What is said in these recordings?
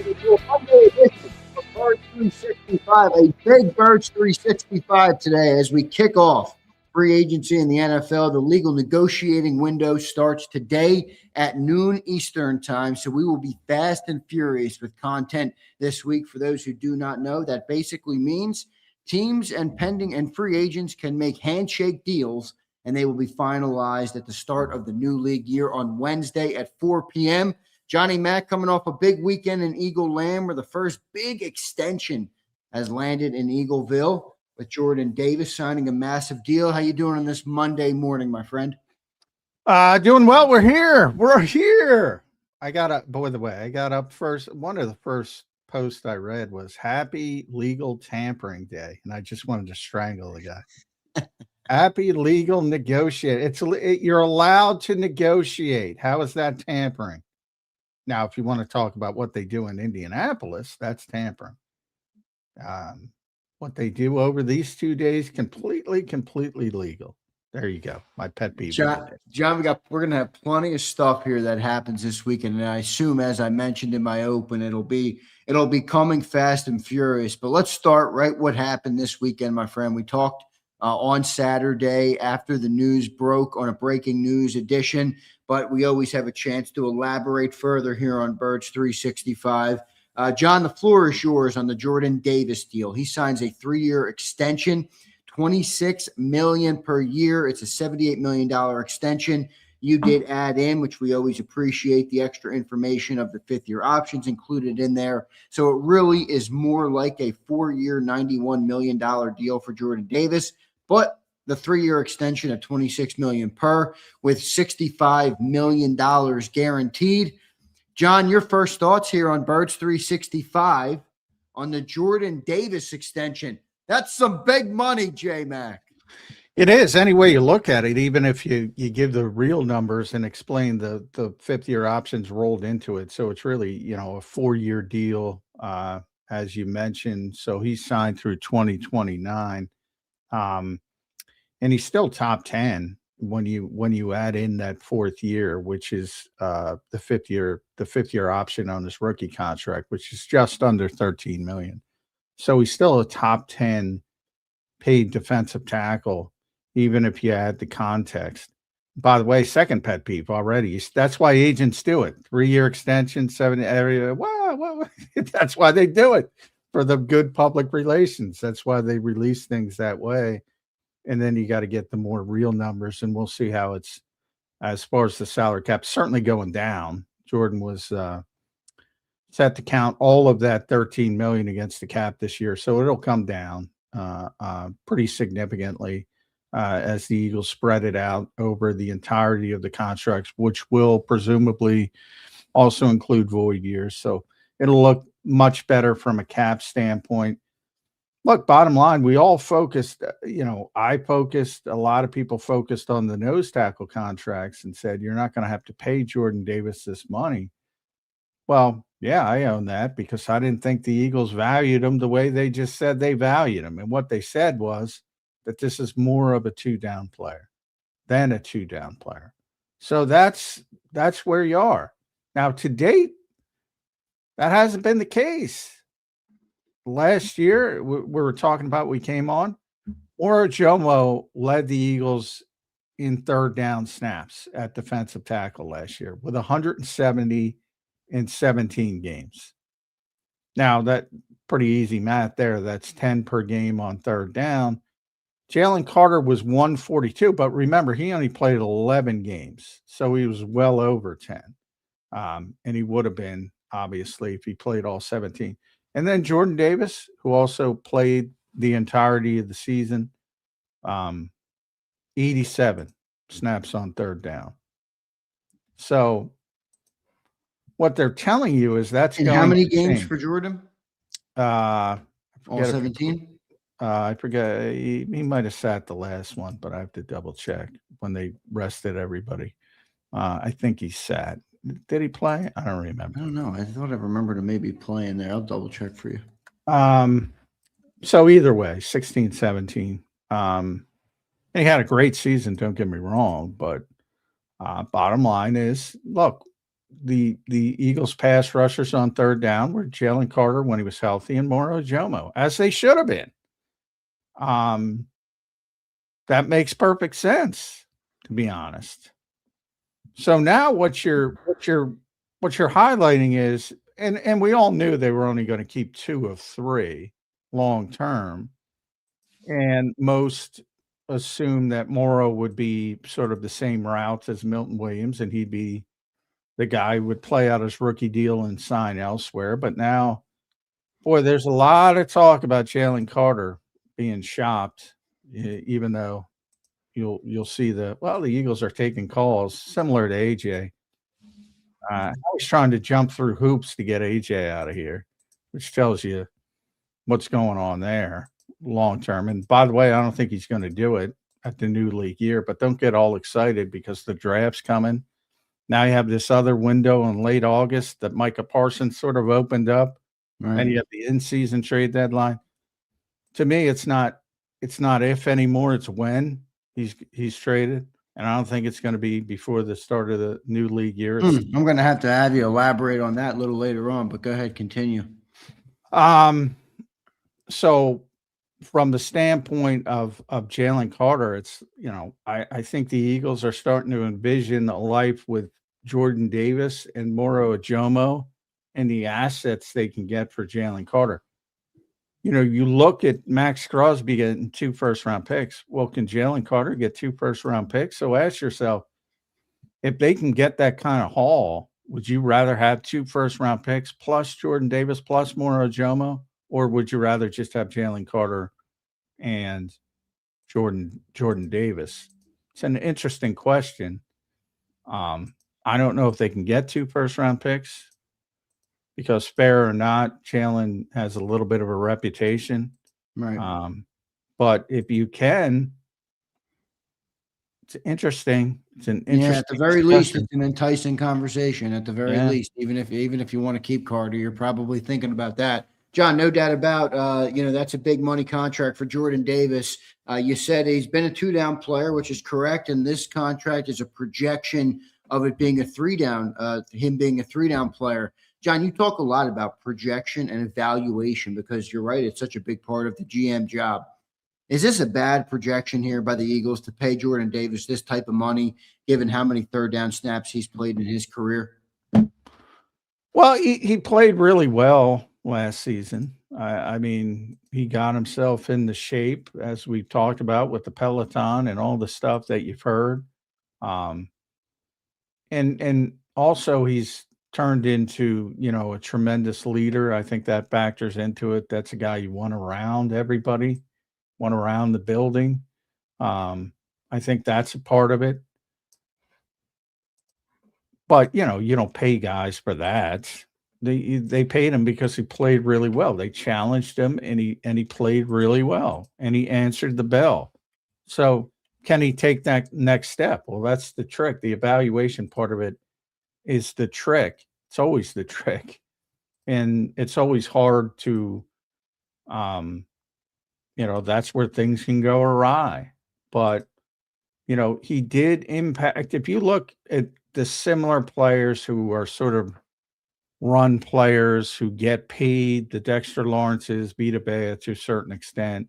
to a Monday edition of Birds 365, a big Birds 365 today as we kick off free agency in the NFL. The legal negotiating window starts today at noon Eastern time, so we will be fast and furious with content this week. For those who do not know, that basically means teams and pending and free agents can make handshake deals, and they will be finalized at the start of the new league year on Wednesday at 4 p.m. Johnny Mack coming off a big weekend in Eagle Land where the first big extension has landed in Eagleville with Jordan Davis signing a massive deal. How you doing on this Monday morning, my friend? Doing well. We're here. I got up, by the way, I got up first. One of the first posts I read was Happy Legal Tampering Day. And I just wanted to strangle the guy. Happy legal negotiate. You're allowed to negotiate. How is that tampering? Now, if you want to talk about what they do in Indianapolis, that's tampering. What they do over these 2 days, completely legal. There you go. My pet peeve. John, we're going to have plenty of stuff here that happens this weekend, and I assume, as I mentioned in my open, it'll be coming fast and furious. But let's start right what happened this weekend, my friend. We talked on Saturday after the news broke on a breaking news edition, but we always have a chance to elaborate further here on Birds 365. John, the floor is yours on the Jordan Davis deal. He signs a 3-year extension, $26 million per year. It's a $78 million extension. You did add in, which we always appreciate, the extra information of the 5th-year options included in there. So it really is more like a 4-year, $91 million deal for Jordan Davis. But the 3-year extension at $26 million per with $65 million guaranteed. John, your first thoughts here on Birds 365 on the Jordan Davis extension. That's some big money, J-Mac. It is. Any way you look at it, even if you give the real numbers and explain the 5th-year options rolled into it. So it's really, a 4-year deal, as you mentioned. So he's signed through 2029. And he's still top 10 when you add in that 4th year, which is the 5th year option on his rookie contract, which is just under $13 million. So he's still a top 10 paid defensive tackle, even if you add the context. By the way, second pet peeve already. That's why agents do it. 3-year extension, 7 area. Wow. That's why they do it, for the good public relations. That's why they release things that way. And then you got to get the more real numbers, and we'll see how it's, as far as the salary cap, certainly going down. Jordan was set to count all of that $13 million against the cap this year, so it'll come down pretty significantly as the Eagles spread it out over the entirety of the contracts, which will presumably also include void years. So it'll look much better from a cap standpoint. Look, bottom line, we all focused, I focused, a lot of people focused on the nose tackle contracts and said, you're not going to have to pay Jordan Davis this money. Well, yeah, I own that because I didn't think the Eagles valued him the way they just said they valued him. And what they said was that this is more of a 2-down player than a 2-down player. So that's where you are. Now, to date, that hasn't been the case. Last year, we were talking about, we came on, Ora Jomo led the Eagles in 3rd down snaps at defensive tackle last year with 170 in 17 games. Now, that pretty easy math there. That's 10 per game on 3rd down. Jalen Carter was 142, but remember, he only played 11 games, so he was well over 10. And he would have been, obviously, if he played all 17. And then Jordan Davis, who also played the entirety of the season, 87 snaps on 3rd down. So what they're telling you is that's and going how many games for Jordan? All 17? I forget. He might have sat the last one, but I have to double check when they rested everybody. I think he sat. Did he play? I don't remember. I don't know. I thought I remembered him maybe playing there. I'll double check for you. So either way, 16, 17. And he had a great season, don't get me wrong, but bottom line is, look, the Eagles pass rushers on third down were Jalen Carter when he was healthy and Moro Jomo, as they should have been. That makes perfect sense, to be honest. So now what you're highlighting is, and we all knew they were only going to keep 2 of 3 long term, and most assume that Morrow would be sort of the same routes as Milton Williams, and he'd be the guy who would play out his rookie deal and sign elsewhere. But now, boy, there's a lot of talk about Jalen Carter being shopped, even though you'll see the Eagles are taking calls similar to AJ. I was trying to jump through hoops to get AJ out of here, which tells you what's going on there long term. And by the way, I don't think he's going to do it at the new league year, but don't get all excited because the draft's coming. Now you have this other window in late August that Micah Parsons sort of opened up, and you have the in-season trade deadline. To me, it's not if anymore, it's when he's traded. And I don't think it's going to be before the start of the new league year. I'm going to have you elaborate on that a little later on, but go ahead, continue. So from the standpoint of Jalen Carter, it's, I think the Eagles are starting to envision a life with Jordan Davis and Moro Ajomo and the assets they can get for Jalen Carter. You look at Max Crosby getting 2 first-round picks. Well, can Jalen Carter get 2 first-round picks? So ask yourself, if they can get that kind of haul, would you rather have 2 first-round picks plus Jordan Davis plus Moro Ajomo, or would you rather just have Jalen Carter and Jordan Davis? It's an interesting question. I don't know if they can get 2 first-round picks, because fair or not, Jalen has a little bit of a reputation. Right. But if you can, it's interesting. It's an interesting. At the very least, it's an enticing conversation. At the very least, even if you want to keep Carter, you're probably thinking about that. John, no doubt about, that's a big money contract for Jordan Davis. You said he's been a 2-down player, which is correct. And this contract is a projection of it being a 3-down, him being a 3-down player. John, you talk a lot about projection and evaluation because you're right. It's such a big part of the GM job. Is this a bad projection here by the Eagles to pay Jordan Davis this type of money, given how many 3rd-down snaps he's played in his career? Well, he played really well last season. I mean, he got himself into shape, as we've talked about with the Peloton and all the stuff that you've heard. And also he's turned into, a tremendous leader. I think that factors into it. That's a guy you want around everybody, want around the building. I think that's a part of it. But, you don't pay guys for that. They paid him because he played really well. They challenged him and he played really well and he answered the bell. So can he take that next step? Well, that's the trick. The evaluation part of it is the trick. It's always the trick. And it's always hard to, that's where things can go awry. But, he did impact. If you look at the similar players who are sort of run players who get paid, the Dexter Lawrences, Vita Bea to a certain extent,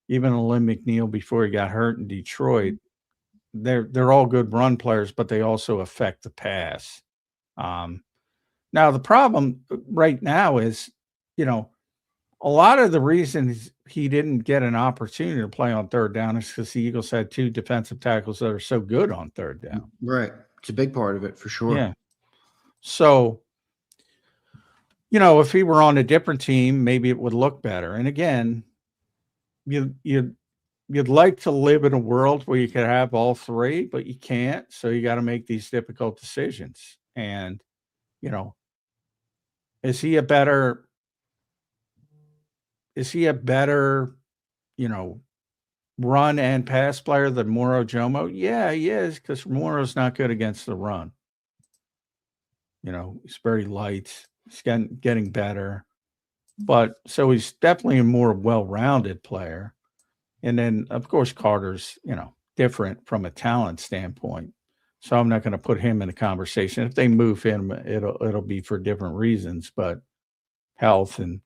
even a Lynn McNeil before he got hurt in Detroit, they're all good run players, but they also affect the pass. Now the problem right now is, a lot of the reasons he didn't get an opportunity to play on 3rd down is because the Eagles had 2 defensive tackles that are so good on 3rd down. Right. It's a big part of it for sure. Yeah. So, if he were on a different team, maybe it would look better. And again, you'd like to live in a world where you could have all 3, but you can't. So you got to make these difficult decisions. And, is he a better, run and pass player than Moro Jomo? Yeah, he is, because Moro's not good against the run. He's very light. He's getting better. But so he's definitely a more well-rounded player. And then, of course, Carter's, different from a talent standpoint. So I'm not going to put him in a conversation. If they move him, it'll be for different reasons, but health and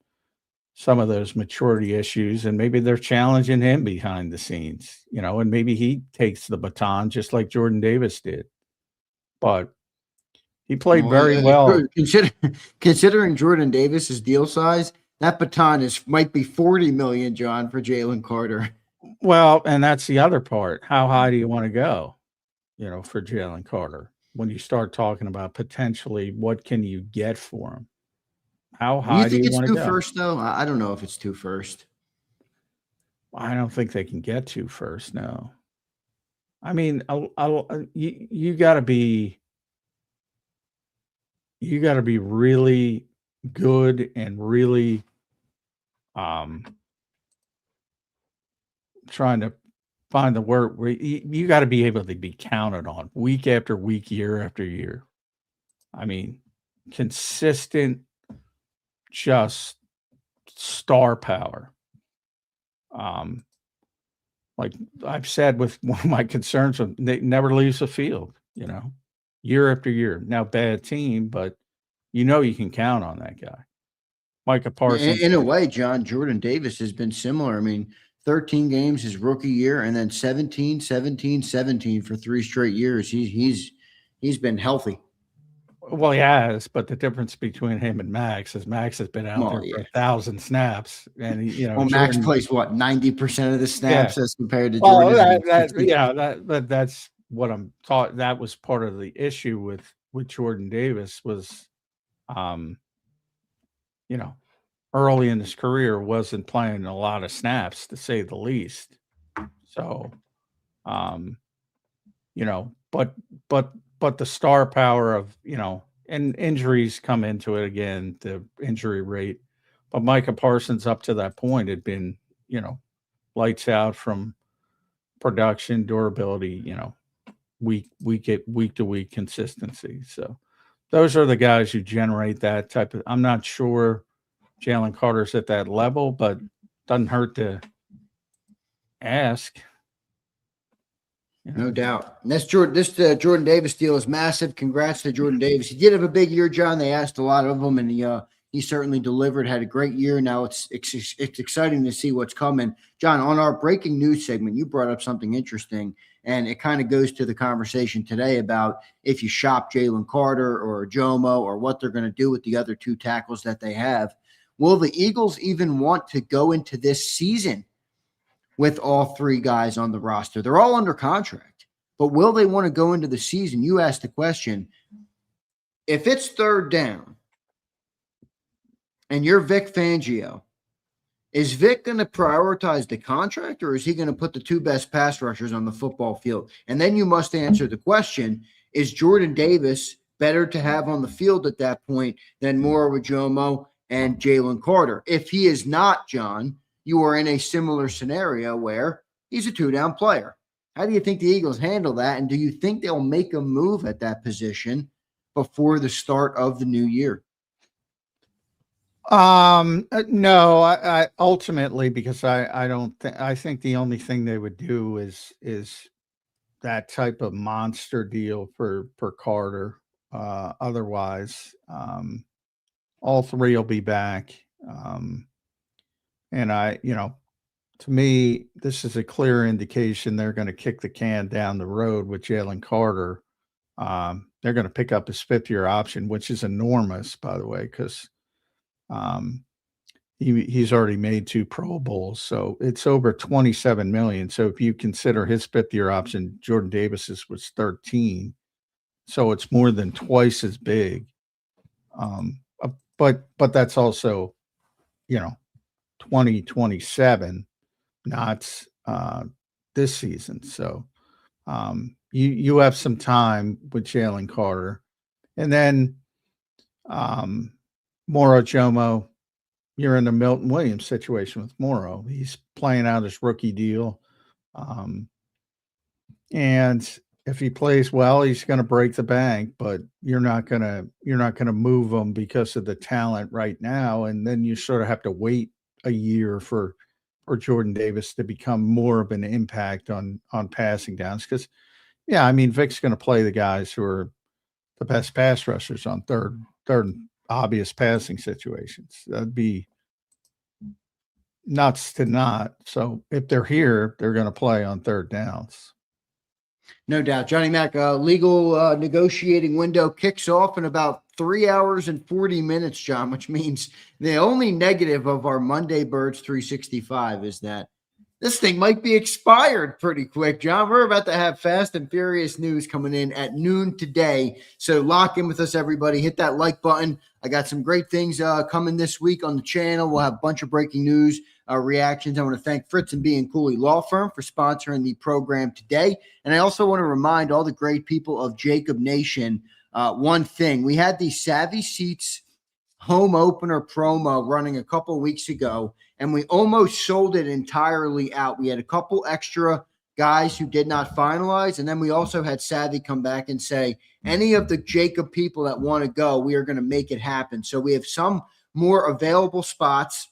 some of those maturity issues, and maybe they're challenging him behind the scenes, and maybe he takes the baton just like Jordan Davis did. But he played Well, very well. considering Jordan Davis's deal size, that baton might be 40 million, John, for Jalen Carter. Well, and that's the other part. How high do you want to go, for Jalen Carter? When you start talking about potentially what can you get for him? How Do you high do think you it's want to two go? first, though? I don't know if it's two first. I don't think they can get to first. No. I mean, you got to be really good and really trying to find the word where you got to be able to be counted on week after week, year after year. I mean, consistent, just star power. Like I've said with one of my concerns, they never leaves the field, year after year. Now, bad team, but you can count on that guy. Micah Parsons. In a way, John, Jordan Davis has been similar. I mean, 13 games his rookie year, and then 17, 17, 17 for 3 straight years. He's been healthy. Well, he has, but the difference between him and Max is Max has been out there for 1,000 snaps, and well, Max plays what 90% of the snaps as compared to well, Jordan. that's what I'm taught. That was part of the issue with Jordan Davis was, early in his career wasn't playing a lot of snaps to say the least. So, but the star power of, and injuries come into it again, the injury rate. But Micah Parsons up to that point had been, lights out from production, durability, week to week consistency. So those are the guys who generate that type of. I'm not sure Jalen Carter's at that level, but doesn't hurt to ask. No doubt. And this Jordan Davis deal is massive. Congrats to Jordan Davis. He did have a big year, John. They asked a lot of him, and he certainly delivered. Had a great year. Now it's exciting to see what's coming. John, on our breaking news segment, you brought up something interesting, and it kind of goes to the conversation today about if you shop Jalen Carter or Jomo or what they're going to do with the other 2 tackles that they have. Will the Eagles even want to go into this season with all 3 guys on the roster? They're all under contract, but will they want to go into the season? You asked the question. If it's 3rd down and you're Vic Fangio, is Vic going to prioritize the contract, or is he going to put the 2 best pass rushers on the football field? And then you must answer the question, is Jordan Davis better to have on the field at that point than Moro Jomo and Jalen Carter? If he is not, John, you are in a similar scenario where he's a 2-down player. How do you think the Eagles handle that? And do you think they'll make a move at that position before the start of the new year? No, I ultimately, because I don't think, I think the only thing they would do is that type of monster deal for Carter. Otherwise, all 3 will be back. And to me, this is a clear indication they're going to kick the can down the road with Jalen Carter. They're going to pick up his 5th-year option, which is enormous, by the way, because he's already made 2 Pro Bowls, so it's over $27 million. So if you consider his 5th-year option, Jordan Davis's was 13, so it's more than twice as big. But that's also, 2027, not this season. So you have some time with Jalen Carter, and then Moro Jomo, you're in the Milton Williams situation with Moro. He's playing out his rookie deal. And if he plays well, he's going to break the bank, but you're not going to move him because of the talent right now. And then you sort of have to wait a year for Jordan Davis to become more of an impact on passing downs. Because, Yeah, I mean, Vic's going to play the guys who are the best pass rushers on third obvious passing situations. That'd be nuts to not. So if they're here, they're going to play on third downs. No doubt. Johnny Mac, legal negotiating window kicks off in about 3 hours and 40 minutes, John, which means the only negative of our Monday Birds 365 is that this thing might be expired pretty quick, John. We're about to have fast and furious news coming in at noon today. So lock in with us, everybody. Hit that like button. I got some great things coming this week on the channel. We'll have a bunch of breaking news reactions. I want to thank Fritz and Bianculli Law Firm for sponsoring the program today. And I also want to remind all the great people of JAKIB Nation one thing. We had the Savvy Seats home opener promo running a couple weeks ago, and we almost sold it entirely out. We had a couple extra guys who did not finalize, and then we also had Savvy come back and say, any of the JAKIB people that want to go, we are going to make it happen. So we have some more available spots.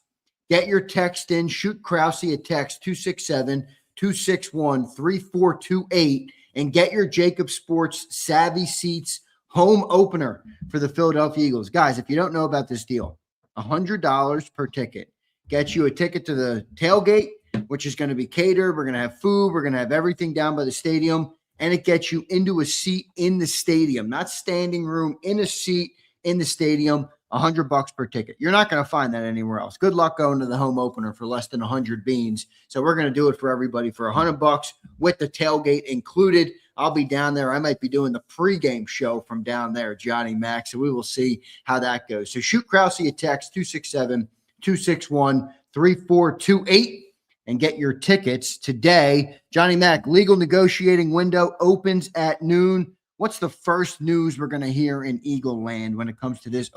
Get your text in. Shoot Krause a text, 267-261-3428, and get your JAKIB Sports Savvy Seats home opener for the Philadelphia Eagles. Guys, if you don't know about this deal, $100 per ticket gets you a ticket to the tailgate, which is going to be catered. We're going to have food. We're going to have everything down by the stadium, and it gets you into a seat in the stadium, not standing room, in a seat in the stadium. $100 per ticket. You're not going to find that anywhere else. Good luck going to the home opener for less than 100 beans. So we're going to do it for everybody for $100 with the tailgate included. I'll be down there. I might be doing the pregame show from down there, Johnny Mac. So we will see how that goes. So shoot Krause a text, 267-261-3428, and get your tickets today. Johnny Mac, legal negotiating window opens at noon. What's the first news we're going to hear in Eagle Land when it comes to this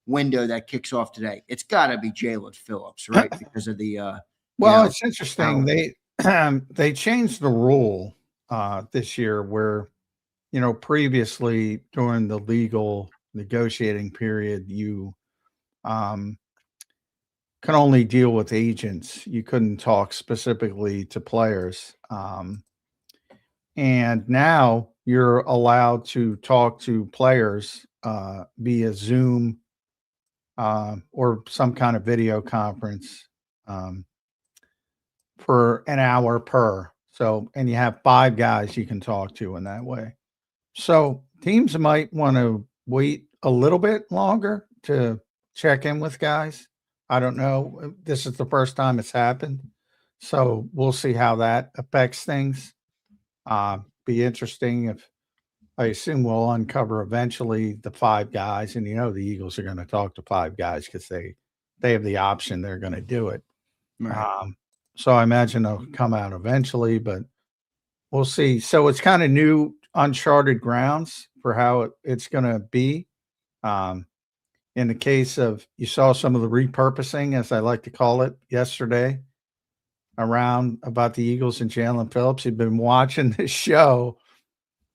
window that kicks off today? It's got to be Jalen Phillips, right? Because of the it's interesting. They changed the rule this year where, previously during the legal negotiating period, you can only deal with agents. You couldn't talk specifically to players. And now you're allowed to talk to players via Zoom or some kind of video conference for an hour per. So, and you have 5 guys you can talk to in that way. So teams might want to wait a little bit longer to check in with guys. I don't know. This is the first time it's happened. So we'll see how that affects things. Be interesting if I assume we'll uncover eventually the 5 guys, and the Eagles are going to talk to 5 guys because they have the option. They're going to do it. right. So I imagine they'll come out eventually, but we'll see. So it's kind of new, uncharted grounds for how it's going to be. In the case of, you saw some of the repurposing, as I like to call it, yesterday around about the Eagles and Jalen Phillips. You've been watching this show.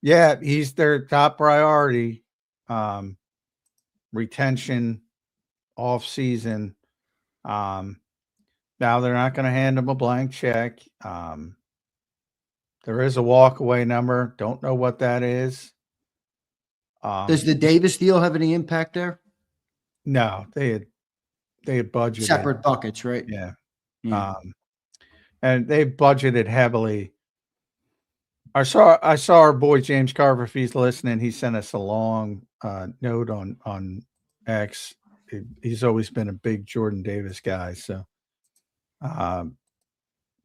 Yeah, he's their top priority. Retention, off season. Now they're not going to hand him a blank check. There is a walk away number. Don't know what that is. Does the Davis deal have any impact there? No, they had budgeted Separate buckets, right? Yeah. Yeah. And they budgeted heavily. I saw our boy James Carver, if he's listening, he sent us a long note on X. He's always been a big Jordan Davis guy. So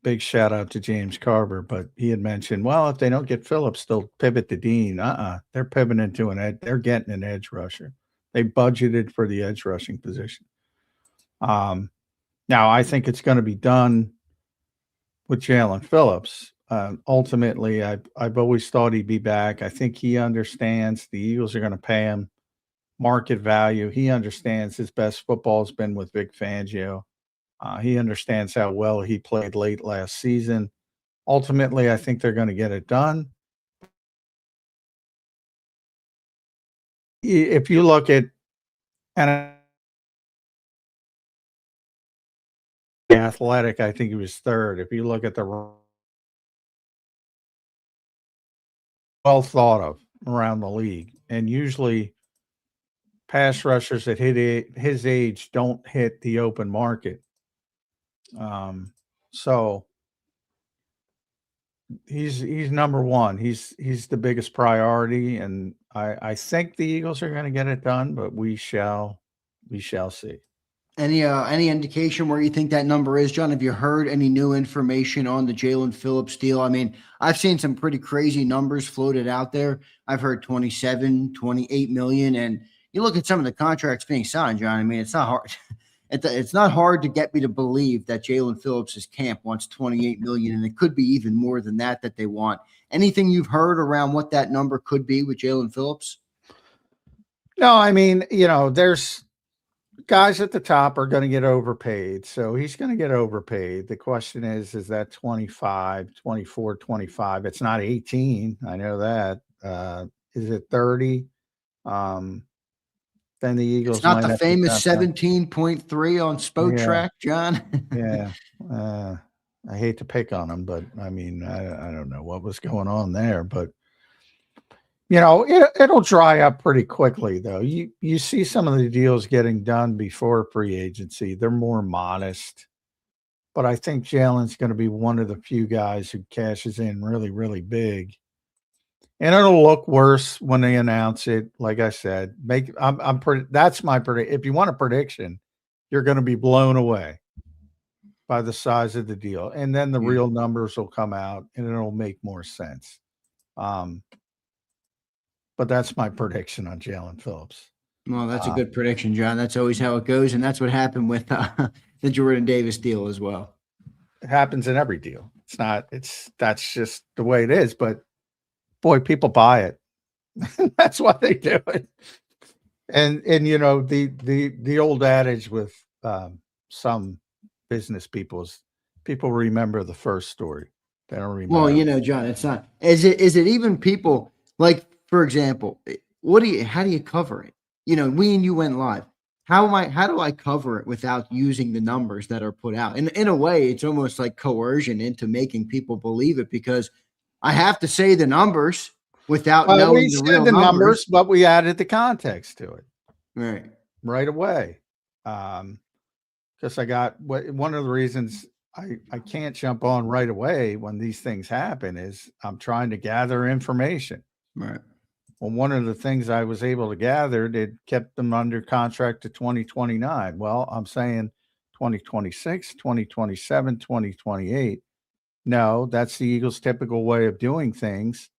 big shout out to James Carver. But he had mentioned, well, if they don't get Phillips, they'll pivot to Dean. They're pivoting to they're getting an edge rusher. They budgeted for the edge rushing position. Now I think it's going to be done with Jalen Phillips. Ultimately, I've always thought he'd be back. I think he understands the Eagles are going to pay him market value. He understands his best football has been with Vic Fangio. He understands how well he played late last season. Ultimately, I think they're going to get it done. If you look at Athletic, I think he was 3rd. If you look at the well thought of around the league. And usually pass rushers at his age don't hit the open market. So he's number one. He's the biggest priority, and I think the Eagles are going to get it done, but we shall see. Any indication where you think that number is, John? Have you heard any new information on the Jalen Phillips deal? I mean, I've seen some pretty crazy numbers floated out there. I've heard 27, 28 million. And you look at some of the contracts being signed, John. I mean, it's not hard. It's not hard to get me to believe that Jalen Phillips' camp wants 28 million, and it could be even more than that they want. Anything you've heard around what that number could be with Jalen Phillips? No, I mean, there's guys at the top are going to get overpaid. So he's going to get overpaid. The question is that 25, 24, 25? It's not 18. I know that. Is it 30? Then the Eagles. It's not the famous 17.3 on Spotrac, John. Yeah. I hate to pick on him, but I mean, I don't know what was going on there, but it'll dry up pretty quickly, though. You see some of the deals getting done before free agency. They're more modest, but I think Jalen's going to be one of the few guys who cashes in really, really big. And it'll look worse when they announce it. Like I said, that's my prediction. If you want a prediction, you're going to be blown away by the size of the deal, and then the real numbers will come out, and it'll make more sense. But that's my prediction on Jalen Phillips. Well, that's a good prediction, John. That's always how it goes, and that's what happened with the Jordan Davis deal as well. It happens in every deal. That's just the way it is. But boy, people buy it. That's why they do it. And the old adage with some business people is people remember the first story. They don't remember. Well, John, it's not. Is it even people like, for example, how do you cover it? We and you went live. How do I cover it without using the numbers that are put out? And in a way, it's almost like coercion into making people believe it, because I have to say the numbers without knowing the real numbers, but we added the context to it right away. Because I got one of the reasons I can't jump on right away when these things happen is I'm trying to gather information. Right. Well, one of the things I was able to gather, it kept them under contract to 2029. Well, I'm saying 2026, 2027, 2028. No, that's the Eagles' typical way of doing things.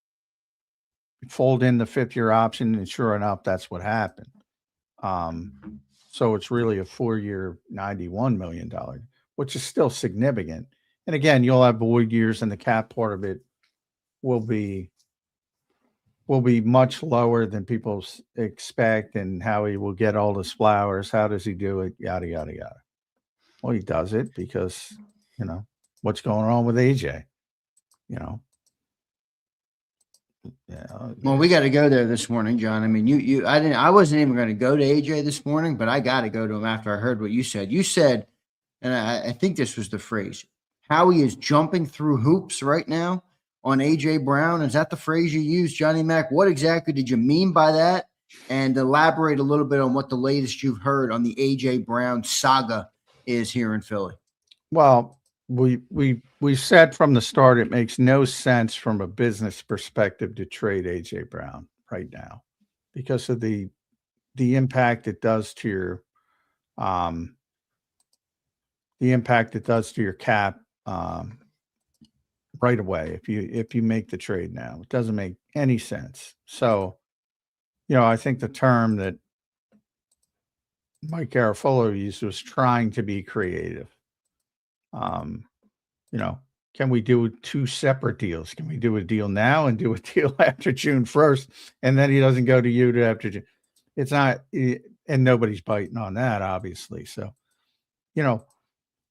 Fold in the fifth-year option, and sure enough, that's what happened. So it's really a 4-year, $91 million, which is still significant. And again, you'll have void years, and the cap part of it will be much lower than people expect, and how he will get all his flowers. How does he do it? Yada, yada, yada. Well, he does it because, what's going on with AJ, Yeah. Well, we got to go there this morning, John. I mean, I wasn't even going to go to AJ this morning, but I got to go to him after I heard what you said. You said, and I think this was the phrase, Howie is jumping through hoops right now on AJ Brown. Is that the phrase you used, Johnny Mac? What exactly did you mean by that? And elaborate a little bit on what the latest you've heard on the AJ Brown saga is here in Philly. Well, we said from the start it makes no sense from a business perspective to trade AJ Brown right now because of the impact it does to your cap right away if you make the trade now. It doesn't make any sense. So, I think the term that Mike Garafolo used was trying to be creative. Can we do 2 separate deals? Can we do a deal now and do a deal after June 1st? And then he doesn't go to you to after June. It's not, and nobody's biting on that, obviously. So,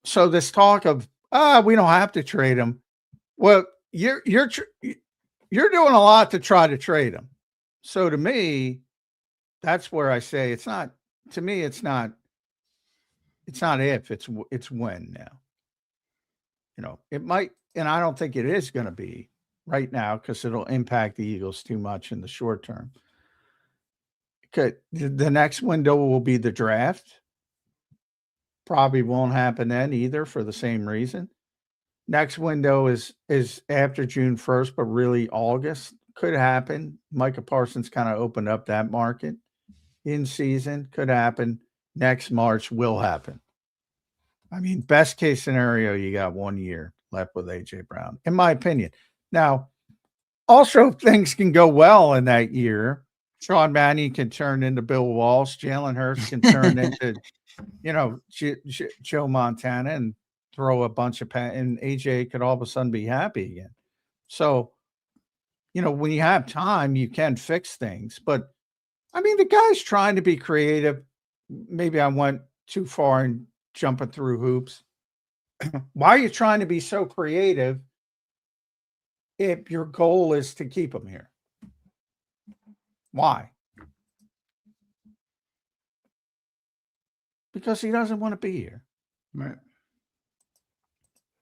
so this talk of, we don't have to trade him. Well, you're doing a lot to try to trade him. So to me, that's where I say it's not if, it's when now. It might, and I don't think it is going to be right now because it'll impact the Eagles too much in the short term. The next window will be the draft. Probably won't happen then either for the same reason. Next window is after June 1st, but really August could happen. Micah Parsons kind of opened up that market. In season could happen. Next March will happen. I mean, best case scenario, you got 1 year left with AJ Brown, in my opinion. Now, also things can go well in that year. Sean Mannion can turn into Bill Walsh. Jalen Hurts can turn into, Joe Montana and throw a bunch of and AJ could all of a sudden be happy again. So, when you have time, you can fix things. But I mean, the guy's trying to be creative. Maybe I went too far and jumping through hoops. Why are you trying to be so creative if your goal is to keep him here? Why? Because he doesn't want to be here. Right.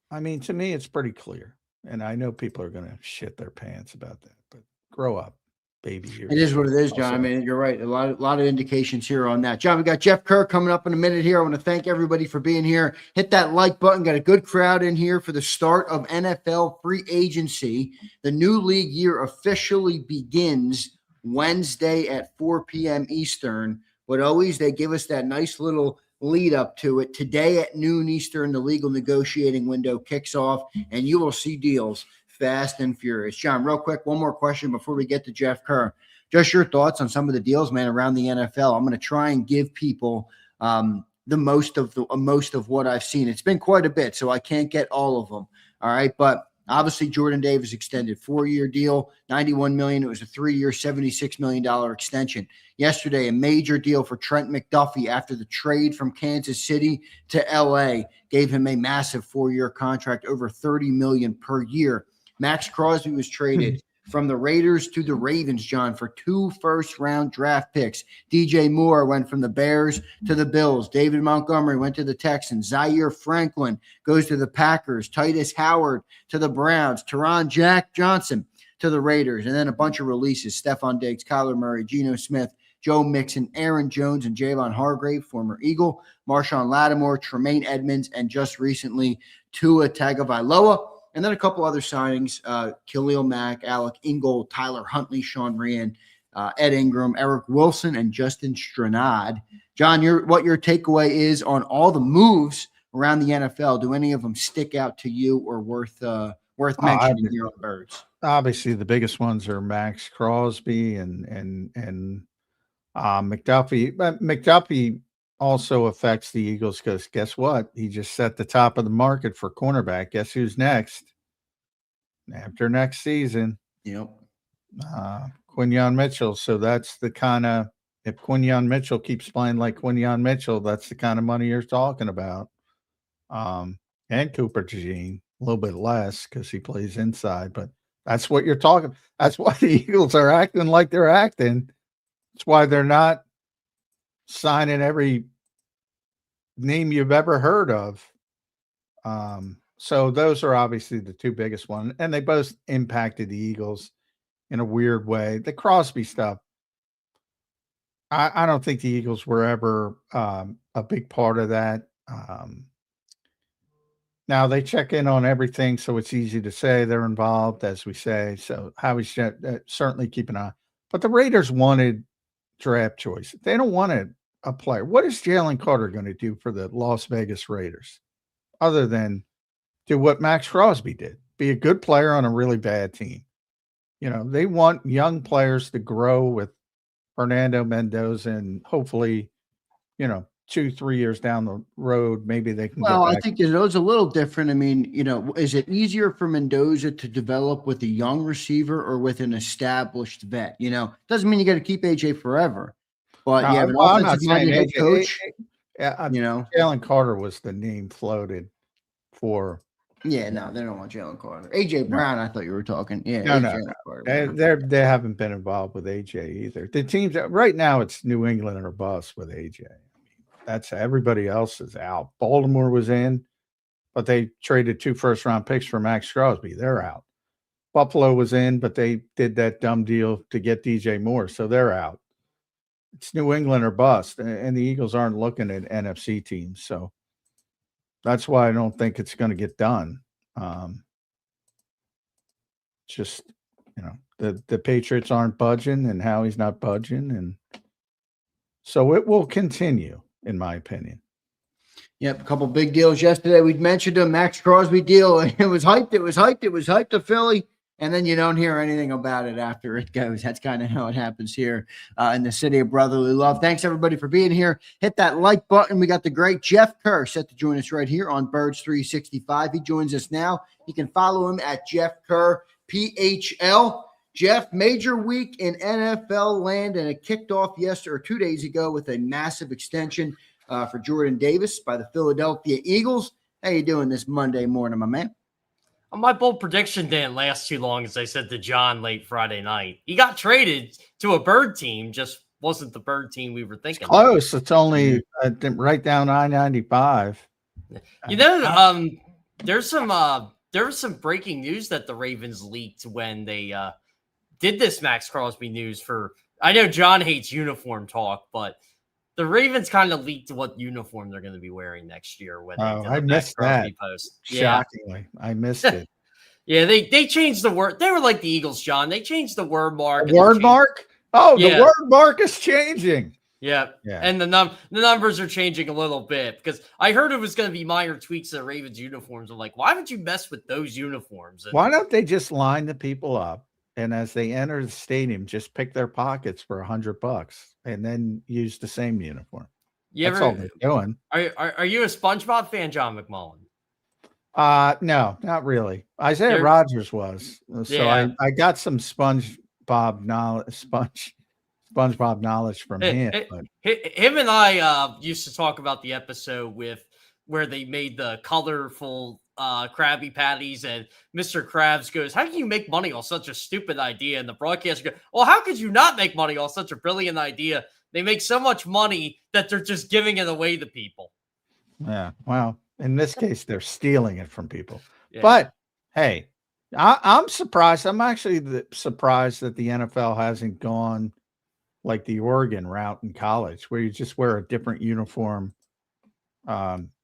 I mean, to me, it's pretty clear. And I know people are going to shit their pants about that, but grow up, baby. It is what it is, John. I mean, you're right. A lot of indications here on that. John, we got Jeff Kerr coming up in a minute here. I want to thank everybody for being here. Hit that like button. Got a good crowd in here for the start of NFL free agency. The new league year officially begins Wednesday at 4 p.m. Eastern. But always they give us that nice little lead up to it. Today at noon Eastern, the legal negotiating window kicks off, and you will see deals fast and furious. John, real quick, one more question before we get to Jeff Kerr. Just your thoughts on some of the deals, man, around the NFL. I'm going to try and give people the most of what I've seen. It's been quite a bit, so I can't get all of them. All right, but obviously Jordan Davis extended 4-year deal, $91 million. It was a 3-year, $76 million extension. Yesterday, a major deal for Trent McDuffie after the trade from Kansas City to LA gave him a massive 4-year contract, over $30 million per year. Max Crosby was traded from the Raiders to the Ravens, John, for 2 first-round draft picks. DJ Moore went from the Bears to the Bills. David Montgomery went to the Texans. Zaire Franklin goes to the Packers. Titus Howard to the Browns. Teron Jack Johnson to the Raiders. And then a bunch of releases: Stephon Diggs, Kyler Murray, Geno Smith, Joe Mixon, Aaron Jones, and Javon Hargrave, former Eagle, Marshawn Lattimore, Tremaine Edmonds, and just recently Tua Tagovailoa. And then a couple other signings: Khalil Mack, Alec Ingold, Tyler Huntley, Sean Ryan, Ed Ingram, Eric Wilson, and Justin Stranad. John, what your takeaway is on all the moves around the NFL? Do any of them stick out to you or worth mentioning here on Birds? Obviously, the biggest ones are Max Crosby and McDuffie. But McDuffie also affects the Eagles because guess what? He just set the top of the market for cornerback. Guess who's next? After next season. Yep. Quinyon Mitchell. So that's the kind of, if Quinyon Mitchell keeps playing like Quinyon Mitchell, that's the kind of money you're talking about. And Cooper DeJean, a little bit less because he plays inside, but that's what you're talking. That's why the Eagles are acting like they're acting. That's why they're not signing every name you've ever heard of. So those are obviously the 2 biggest ones, and they both impacted the Eagles in a weird way. The Crosby stuff, I don't think the Eagles were ever a big part of that. Now they check in on everything, so it's easy to say they're involved, as we say. So Howie's certainly keep an eye. But the Raiders wanted draft choice. They don't want a player. What is Jalen Carter going to do for the Las Vegas Raiders other than do what Max Crosby did? Be a good player on a really bad team. They want young players to grow with Fernando Mendoza, and hopefully, 2-3 years down the road, maybe they can. Well, I think it's a little different. I mean, is it easier for Mendoza to develop with a young receiver or with an established vet? Doesn't mean you got to keep AJ forever, but you have an offensive-minded head coach. Jalen Carter was the name floated for. Yeah, no, they don't want Jalen Carter. AJ Brown, I thought you were talking. Yeah, no. They haven't been involved with AJ either. The teams right now, it's New England or bust with AJ. That's everybody else is out. Baltimore was in, but they traded 2 first-round picks for Max Crosby. They're out. Buffalo was in, but they did that dumb deal to get DJ Moore, so they're out. It's New England or bust, and the Eagles aren't looking at NFC teams, so that's why I don't think it's going to get done. Just, the Patriots aren't budging, and Howie's not budging, and so it will continue, in my opinion. Yep, a couple big deals yesterday. We mentioned a Max Crosby deal. It was hyped to Philly, and then you don't hear anything about it after it goes. That's kind of how it happens here in the city of brotherly love. Thanks, everybody, for being here. Hit that like button. We got the great Jeff Kerr set to join us right here on Birds 365. He joins us now. You can follow him at Jeff Kerr, PHL. Jeff, major week in NFL land, and it kicked off 2 days ago with a massive extension for Jordan Davis by the Philadelphia Eagles. How you doing this Monday morning, my man? My bold prediction didn't last too long, as I said to John late Friday night. He got traded to a Bird team, just wasn't the Bird team we were thinking. It's close. It's only right down I-95. There was some breaking news that the Ravens leaked when they did this Max Crosby news I know John hates uniform talk, but the Ravens kind of leaked what uniform they're going to be wearing next year. When I missed that. Post. Shockingly, I missed it. Yeah, they changed the word. They were like the Eagles, John. They changed the word mark. Word mark? Oh, the word mark is changing. Yeah. And the numbers are changing a little bit, because I heard it was going to be minor tweaks to the Ravens uniforms. I'm like, why would you mess with those uniforms? Why don't they just line the people up, and as they enter the stadium, just pick their pockets for $100 and then use the same uniform? That's all they're doing. Are you a SpongeBob fan, John McMullen? No, not really. Isaiah Rodgers was. So I got some SpongeBob knowledge from him. Him and I used to talk about the episode where they made the colorful Krabby Patties, and Mr. Krabs goes, "How can you make money on such a stupid idea?" And the broadcaster goes, "Well, how could you not make money on such a brilliant idea? They make so much money that they're just giving it away to people." Yeah, well, in this case, they're stealing it from people. Yeah. But hey, I'm surprised. I'm actually surprised that the NFL hasn't gone like the Oregon route in college, where you just wear a different uniform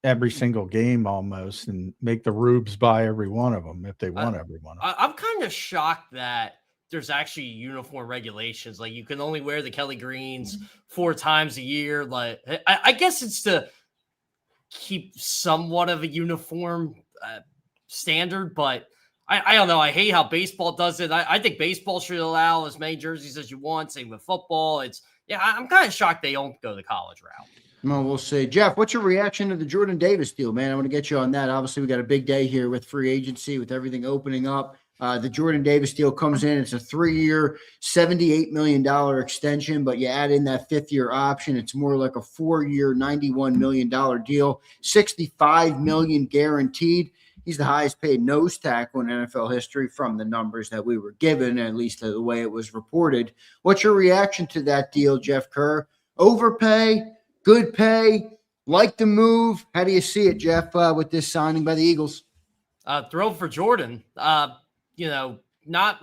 every single game almost, and make the Rubes buy every one of them if they want every one of them. I'm kind of shocked that there's actually uniform regulations. Like, you can only wear the Kelly Greens 4 times a year. Like, I guess it's to keep somewhat of a uniform standard, but I don't know. I hate how baseball does it. I think baseball should allow as many jerseys as you want. Same with football. I'm kind of shocked they don't go the college route. Well, we'll see. Jeff, what's your reaction to the Jordan Davis deal, man? I want to get you on that. Obviously, we got a big day here with free agency, with everything opening up. The Jordan Davis deal comes in. It's a 3-year, $78 million extension, but you add in that 5th-year option. It's more like a 4-year, $91 million deal, $65 million guaranteed. He's the highest paid nose tackle in NFL history from the numbers that we were given, at least the way it was reported. What's your reaction to that deal, Jeff Kerr? Overpay? Good pay? Like the move? How do you see it, Jeff, with this signing by the Eagles? Thrilled for Jordan. Not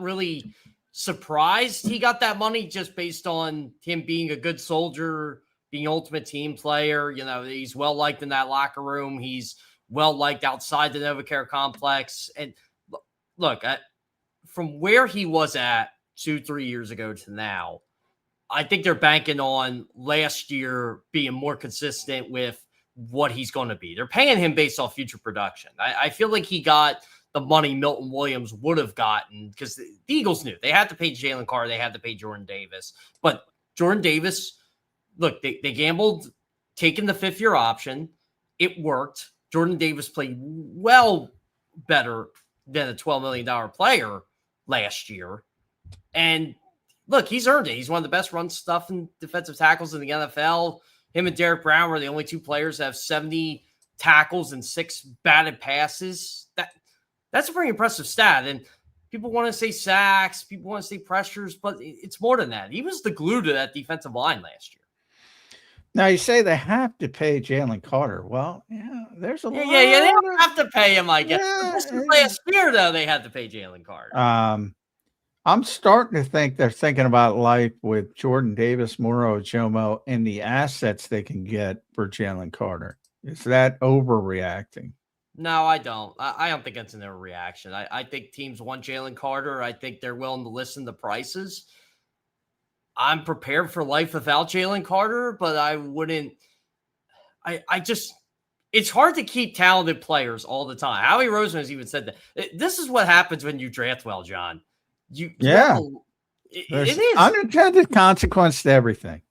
really surprised he got that money, just based on him being a good soldier, being an ultimate team player. He's well liked in that locker room. He's well liked outside the NovaCare complex. And look, from where he was at 2-3 years ago to now, I think they're banking on last year being more consistent with what he's going to be. They're paying him based off future production. I feel like he got the money Milton Williams would have gotten, because the Eagles knew they had to pay Jalen Carter, they had to pay Jordan Davis. But Jordan Davis, look, they gambled taking the 5th-year option. It worked. Jordan Davis played well better than a $12 million player last year. And look, he's earned it. He's one of the best run stuff and defensive tackles in the NFL. Him and Derek Brown were the only 2 players that have 70 tackles and 6 batted passes. That's a pretty impressive stat. And people want to say sacks, people want to say pressures, but it's more than that. He was the glue to that defensive line last year. Now you say they have to pay Jalen Carter. Well, yeah, there's a Yeah, lot. yeah. They don't have to pay him, I guess. Yeah, This was last year, though. They had to pay Jalen Carter. I'm starting to think they're thinking about life with Jordan Davis, Moro Jomo, and the assets they can get for Jalen Carter. Is that overreacting? No, I don't. I don't think that's an overreaction. I think teams want Jalen Carter. I think they're willing to listen to prices. I'm prepared for life without Jalen Carter, but I wouldn't. I just, it's hard to keep talented players all the time. Howie Roseman has even said that. This is what happens when you draft well, John. Yeah. It There's is. unintended consequence to everything.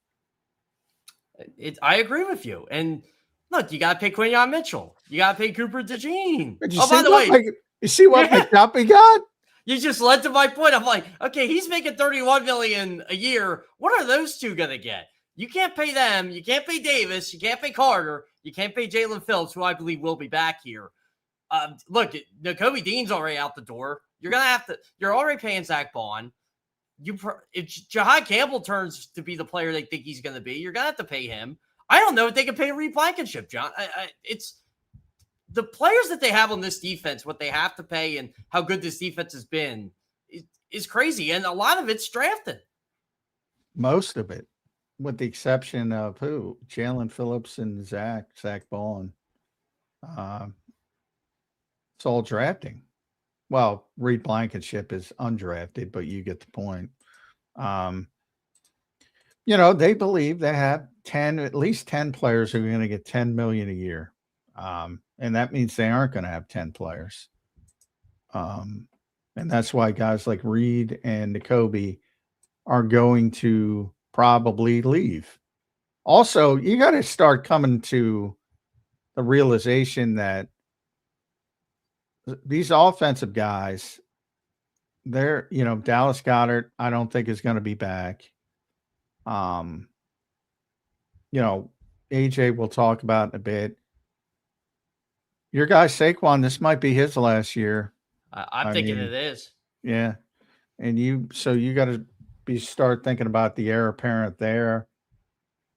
I agree with you. And look, you got to pay Quinyon Mitchell. You got to pay Cooper DeJean. But Oh, by the way, you see what Yeah. McDuffie got? you just led to my point. I'm like, okay, he's making $31 million a year. What are those two going to get? You can't pay them. You can't pay Davis. You can't pay Carter. You can't pay Jalen Phillips, who I believe will be back here. Look, Nakobe Dean's already out the door. You're going to have to, you're already paying Zach Bond. If Jahai Campbell turns to be the player they think he's going to be, you're going to have to pay him. I don't know if they can pay Reed Blankenship, John. It's the players that they have on this defense, what they have to pay and how good this defense has been is crazy. And a lot of it's drafted. Most of it, with the exception of who? Jalen Phillips and Zach Bond. It's all drafting. Well, Reed Blankenship is undrafted, but you get the point. They believe they have at least 10 players who are going to get 10 million a year. And that means they aren't going to have 10 players. And that's why guys like Reed and Nakobe are going to probably leave. Also, you got to start coming to the realization that these offensive guys, they're, Dallas Goedert, I don't think is going to be back. AJ we'll talk about in a bit. Your guy Saquon, this might be his last year. I'm thinking it is. Yeah. And you got to start thinking about the heir apparent there.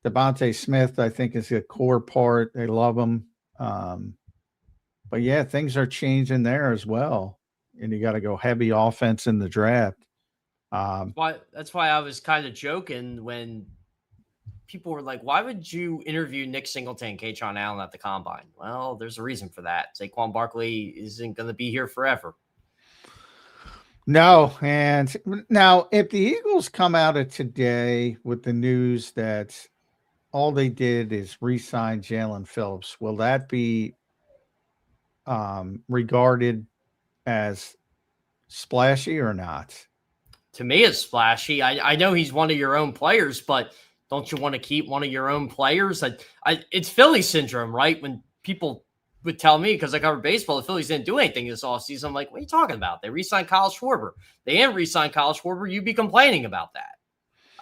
Devontae Smith, I think, is a core part. They love him. But yeah, things are changing there as well. And you got to go heavy offense in the draft. That's why I was kind of joking when people were like, why would you interview Nick Singleton, Kaytron Allen at the combine? Well, there's a reason for that. Saquon Barkley isn't going to be here forever. No. And now if the Eagles come out of today with the news that all they did is re-sign Jalen Phillips, will that be regarded as splashy or not? To me, it's splashy. I know he's one of your own players, but don't you want to keep one of your own players? It's Philly syndrome, right? When people would tell me, because I cover baseball, the Phillies didn't do anything this offseason. I'm like, what are you talking about? They re-signed Kyle Schwarber. They didn't re-sign Kyle Schwarber. You'd be complaining about that.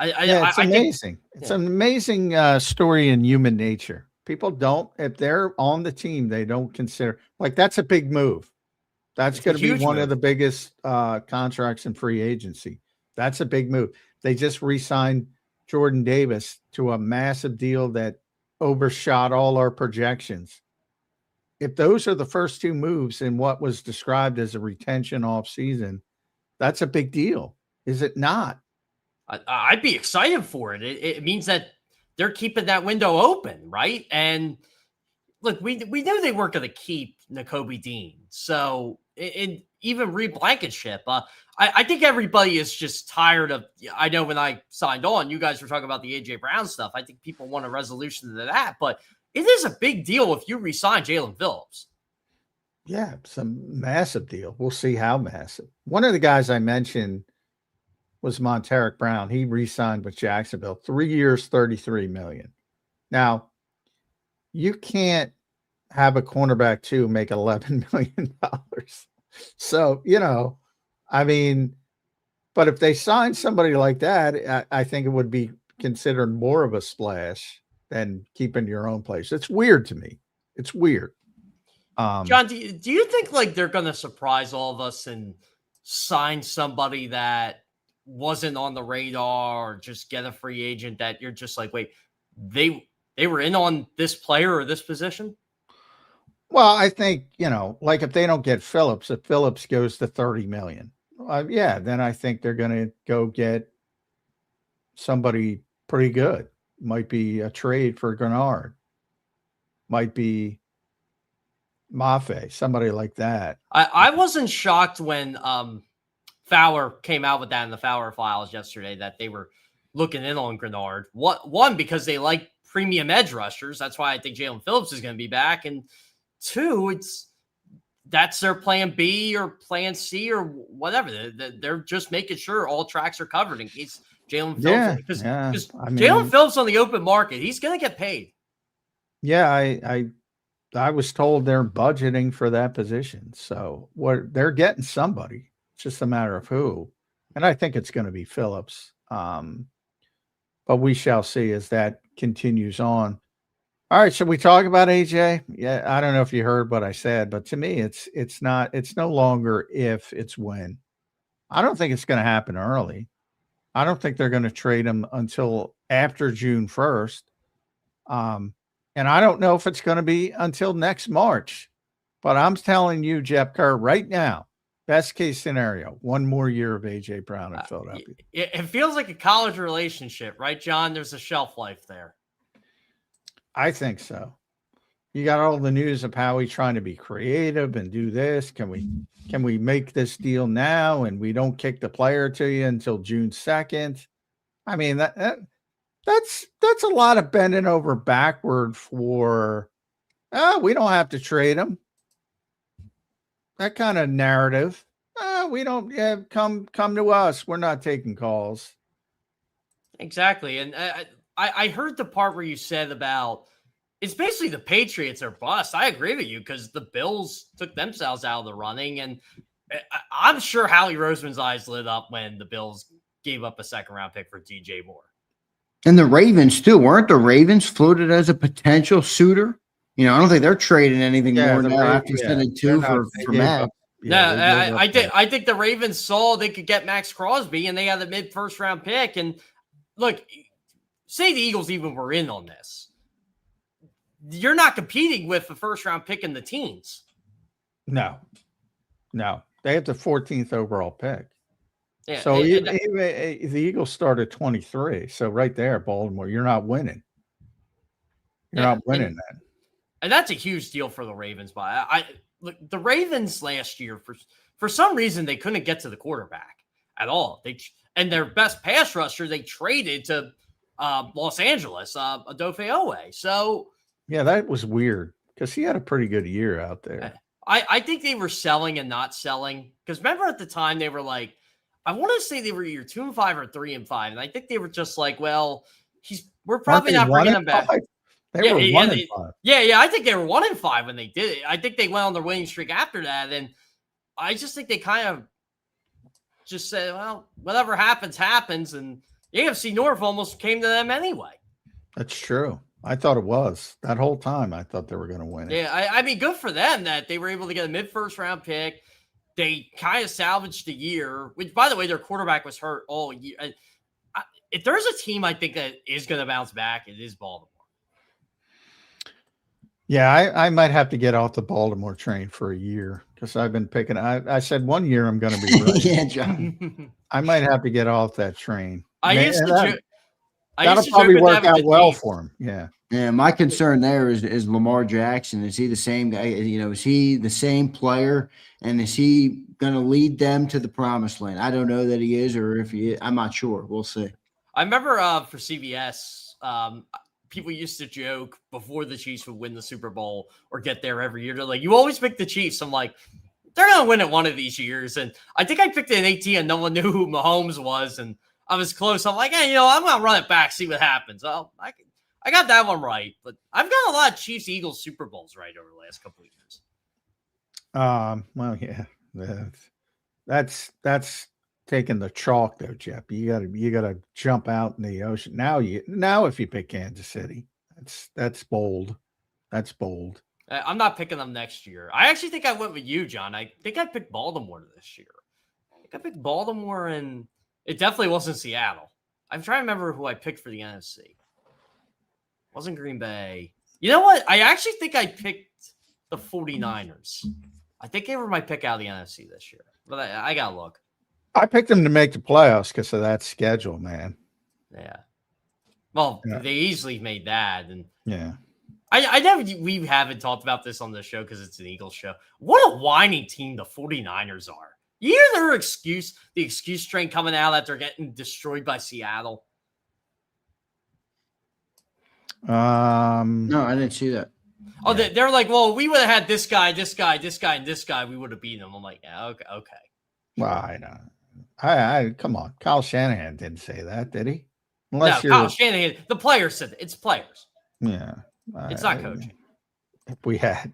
It's amazing. It's an amazing story in human nature. People don't, if they're on the team, they don't consider, like, that's a big move. That's going to be one of the biggest contracts in free agency. That's a big move. They just re-signed Jordan Davis to a massive deal that overshot all our projections. If those are the first two moves in what was described as a retention off season, that's a big deal. Is it not? I'd be excited for it. It means that they're keeping that window open, right? And look, we knew they weren't going to keep Nakobe Dean. So, even Reed Blankenship, I think everybody is just tired of. I know when I signed on, you guys were talking about the AJ Brown stuff. I think people want a resolution to that, but it is a big deal if you re-sign Jalen Phillips. Yeah, it's a massive deal. We'll see how massive. One of the guys I mentioned was Monteric Brown. He re-signed with Jacksonville, 3 years, $33 million. Now, you can't have a cornerback too make $11 million. So, but if they sign somebody like that, I think it would be considered more of a splash than keeping your own place. It's weird to me. It's weird. John, do you think like they're going to surprise all of us and sign somebody that wasn't on the radar, or just get a free agent that you're just like, wait, they they were in on this player or this position? Well, I think, like if they don't get Phillips, if Phillips goes to 30 million, yeah, then I think they're going to go get somebody pretty good. Might be a trade for Grenard. Might be Mafe, somebody like that. I wasn't shocked when Fowler came out with that in the Fowler files yesterday that they were looking in on Grenard. One, because they like premium edge rushers. That's why I think Jalen Phillips is going to be back. And two, that's their plan B or plan C or whatever. They're just making sure all tracks are covered in case Jalen Phillips. Because Jalen Phillips on the open market, he's going to get paid. Yeah, I was told they're budgeting for that position. So they're getting somebody. It's just a matter of who. And I think it's going to be Phillips. But we shall see as that continues on. All right, should we talk about AJ? Yeah, I don't know if you heard what I said, but to me, it's no longer if, it's when. I don't think it's going to happen early. I don't think they're going to trade him until after June 1st. And I don't know if it's going to be until next March. But I'm telling you, Jeff Kerr, right now, best case scenario, one more year of AJ Brown in Philadelphia. It feels like a college relationship, right, John? There's a shelf life there. I think so. You got all the news of how he's trying to be creative and do this. Can we make this deal now and we don't kick the player to you until June 2nd? I mean, that's a lot of bending over backward for we don't have to trade him. That kind of narrative. We don't come to us. We're not taking calls. Exactly. And I heard the part where you said about it's basically the Patriots are bust. I agree with you because the Bills took themselves out of the running. And I'm sure Howie Roseman's eyes lit up when the Bills gave up a second-round pick for DJ Moore. And the Ravens, too. Weren't the Ravens floated as a potential suitor? I don't think they're trading anything more now after sending two for Max. I think the Ravens saw they could get Max Crosby, and they had the mid-first-round pick. And, look, say the Eagles even were in on this. You're not competing with the first-round pick in the teens. No. They have the 14th overall pick. Yeah, so the Eagles started 23. So right there, Baltimore, you're not winning. You're not winning that. And that's a huge deal for the Ravens. But look, the Ravens last year, for some reason, they couldn't get to the quarterback at all. And their best pass rusher, they traded to Los Angeles, Adofe Owe. So yeah, that was weird because he had a pretty good year out there. I think they were selling and not selling because remember at the time they were like, I want to say they were either 2-5 or 3-5, and I think they were just like, well, we're probably not bringing him back. They were 1-5. Yeah. I think they were 1-5 when they did it. I think they went on their winning streak after that, and I just think they kind of just said, well, whatever happens, happens, and the AFC North almost came to them anyway. That's true. I thought it was. That whole time, I thought they were going to win it. Yeah, I mean, good for them that they were able to get a mid-first round pick. They kind of salvaged the year, which, by the way, their quarterback was hurt all year. If there's a team I think that is going to bounce back, it is Baltimore. Yeah, I might have to get off the Baltimore train for a year because I've been picking. I said 1 year I'm going to be right. Yeah, John. I might have to get off that train. That'll probably work out well for him. Yeah. Yeah, my concern there is Lamar Jackson. Is he the same guy? Is he the same player? And is he going to lead them to the promised land? I don't know that he is, or if he is, I'm not sure. We'll see. I remember for CBS, people used to joke before the Chiefs would win the Super Bowl or get there every year. They're like, you always pick the Chiefs. I'm like, they're going to win it one of these years. And I think I picked it in 18 and no one knew who Mahomes was. And I was close. I'm like, hey, I'm going to run it back, see what happens. I got that one right, but I've got a lot of Chiefs Eagles Super Bowls right over the last couple of years. Well, yeah, that's taking the chalk though, Jeff. You gotta jump out in the ocean. Now if you pick Kansas City, that's bold. That's bold. I'm not picking them next year. I actually think I went with you, John. I think I picked Baltimore this year. I think I picked Baltimore, and it definitely wasn't Seattle. I'm trying to remember who I picked for the NFC. Wasn't Green Bay. You know what? I actually think I picked the 49ers. I think they were my pick out of the NFC this year. But I got to look. I picked them to make the playoffs because of that schedule, man. Yeah. Well, Yeah. they easily made that. And Yeah. I never, we haven't talked about this on the show because it's an Eagles show. What a whining team the 49ers are. You hear their excuse, the excuse train coming out that they're getting destroyed by Seattle? No, I didn't see that. Oh, they're like, well, we would have had this guy, and this guy. We would have beaten them. I'm like, yeah, okay. Well, I know. I come on. Kyle Shanahan didn't say that, did he? Unless no, Kyle Shanahan. The players said it. It's players. Yeah. It's not coaching. If we had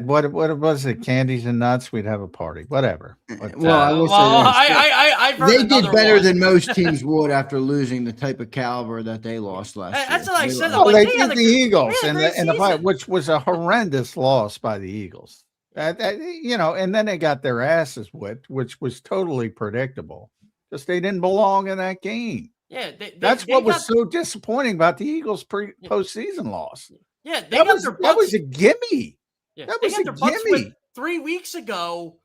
what was it? Candies and nuts. We'd have a party. Whatever. But, Well, I will I've heard they did better one. than most teams would after losing the type of caliber that they lost last year. That's what I said. Well, Like, they beat the Eagles in the fight, which was a horrendous loss by the Eagles. You know, and then they got their asses whipped, which was totally predictable because they didn't belong in that game. Yeah, that's what was so disappointing about the Eagles postseason loss. Yeah, that was a gimme. Yeah, that they was got a their butts gimme. whipped 3 weeks ago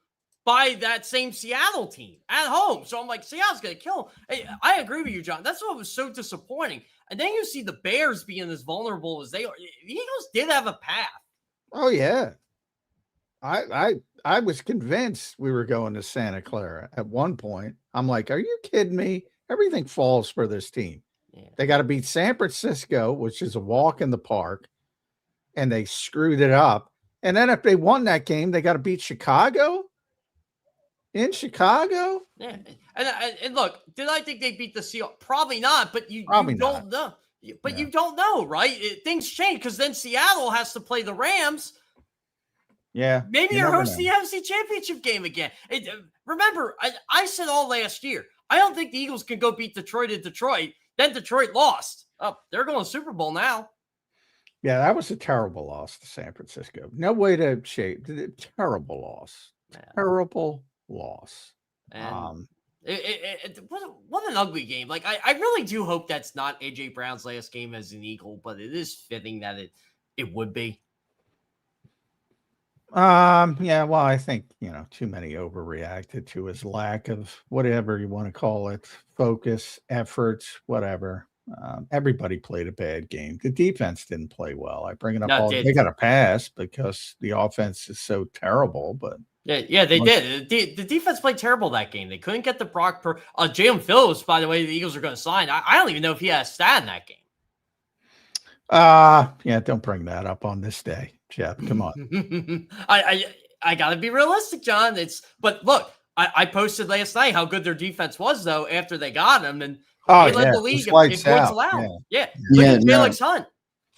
by that same Seattle team at home. So I'm like, Seattle's gonna kill them. Hey, I agree with you, John. That's what was so disappointing. And then you see the Bears being as vulnerable as they are. The Eagles did have a path. Oh yeah, I was convinced we were going to Santa Clara at one point. I'm like, are you kidding me? Everything falls for this team. Yeah. They got to beat San Francisco, which is a walk in the park, and they screwed it up. And then if they won that game, they got to beat Chicago in Chicago. Yeah, and look, did I think they beat the Seahawks? Probably not. But you don't know. But you don't know, right? Things change because then Seattle has to play the Rams. Yeah. Maybe you're hosting the NFC Championship game again. Remember, I said all last year, I don't think the Eagles can go beat Detroit in Detroit. Then Detroit lost. Oh, they're going to Super Bowl now. Yeah, that was a terrible loss to San Francisco. No way to shape. Terrible loss. Man. Terrible loss. And what an ugly game. Like, I really do hope that's not A.J. Brown's last game as an Eagle, but it is fitting that it would be. Yeah, well, I think, too many overreacted to his lack of whatever you want to call it, focus, efforts, whatever. Everybody played a bad game. The defense didn't play well. I bring it up they got a pass because the offense is so terrible, but yeah, they did. The defense played terrible that game. They couldn't get the Brock Jalen Phillips, by the way, the Eagles are going to sign. I don't even know if he had a stat in that game. Yeah, don't bring that up on this day, Jeff. Come on. I gotta be realistic, John. But look, I posted last night how good their defense was though after they got him, and they led the league in points allowed. Yeah. Felix Hunt.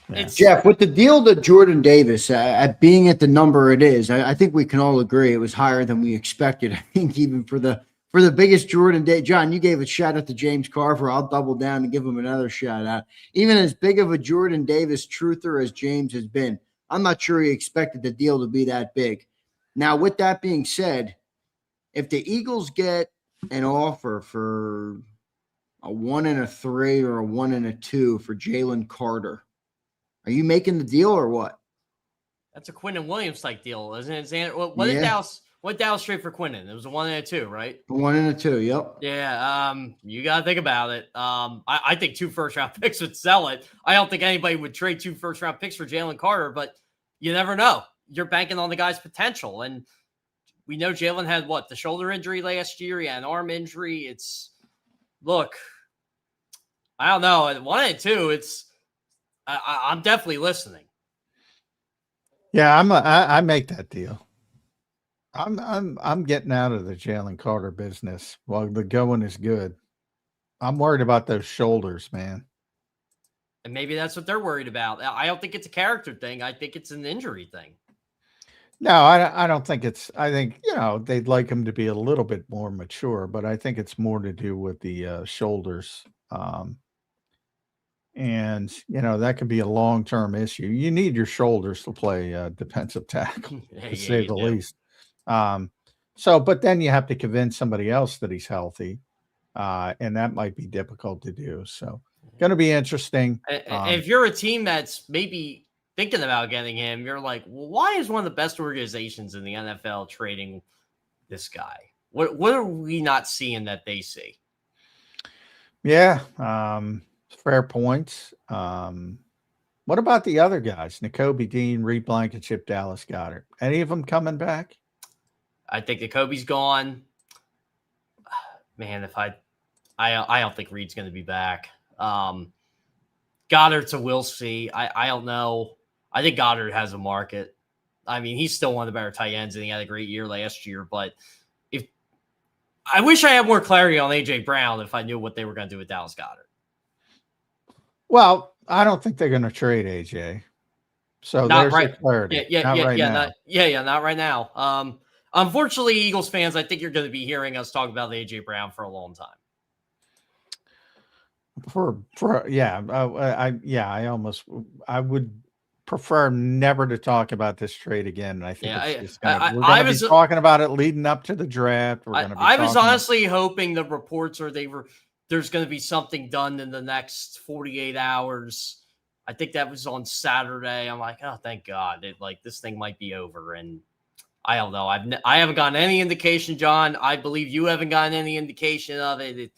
Yeah. Jeff, with the deal to Jordan Davis at being at the number it is, I think we can all agree it was higher than we expected. I think even for the biggest Jordan Day, John, you gave a shout out to James Carver. I'll double down and give him another shout out. Even as big of a Jordan Davis truther as James has been, I'm not sure he expected the deal to be that big. Now, with that being said, if the Eagles get an offer for a 1 and a 3 or a 1 and a 2 for Jalen Carter, are you making the deal or what? That's a Quinnen Williams type deal, isn't it, Zander? What did Dallas? Went down straight for Quinnen. It was a 1 and a 2, right? 1 and a 2, yep. Yeah, you got to think about it. I think 2 first-round picks would sell it. I don't think anybody would trade 2 first-round picks for Jalen Carter, but you never know. You're banking on the guy's potential. And we know Jalen had, the shoulder injury last year? He had an arm injury. Look, I don't know. At 1 and 2, I'm definitely listening. Yeah, I make that deal. I'm getting out of the Jalen Carter business while the going is good. I'm worried about those shoulders, man. And maybe that's what they're worried about. I don't think it's a character thing. I think it's an injury thing. No, I don't think it's. I think they'd like him to be a little bit more mature, but I think it's more to do with the shoulders. And that could be a long-term issue. You need your shoulders to play defensive tackle, to say the least. But then you have to convince somebody else that he's healthy, and that might be difficult to do. So Going to be interesting. If you're a team that's maybe thinking about getting him, you're like, well, why is one of the best organizations in the NFL trading this guy? What are we not seeing that they see? Yeah, fair points. What about the other guys? N'Kobe Dean, Reed Blankenship, Dallas Goedert. Any of them coming back? I think that Kobe's gone. Man, if I don't think Reed's going to be back. Goddard's a we'll see. I don't know. I think Goddard has a market. I mean, he's still one of the better tight ends, and he had a great year last year. But if I wish I had more clarity on AJ Brown if I knew what they were going to do with Dallas Goedert. Well, I don't think they're going to trade AJ. So Not there's right. the clarity. Not right now. Not right now. Unfortunately, Eagles fans, I think you're going to be hearing us talk about AJ Brown for a long time. I would prefer never to talk about this trade again. I think we're going to be talking about it leading up to the draft. I was honestly hoping the reports are there's going to be something done in the next 48 hours. I think that was on Saturday. I'm like, oh, thank God. This thing might be over. And I don't know. I haven't gotten any indication, John. I believe you haven't gotten any indication of it.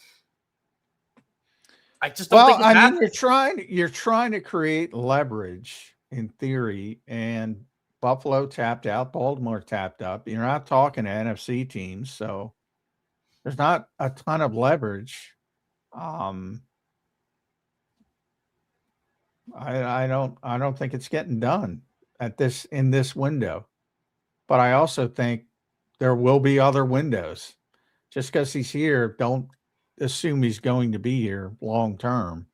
I just don't think it's happening. You're trying to create leverage in theory, and Buffalo tapped out, Baltimore tapped up. You're not talking to NFC teams, so there's not a ton of leverage. I don't think it's getting done in this window. But I also think there will be other windows. Just because he's here, don't assume he's going to be here long term,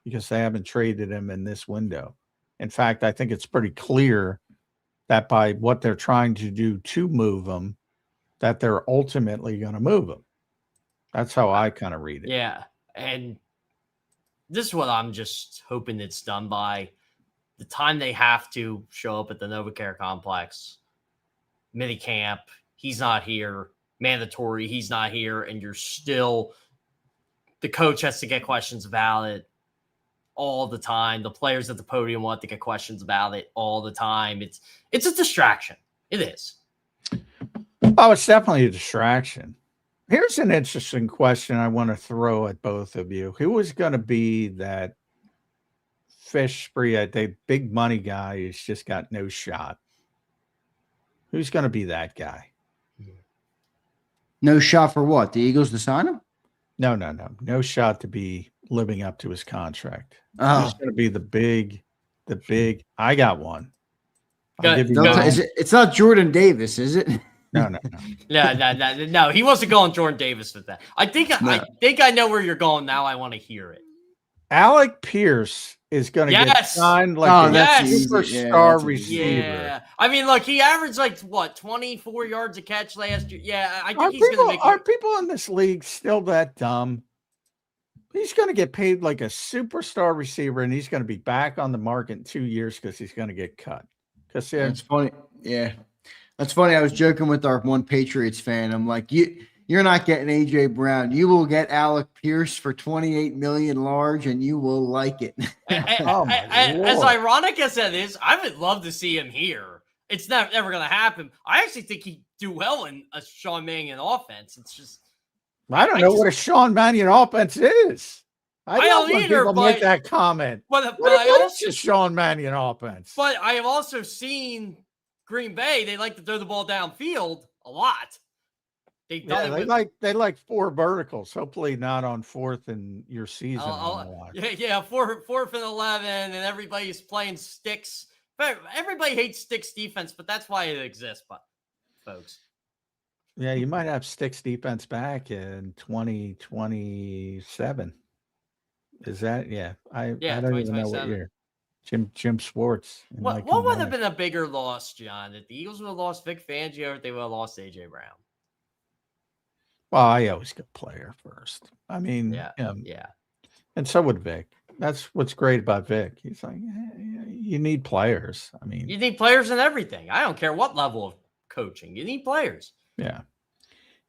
because they haven't traded him in this window. In fact, I think it's pretty clear that by what they're trying to do to move him, that they're ultimately going to move him. That's how I kind of read it. Yeah. And this is what I'm just hoping it's done by the time they have to show up at the NovaCare complex. Minicamp, he's not here. Mandatory, he's not here. And the coach has to get questions about it all the time. The players at the podium want to get questions about it all the time. It's a distraction. It is. Oh, it's definitely a distraction. Here's an interesting question I want to throw at both of you. Who is going to be that fish spree, the big money guy who's just got no shot? Who's going to be that guy? No shot for what? The Eagles to sign him? No. No shot to be living up to his contract. Oh. Who's going to be the big, I got one. It's not Jordan Davis, is it? No. No. He wasn't going Jordan Davis with that. I think I know where you're going now. I want to hear it. Alec Pierce is going to get signed like a superstar receiver. Yeah. I mean, look, he averaged 24 yards a catch last year. Yeah, I think he's going to make. Are people in this league still that dumb? He's going to get paid like a superstar receiver, and he's going to be back on the market in 2 years because he's going to get cut. That's funny. Yeah, that's funny. I was joking with our one Patriots fan. I'm like, you're not getting AJ Brown. You will get Alec Pierce for $28 million large, and you will like it. As ironic as that is, I would love to see him here. It's never going to happen. I actually think he'd do well in a Sean Mannion offense. It's just I don't know what a Sean Mannion offense is. I don't either. People make that comment. What is a Sean Mannion offense? But I have also seen Green Bay. They like to throw the ball downfield a lot. They like four verticals. Hopefully not on fourth in your season. Fourth and 11, and everybody's playing sticks. But everybody hates sticks defense, but that's why it exists, folks. Yeah, you might have sticks defense back in 2027. Is that? Yeah, I don't even know what year. Jim Schwartz. What would have been a bigger loss, John? If the Eagles would have lost Vic Fangio, or if they would have lost AJ Brown? Well, I always get player first. I mean, yeah. And so would Vic. That's what's great about Vic. He's like, you need players. I mean, you need players in everything. I don't care what level of coaching. You need players. Yeah.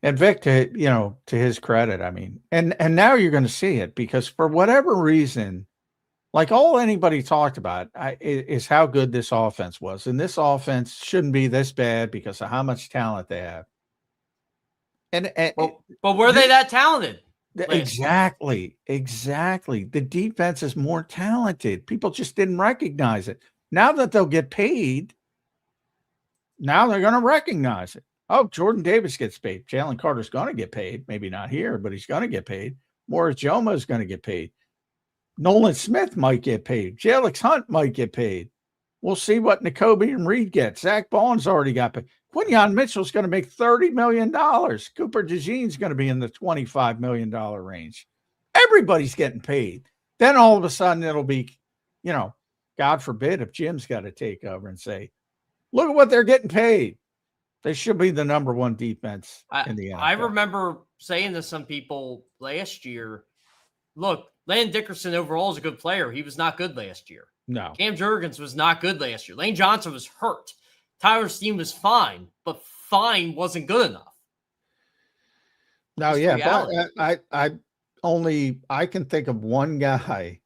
And Vic, to his credit, I mean, and now you're going to see it because for whatever reason, like all anybody talked about is how good this offense was. And this offense shouldn't be this bad because of how much talent they have. But were they that talented? Exactly. The defense is more talented. People just didn't recognize it. Now that they'll get paid, now they're going to recognize it. Oh, Jordan Davis gets paid. Jalen Carter's going to get paid. Maybe not here, but he's going to get paid. Morris Joma is going to get paid. Nolan Smith might get paid. Jalix Hunt might get paid. We'll see what Nakobe and Reed get. Zach Bond's already got paid. Quinyon Mitchell's going to make $30 million. Cooper DeJean's going to be in the $25 million range. Everybody's getting paid. Then all of a sudden it'll be, God forbid if Jim's got to take over and say, look at what they're getting paid. They should be the number one defense in the NFL. I remember saying to some people last year, look, Landon Dickerson overall is a good player. He was not good last year. No. Cam Jurgens was not good last year. Lane Johnson was hurt. Tyler Steen was fine, but fine wasn't good enough. No, but I can think of one guy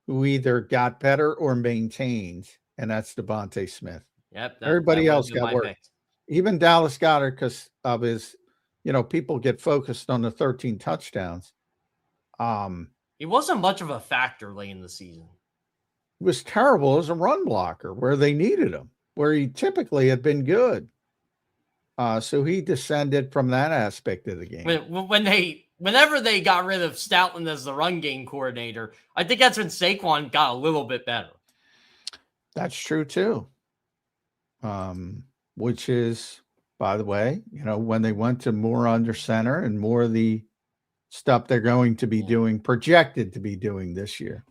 who either got better or maintained, and that's Devontae Smith. Yep. Everybody else got worse. Even Dallas Goedert, because of his, people get focused on the 13 touchdowns. He wasn't much of a factor late in the season. He was terrible as a run blocker where they needed him, where he typically had been good. So he descended from that aspect of the game. Whenever they got rid of Stoutland as the run game coordinator, I think that's when Saquon got a little bit better. That's true too. Which is, by the way, when they went to more under center and more of the stuff they're going to be doing, projected to be doing this year.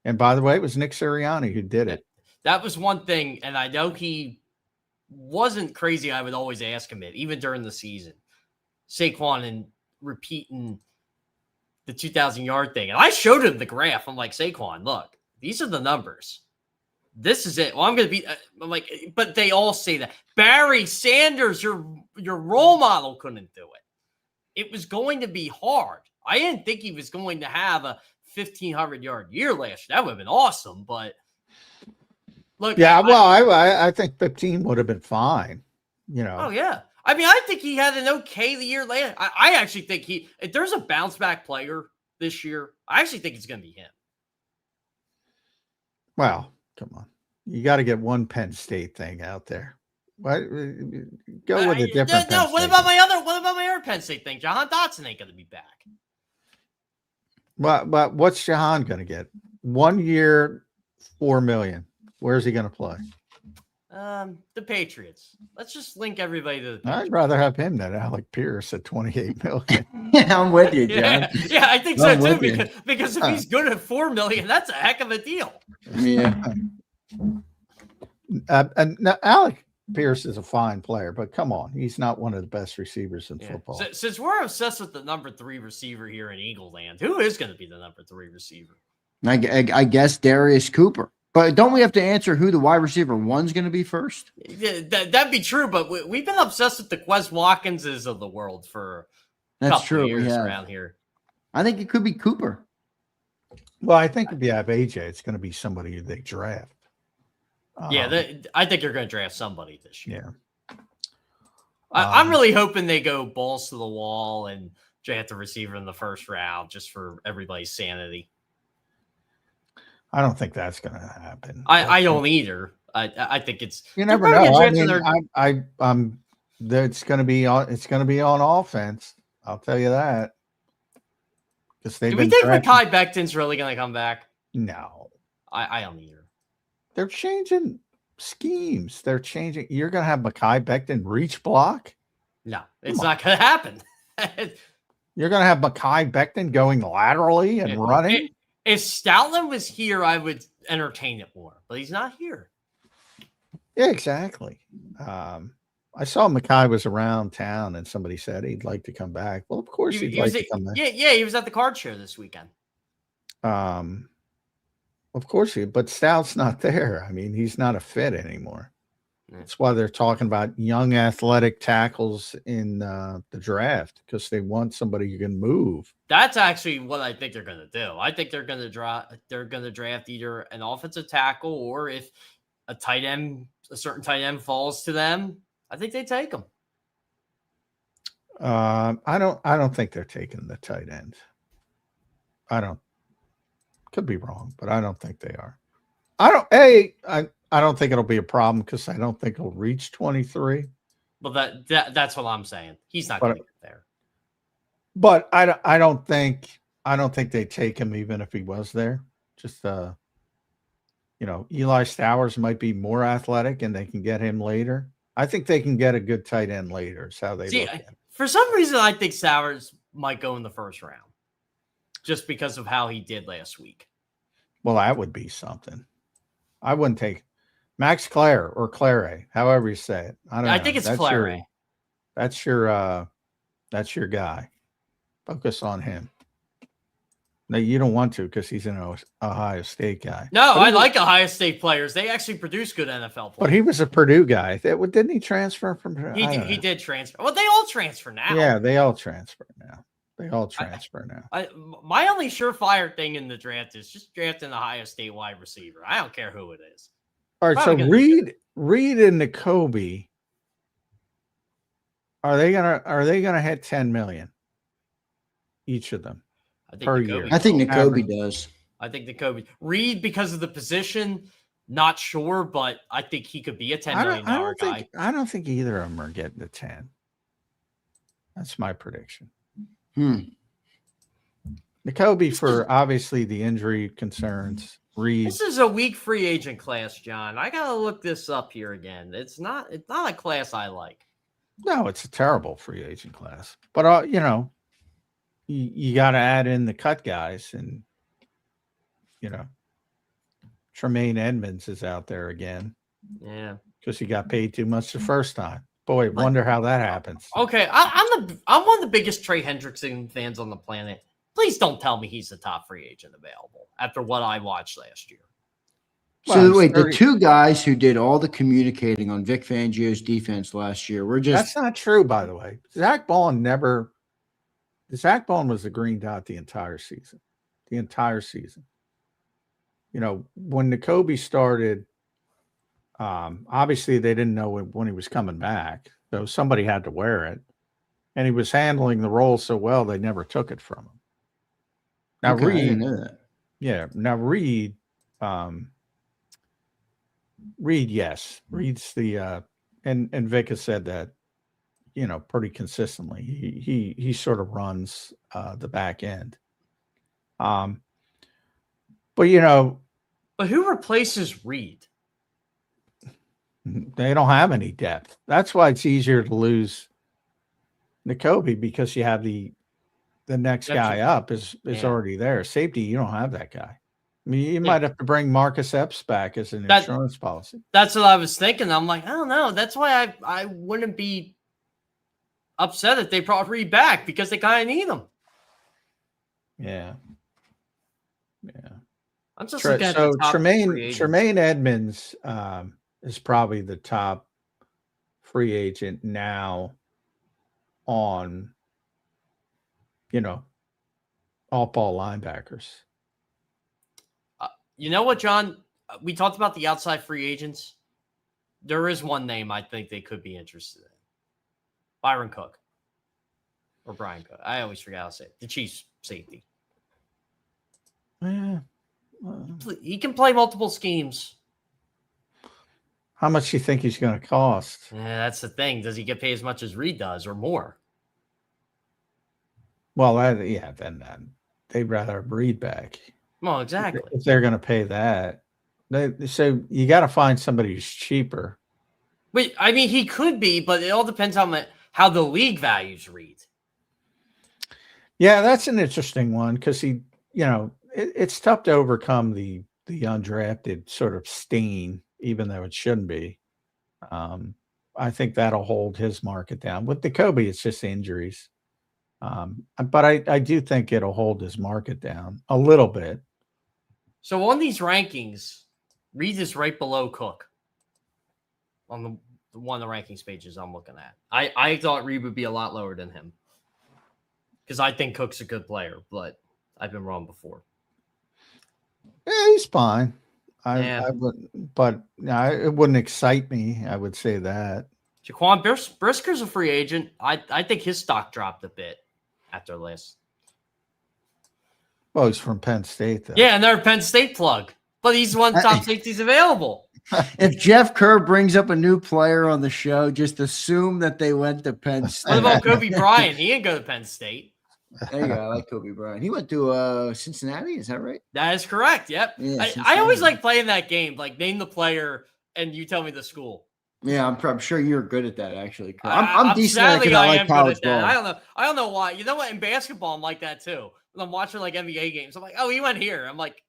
And by the way, it was Nick Sirianni who did it. That was one thing, and I know he wasn't crazy. I would always ask him it, even during the season. Saquon and repeating the 2,000-yard thing. And I showed him the graph. I'm like, Saquon, look, these are the numbers. This is it. Well, I'm going to be I'm like, but they all say that. Barry Sanders, your role model, couldn't do it. It was going to be hard. I didn't think he was going to have a 1,500-yard year last year. That would have been awesome, but look. Yeah, I think 15 would have been fine. Oh, yeah. I mean, I think he had an okay the year last. I actually think if there's a bounce back player this year, I actually think it's going to be him. Well, come on. You got to get one Penn State thing out there. What? Go with a different. No. What about my other Penn State thing? Jahan Dotson ain't going to be back. But what's Jahan going to get? 1 year, $4 million. Where's he going to play? The Patriots. Let's just link everybody to the Patriots. I'd rather have him than Alec Pierce at $28 million. Yeah, I'm with you, John. Yeah, I think so too. Because if he's good at $4 million, that's a heck of a deal. Yeah. And now Alec Pierce is a fine player, but come on, he's not one of the best receivers in football. Since we're obsessed with the number 3 receiver here in Eagle Land, who is going to be the number 3 receiver? I guess Darius Cooper. But don't we have to answer who the wide receiver one's going to be first? Yeah, that'd be true, but we've been obsessed with the Quez Watkinses of the world for a couple of years around here. I think it could be Cooper. Well, I think if you have AJ, it's going to be somebody they draft. I think you're going to draft somebody this year. Yeah. I'm really hoping they go balls to the wall and draft a receiver in the first round just for everybody's sanity. I don't think that's going to happen. I don't either. I think it's you never know. I mean, it's going to be on offense. I'll tell you that. Because do we think Mekhi Becton's really going to come back? No, I don't either. They're changing schemes. They're changing. You're going to have Mekhi Becton reach block? No, it's not going to happen. You're going to have Mekhi Becton going laterally and running? If Stoutland was here, I would entertain it more, but he's not here. Yeah, exactly. I saw Mekhi was around town and somebody said he'd like to come back. Well, of course he'd like to come back. Yeah, he was at the card show this weekend. Of course but Stout's not there. I mean, he's not a fit anymore. That's why they're talking about young athletic tackles in the draft, because they want somebody who can move. That's actually what I think they're going to do. I think they're going to draft either an offensive tackle, or if a certain tight end falls to them, I think they take them. I don't think they're taking the tight end. Could be wrong, but I don't think they are. I don't think it'll be a problem, because I don't think he'll reach 23. Well, that's what I'm saying. He's not going to get there. But I don't think they take him even if he was there. Just Eli Stowers might be more athletic and they can get him later. I think they can get a good tight end later. Is how they look at it. For some reason, I think Stowers might go in the first round, just because of how he did last week. Well, that would be something. I wouldn't take Max Clare or Clare, however you say it. I think it's Clare. That's your guy. Focus on him. No, you don't want to, because he's an Ohio State guy. No, I like Ohio State players. They actually produce good NFL players. But he was a Purdue guy. Didn't he transfer from? He did transfer. Well, they all transfer now. Yeah, they all transfer now. My only surefire thing in the draft is just drafting an Ohio State wide receiver. I don't care who it is. All right, so Reed and Nakobe, are they gonna hit 10 million each of them per year? I think Nakobe does. I think Nakobe. Reed, because of the position, not sure, but I think he could be a $10 million guy. I don't think either of them are getting to 10. That's my prediction. Nakobe, for obviously the injury concerns. Reed. This is a weak free agent class, John. I gotta look this up here again. It's not a class I like. No, it's a terrible free agent class. But you got to add in the cut guys, and Tremaine Edmonds is out there again. Yeah, because he got paid too much the first time. Boy, wonder how that happens. Okay, I'm one of the biggest Trey Hendrickson fans on the planet. Please don't tell me he's the top free agent available after what I watched last year. So wait, the two guys who did all the communicating on Vic Fangio's defense last year were just— That's not true, by the way. Zach Bond was the green dot the entire season. When Nakobe started, obviously they didn't know when he was coming back, so somebody had to wear it, and he was handling the role so well they never took it from him. Now Okay, Reed, I didn't know that. yeah. Now Reed, yes, Reed's the and Vic has said that, pretty consistently. He sort of runs the back end. But who replaces Reed? They don't have any depth. That's why it's easier to lose Nakobe, because you have the next guy up is already there. Safety, you don't have that guy. I mean, you might have to bring Marcus Epps back as an insurance policy. That's what I was thinking. I'm like, I don't know. That's why I wouldn't be upset if they brought Reed back, because they kind of need him. Yeah. I'm just looking at the top Tremaine Edmonds is probably the top free agent now on, all ball linebackers. You know what, John? We talked about the outside free agents. There is one name I think they could be interested in. Byron Cook. Or Brian Cook. I always forget how to say it. The Chiefs safety. Yeah. He can play multiple schemes. How much do you think he's going to cost? Yeah, that's the thing. Does he get paid as much as Reed does, or more? Well, then they'd rather have Reed back. Well, exactly. If they're going to pay that. So you got to find somebody who's cheaper. Wait, I mean, he could be, but it all depends on how the league values Reed. Yeah, that's an interesting one, because it's tough to overcome the undrafted sort of stain, even though it shouldn't be. I think that'll hold his market down. With Nakobe, it's just injuries. But I do think it'll hold his market down a little bit. So on these rankings, Reed is right below Cook. on the one of the rankings pages I'm looking at. I thought Reed would be a lot lower than him because I think Cook's a good player, but I've been wrong before. Yeah, he's fine. Yeah. I wouldn't, but it wouldn't excite me. I would say that. Jaquan Brisker's a free agent. I think his stock dropped a bit after last. Well, he's from Penn State, though. Yeah, another Penn State plug. But he's one of the top safeties available. If Jeff Kerr brings up a new player on the show, just assume that they went to Penn State. What about Kobe Bryant? He didn't go to Penn State. There you go. I like Kobe Bryant. He went to Cincinnati. Is that right? That is correct. Yep. Yeah, I always like playing that game. Like, name the player and you tell me the school. Yeah, I'm sure you're good at that, actually. I'm decent at it sadly, because I I like am good college at that. ball. I don't know why. You know what? In basketball, I'm like that too. When I'm watching like NBA games, I'm like, oh, he went here. I'm like,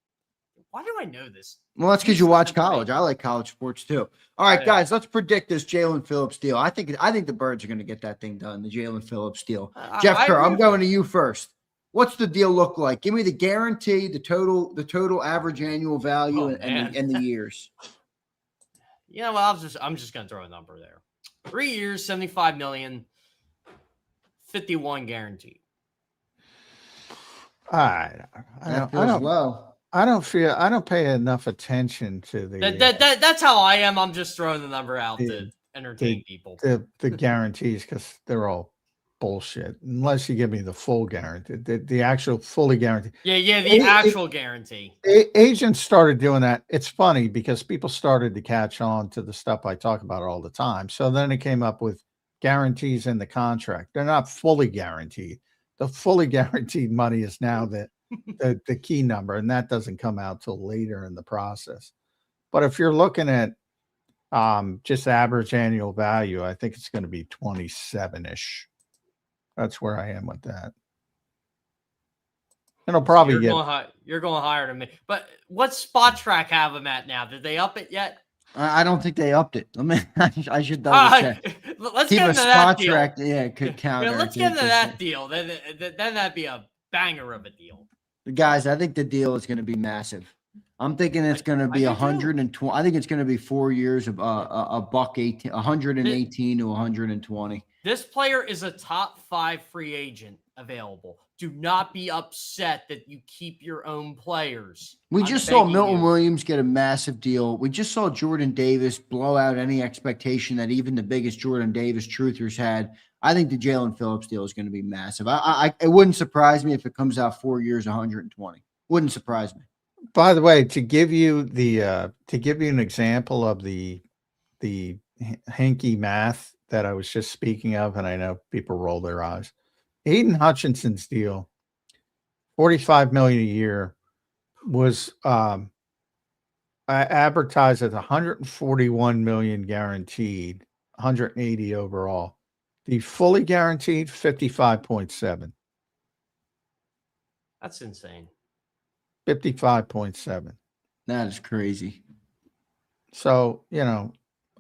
why do I know this? Well, that's because you watch college. I like college sports too. All right, guys, let's predict this Jalen Phillips deal. I think the Birds are going to get that thing done. The Jalen Phillips deal. Jeff Kerr, I'm going to you first. What's the deal look like? Give me the guarantee, the total average annual value, and the years. You know what? I'm just going to throw a number there. 3 years, $75 million, 51 guaranteed. That feels low. I don't pay enough attention to the that's how I am. I'm just throwing the number out to entertain people. The guarantees, because they're all bullshit unless you give me the full guarantee, the actual fully guaranteed. Yeah, the actual guarantee. Agents started doing that. It's funny because people started to catch on to the stuff I talk about all the time. So then it came up with guarantees in the contract. They're not fully guaranteed. The fully guaranteed money is now the key number, and that doesn't come out till later in the process. But if you're looking at just average annual value, I think it's going to be 27-ish. That's where I am with that. It'll probably you're going higher than me. But what Spot Track have them at now? Did they up it yet? I don't think they upped it. I should double check. Let's get into that deal. Track, could count. Let's get into that deal. Then that'd be a banger of a deal. Guys, I think the deal is going to be massive. I'm thinking it's going to be 120. I think it's going to be 4 years of $118, 118 to 120. This player is a top 5 free agent available. Do not be upset that you keep your own players. We just saw Milton Williams get a massive deal. We just saw Jordan Davis blow out any expectation that even the biggest Jordan Davis truthers had. I think the Jalen Phillips deal is going to be massive. It wouldn't surprise me if it comes out 4 years, 120. Wouldn't surprise me. By the way, to give you an example of the hinky math that I was just speaking of, and I know people roll their eyes. Aiden Hutchinson's deal, $45 million a year, was advertised as $141 million guaranteed, $180 overall. The fully guaranteed, 55.7. That's insane. 55.7. That is crazy. So,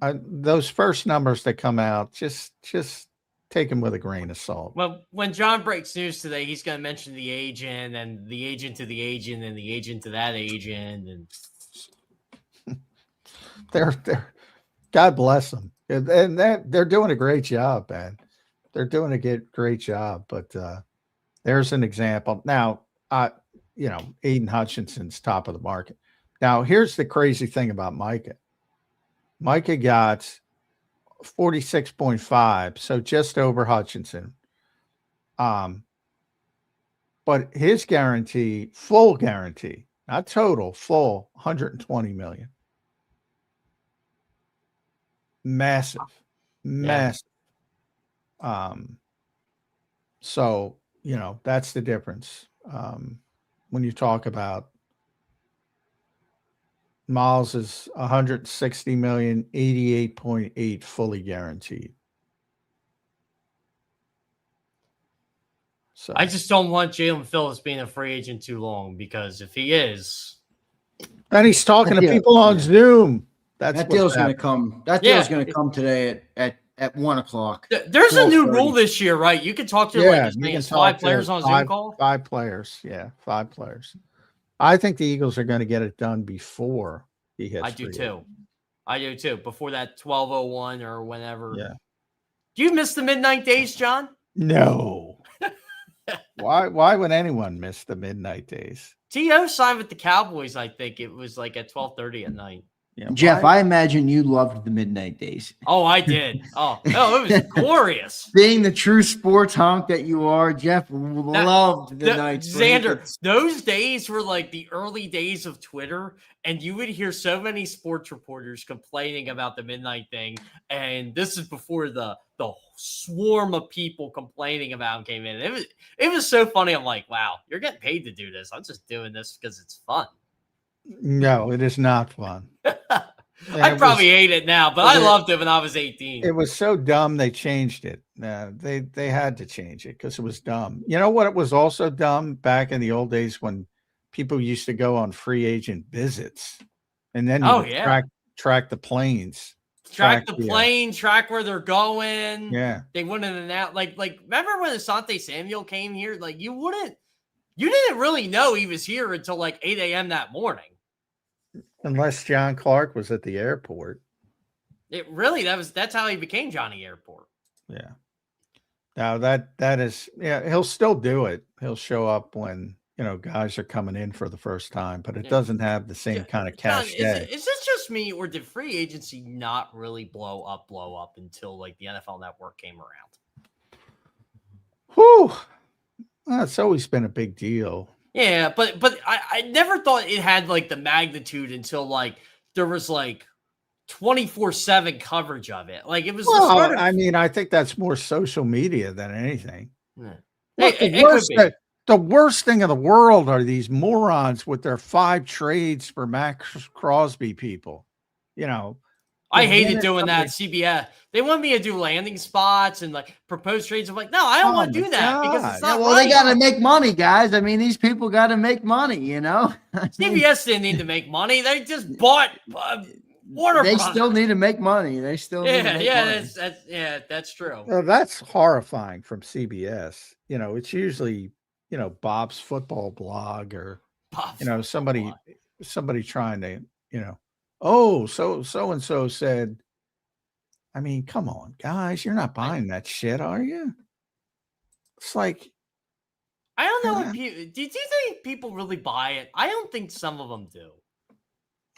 those first numbers that come out, just take them with a grain of salt. Well, when John breaks news today, he's going to mention the agent and the agent to the agent and the agent to that agent. And they're God bless them. And they're doing a great job, man. They're doing a great job. But there's an example. Now, Aiden Hutchinson's top of the market. Now, here's the crazy thing about Micah. Micah got 46.5, so just over Hutchinson. But his guarantee, full guarantee, not total, full, 120 million. Massive. So, that's the difference. When you talk about Miles is 160 million, 88.8 fully guaranteed. So I just don't want Jalen Phillips being a free agent too long, because if he is, and he's talking to people on Zoom. That deal's going to come. That deal's going to come today at 1 o'clock. There's a new rule this year, right? You can talk to like as many as 5 players on a Zoom call. 5 players, 5 players. I think the Eagles are going to get it done before he hits. I do too. I do too. Before that 12:01 or whenever. Yeah. Do you miss the midnight days, John? No. Why would anyone miss the midnight days? T.O. signed with the Cowboys, I think. It was like at 12:30 at night. Yeah, Jeff, why? I imagine you loved the midnight days. Oh, I did. Oh, no, it was glorious. Being the true sports honk that you are, Jeff loved the nights. Zander, those days were like the early days of Twitter, and you would hear so many sports reporters complaining about the midnight thing. And this is before the swarm of people complaining about it came in. It was so funny. I'm like, wow, you're getting paid to do this. I'm just doing this because it's fun. No, it is not fun. I probably hate it now, but I loved it when I was 18. It was so dumb they changed it. They had to change it because it was dumb. You know what? It was also dumb back in the old days when people used to go on free agent visits, and then track the planes, track the plane, track where they're going. Yeah, they wouldn't announce. Like remember when Asante Samuel came here? Like you didn't really know he was here until like 8 a.m. that morning. Unless John Clark was at the airport. That's how he became Johnny Airport. Yeah. Now that is, he'll still do it. He'll show up when, guys are coming in for the first time, but it doesn't have the same kind of cachet. Is this just me, or did free agency not really blow up until like the NFL Network came around? Whew. Well, it's always been a big deal. Yeah, but I never thought it had like the magnitude until like there was like 24/7 coverage of it. Like it was the start of, I think that's more social media than anything. Yeah. Look, the worst thing in the world are these morons with their 5 trades for Max Crosby people. I hated doing that. CBS, they want me to do landing spots and like propose trades. I'm like, no, I don't want to do that because it's not. Well, they got to make money, guys. I mean, these people got to make money. CBS didn't need to make money. They just bought water. They still need to make money. They still need to make money. That's true. Well, that's horrifying from CBS. It's usually Bob's football blog or somebody trying to oh, so and so said. I mean, come on, guys, you're not buying that shit, are you? It's like, I don't know. Do you think people really buy it? I don't think some of them do.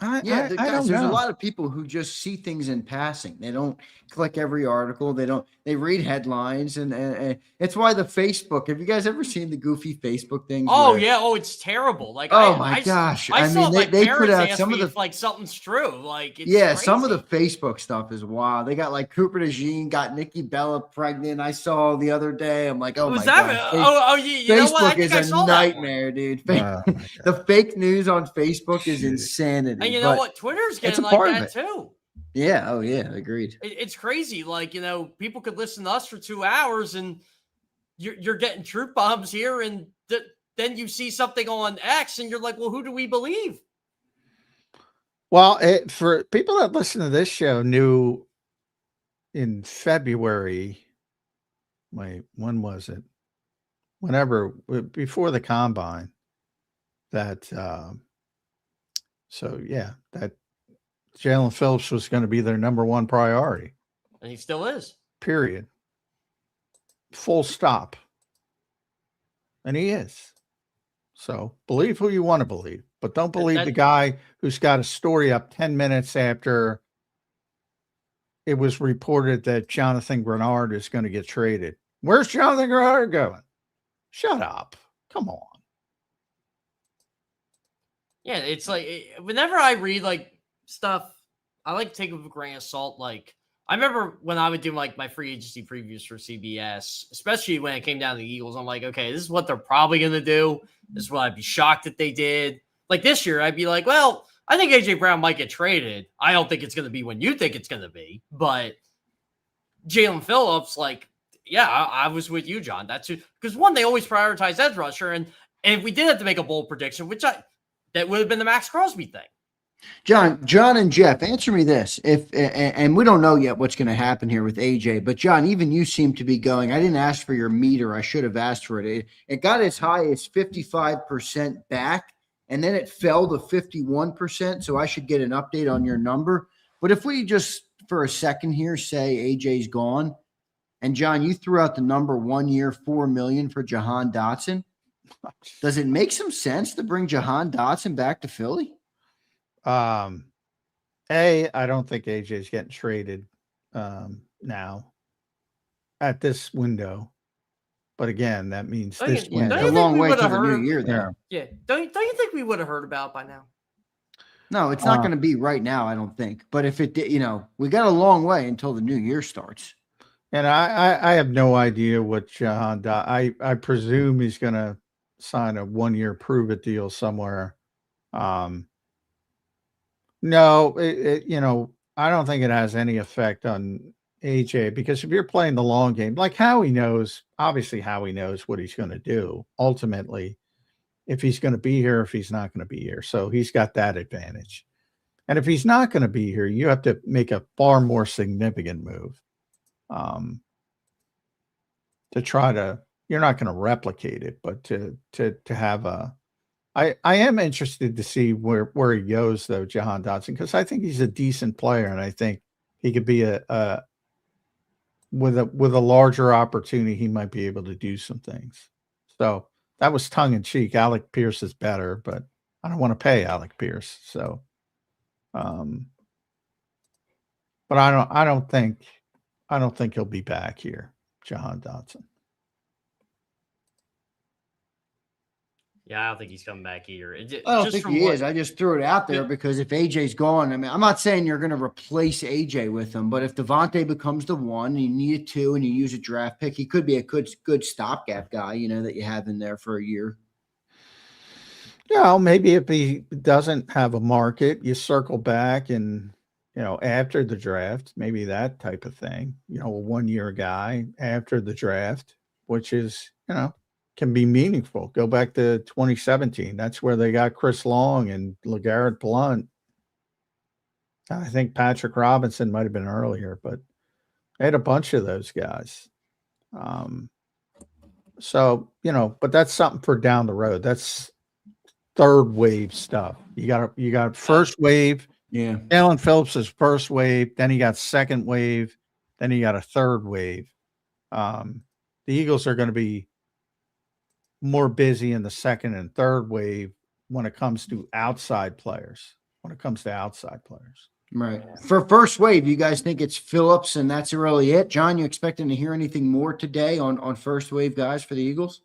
I don't know. There's a lot of people who just see things in passing. They don't click every article. They read headlines, and it's why the Facebook. Have you guys ever seen the goofy Facebook things? Oh yeah. Oh, it's terrible. Like, my gosh. I saw my they put parents out some of the if, like something's true. Like, it's crazy. Some of the Facebook stuff is wild. They got like Cooper DeJean got Nikki Bella pregnant. I saw the other day. I'm like, oh my god. You know what? I think Facebook is a nightmare, dude. The fake news on Facebook is insanity. And you know what? Twitter's getting like that too. Yeah. Oh, yeah. Agreed. It's crazy. Like, people could listen to us for 2 hours and you're getting truth bombs here. And then you see something on X and you're like, well, who do we believe? Well, for people that listen to this show knew in February, when was it? Whenever, before the combine, that, that Jalen Phillips was going to be their number one priority. And he still is. Period. Full stop. And he is. So believe who you want to believe, but don't believe the guy who's got a story up 10 minutes after it was reported that Jonathan Grenard is going to get traded. Where's Jonathan Grenard going? Shut up. Come on. Yeah, it's like whenever I read like stuff, I like to take it with a grain of salt. Like I remember when I would do like my free agency previews for CBS, especially when it came down to the Eagles, I'm like, okay, this is what they're probably going to do. This is what I'd be shocked if they did. Like this year, I'd be like, well, I think AJ Brown might get traded. I don't think it's going to be when you think it's going to be, but Jalen Phillips, like, yeah, I was with you, John. That's because one, they always prioritize edge rusher, and if we did have to make a bold prediction, that would have been the Max Crosby thing. John and Jeff, answer me this. And we don't know yet what's going to happen here with AJ, but John, even you seem to be going, I didn't ask for your meter. I should have asked for it. It got as high as 55% back, and then it fell to 51%. So I should get an update on your number. But if we just for a second here say AJ's gone, and John, you threw out the number 1 year, $4 million for Jahan Dotson. Does it make some sense to bring Jahan Dotson back to Philly? I don't think AJ's getting traded now at this window. But again, that means this Yeah, window. It's a long way to the new year, though. Yeah. Don't you think we would have heard about it by now? No, it's not going to be right now, I don't think. But if it did, we got a long way until the new year starts. And I have no idea what Jahan I presume he's going to sign a 1 year prove it deal somewhere. No, I don't think it has any effect on AJ, because if you're playing the long game, like Howie knows what he's going to do ultimately, if he's going to be here, if he's not going to be here. So he's got that advantage. And if he's not going to be here, you have to make a far more significant move to try to, you're not going to replicate it, but to have I am interested to see where he goes though, Jahan Dotson, because I think he's a decent player, and I think he could be with a larger opportunity, he might be able to do some things. So that was tongue in cheek. Alec Pierce is better, but I don't want to pay Alec Pierce. So, but I don't think he'll be back here, Jahan Dotson. Yeah, I don't think he's coming back either. I don't think he is. I just threw it out there because if AJ's gone, I mean, I'm not saying you're going to replace AJ with him, but if Devontae becomes the one, and you need a 2, and you use a draft pick, he could be a good stopgap guy, that you have in there for a year. Yeah, maybe if he doesn't have a market, you circle back and, after the draft, maybe that type of thing, a 1 year guy after the draft, which is, can be meaningful. Go back to 2017. That's where they got Chris Long and LeGarrette Blount. I think Patrick Robinson might have been earlier, but they had a bunch of those guys. So, but that's something for down the road. That's third wave stuff. You got first wave. Yeah. Alan Phillips is first wave. Then he got second wave. Then he got a third wave. The Eagles are going to be more busy in the second and third wave when it comes to outside players. Right. For first wave, you guys think it's Phillips and that's really it? John, you expecting to hear anything more today on first wave guys for the Eagles?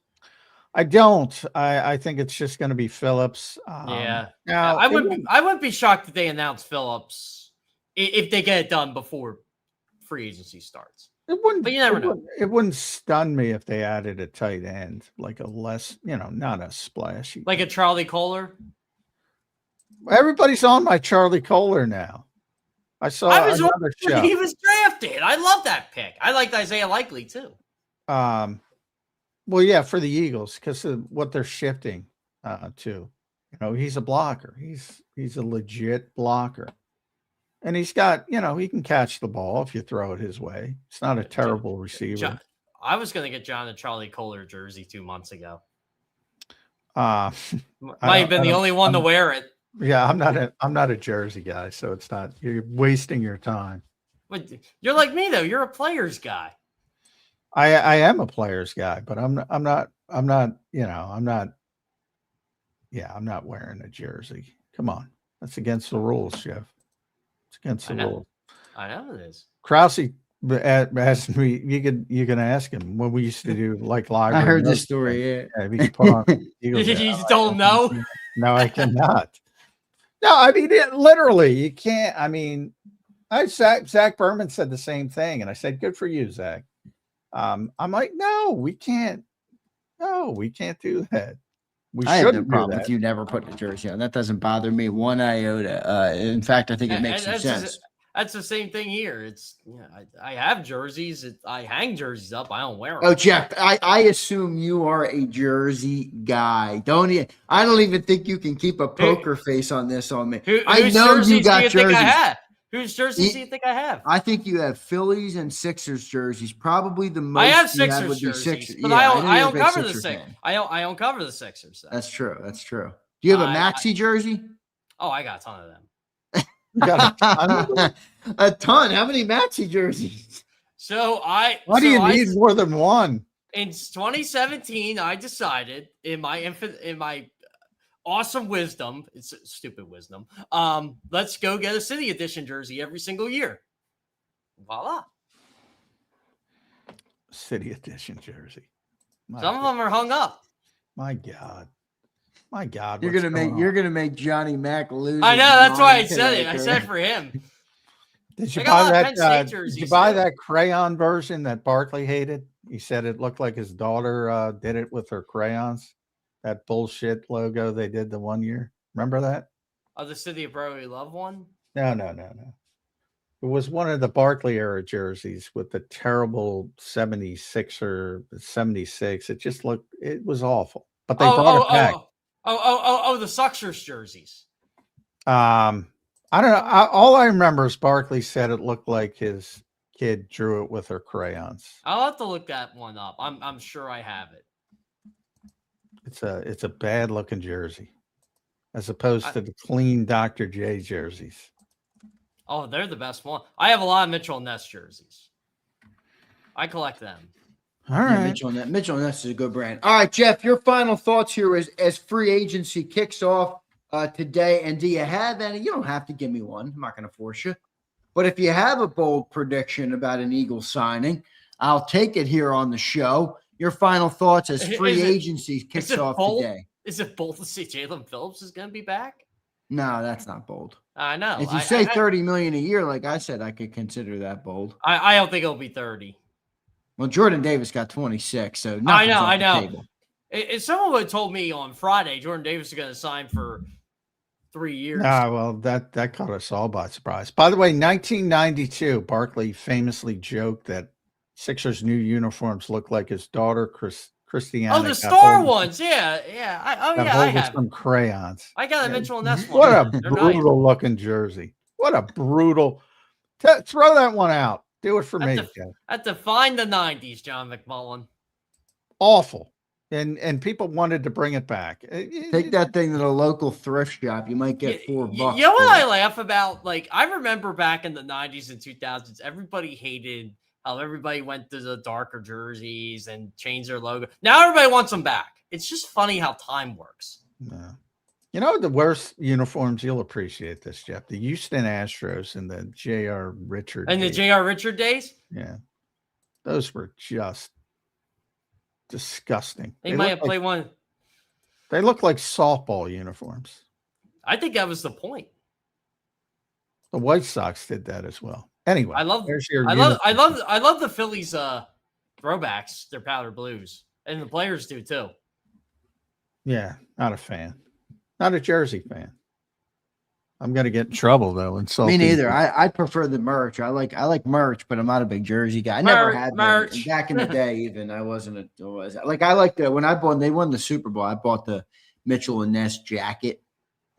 I don't. I think it's just going to be Phillips. Yeah. Now, I wouldn't be shocked if they announce Phillips if they get it done before free agency starts. It wouldn't, but you never know. It wouldn't stun me if they added a tight end, like a less, not a splashy. Like a Charlie Kohler? Everybody's on my Charlie Kohler now. I saw another show. He was drafted. I love that pick. I liked Isaiah Likely too. Well, yeah, for the Eagles, because of what they're shifting to. He's a blocker. He's a legit blocker. And he's got, he can catch the ball if you throw it his way. It's not a terrible receiver. I was going to get John a Charlie Kohler jersey 2 months ago. Might have been the only one to wear it. Yeah, I'm not a jersey guy, so it's not. You're wasting your time. But you're like me though. You're a players guy. I am a players guy, but I'm not wearing a jersey. Come on, that's against the rules, Jeff. It's against the rules. I know it is. Krause asked me. You can ask him when we used to do like live. I heard this story. Yeah, we could put on Eagles. You just don't know. No, I cannot. No, I mean literally, you can't. I mean, Zach Berman said the same thing, and I said, "Good for you, Zach." I'm like, no, we can't. No, we can't do that. I have no problem with you never putting a jersey on. That doesn't bother me one iota. In fact, I think it makes some sense. That's the same thing here. It's I have jerseys. I hang jerseys up. I don't wear them. Oh, Jeff, I assume you are a jersey guy. I don't even think you can keep a poker face on this on me. I know you got jerseys. Whose jerseys do you think I have? I think you have Phillies and Sixers jerseys. Probably the most. I have Sixers jerseys, but I don't cover the Sixers. I don't cover the Sixers. That's true. Do you have a Maxey jersey? Oh, I got a ton of them. You got a ton of them? A ton. How many Maxi jerseys? So Why do you need more than one? in 2017, I decided in my awesome wisdom, it's stupid wisdom. Let's go get a City Edition jersey every single year. Voila. City Edition jersey. Some of them are hung up. My God. You're gonna make Johnny Mac lose. I know, that's why I said today, it. I said for him. Did you I got a lot buy of Penn State that? jerseys, Did you buy too. that crayon version that Barkley hated? He said it looked like his daughter did it with her crayons. That bullshit logo they did the one year. Remember that? Oh, the City of Brotherly Love one? No. It was one of the Barkley era jerseys with the terrible 76 or 76. It was awful. But they brought it back. The Suxers jerseys. I don't know. All I remember is Barkley said it looked like his kid drew it with her crayons. I'll have to look that one up. I'm sure I have it. It's a bad looking jersey, as opposed to the clean Dr. J jerseys. Oh, they're the best one. I have a lot of Mitchell and Ness jerseys. I collect them. All right. Yeah, Mitchell and Ness is a good brand. All right, Jeff, your final thoughts here as free agency kicks off today. And do you have any? You don't have to give me one. I'm not going to force you. But if you have a bold prediction about an Eagles signing, I'll take it here on the show. Your final thoughts as free agency kicks off today. Is it bold to say Jalen Phillips is going to be back? No, that's not bold. I know. If you say $30 million a year, like I said, I could consider that bold. I don't think it'll be 30. Well, Jordan Davis got 26, so I know. If someone would have told me on Friday Jordan Davis is going to sign for 3 years. Well, that caught us all by surprise. By the way, 1992, Barkley famously joked that Sixers' new uniforms look like his daughter, Christiana. Oh, the star ones. Yeah. I have some crayons. I got a Mitchell and Ness one. What a brutal looking jersey. What a brutal. Throw that one out. Do it for me. That defined the 90s, John McMullen. Awful. And people wanted to bring it back. Take that thing to the local thrift shop. You might get $4. You know what I laugh about? Like, I remember back in the 90s and 2000s, everybody hated how everybody went to the darker jerseys and changed their logo. Now everybody wants them back. It's just funny how time works. No. You know, the worst uniforms, you'll appreciate this, Jeff. The Houston Astros and the J.R. Richard. And the J.R. Richard days? Yeah. Those were just disgusting. They might have played one. They look like softball uniforms. I think that was the point. The White Sox did that as well. Anyway, I love the Phillies throwbacks, their powder blues. And the players do too. Yeah, not a fan. Not a jersey fan. I'm gonna get in trouble though. Me neither. I prefer the merch. I like merch, but I'm not a big jersey guy. I never had merch. Back in the day, even I wasn't when they won the Super Bowl. I bought the Mitchell and Ness jacket.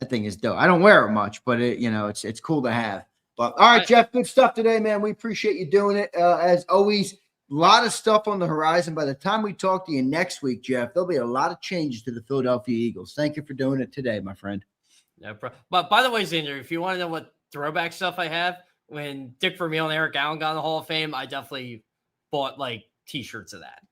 That thing is dope. I don't wear it much, but it's cool to have. But all right, Jeff, good stuff today, man. We appreciate you doing it. As always, a lot of stuff on the horizon. By the time we talk to you next week, Jeff, there'll be a lot of changes to the Philadelphia Eagles. Thank you for doing it today, my friend. No problem. But by the way, Zander, if you want to know what throwback stuff I have, when Dick Vermeil and Eric Allen got in the Hall of Fame, I definitely bought like T-shirts of that.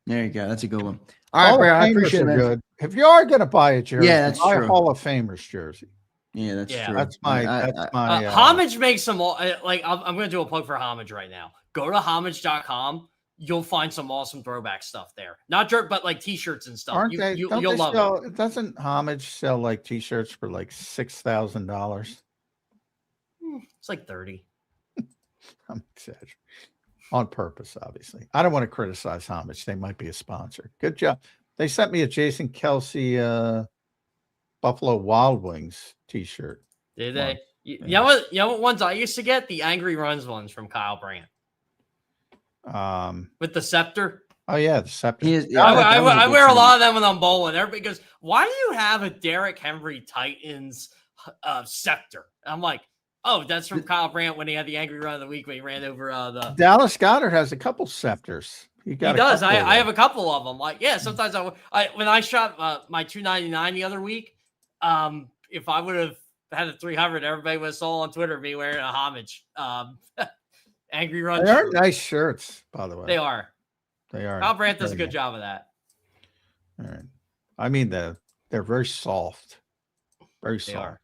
There you go. That's a good one. All right, Brad, I appreciate it. Good. If you are going to buy a jersey, that's buy true. a Hall of Famers jersey. Yeah, that's true. That's my Homage makes some like I'm going to do a plug for Homage right now. Go to homage.com. You'll find some awesome throwback stuff there. Not jerk, but like T-shirts and stuff. You'll love it. Doesn't Homage sell like T-shirts for like $6,000? It's like 30. I'm exaggerating. On purpose, obviously. I don't want to criticize Homage. They might be a sponsor. Good job. They sent me a Jason Kelsey Buffalo Wild Wings T-shirt. Did they? You know what ones I used to get? The Angry Runs ones from Kyle Brandt. With the scepter. Oh yeah, the scepter. I wear a lot of them when I'm bowling. Everybody goes, "Why do you have a Derrick Henry Titans scepter?" I'm like, "Oh, that's from Kyle Brandt when he had the angry run of the week when he ran over the." Dallas Goedert has a couple scepters. He does. I have a couple of them. Like, yeah, sometimes I when I shot my 299 the other week, if I would have had a 300. Everybody was all on Twitter me wearing a homage. Angry Run They are shirt. nice shirts, by the way. They are. They are. Kyle Brandt does a Very good nice. job of that. All right. I mean, they're very soft. Very They soft. are.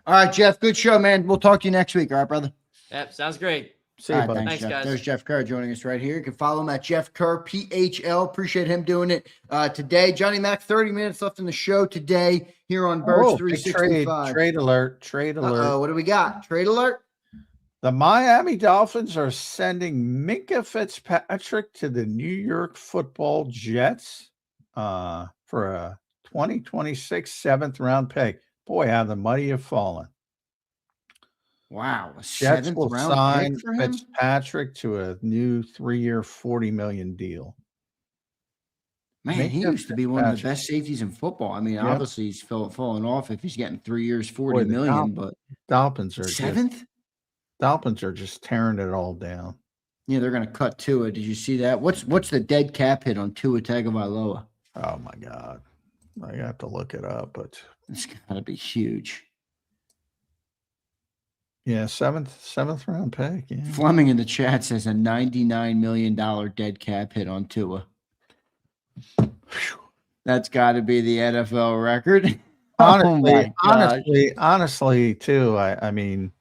All right, Jeff. Good show, man. We'll talk to you next week. All right, brother. Yep, sounds great. See All you, right, buddy. thanks, Thanks, Jeff. guys. There's Jeff Kerr joining us right here. You can follow him at Jeff Kerr, PHL. Appreciate him doing it today. Johnny Mac, 30 minutes left in the show today here on Birds Oh, big 365. trade alert. Trade alert. Uh-oh, what do we got? Trade alert? The Miami Dolphins are sending Minkah Fitzpatrick to the New York Football Jets for a 2026 seventh round pick. Boy, how the mighty have fallen. Wow, a Jets seventh will round sign pick for him? Fitzpatrick to a new 3-year, $40 million deal. Man, he Minkah used to be one of the Fitzpatrick. best safeties in football. I mean, Yep. obviously he's falling off if he's getting 3 years, 40 Boy, the million, but Dolphins are seventh? Dolphins are just tearing it all down. Yeah, they're going to cut Tua. Did you see that? What's the dead cap hit on Tua Tagovailoa? Oh my God. I have to look it up, but It's got to be huge. yeah, seventh round pick. Yeah. Fleming in the chat says a $99 million dead cap hit on Tua. That's got to be the NFL record. Oh my gosh. Honestly, too. I mean,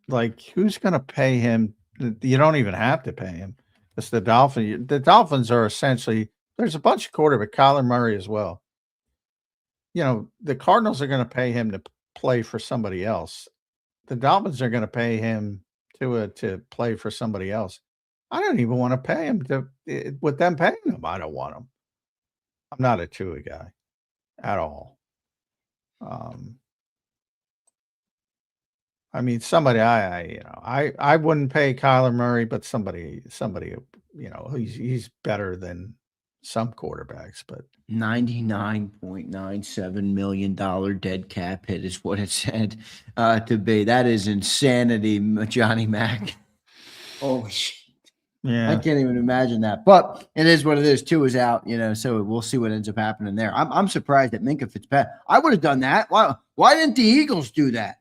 like, who's going to pay him? You don't even have to pay him. It's the Dolphins. The Dolphins are essentially, there's a bunch of quarterback, Kyler Murray as well. You know, the Cardinals are going to pay him to play for somebody else. The Dolphins are going to pay him to play for somebody else. I don't even want to pay him with them paying him. I don't want him. I'm not a Tua guy at all. I mean, somebody I wouldn't pay Kyler Murray, but somebody, you know, he's better than some quarterbacks, but $99.97 million dead cap hit is what it said to be. That is insanity, Johnny Mac. Holy shit. I yeah. can't even imagine that, but it is what it is. Tua is out, you know, so we'll see what ends up happening there. I'm surprised that Minkah Fitzpatrick. I would have done that. Why didn't the Eagles do that?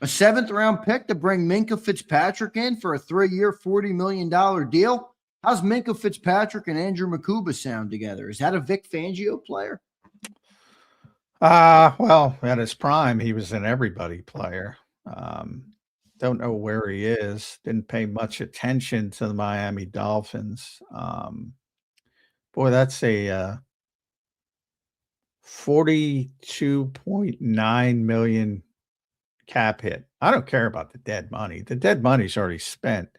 A seventh round pick to bring Minkah Fitzpatrick in for a 3-year, $40 million deal. How's Minkah Fitzpatrick and Andrew Makuba sound together? Is that a Vic Fangio player? Well, at his prime, he was an everybody player. Don't know where he is. Didn't pay much attention to the Miami Dolphins. Boy, that's a $42.9 million cap hit. I don't care about the dead money. The dead money's already spent.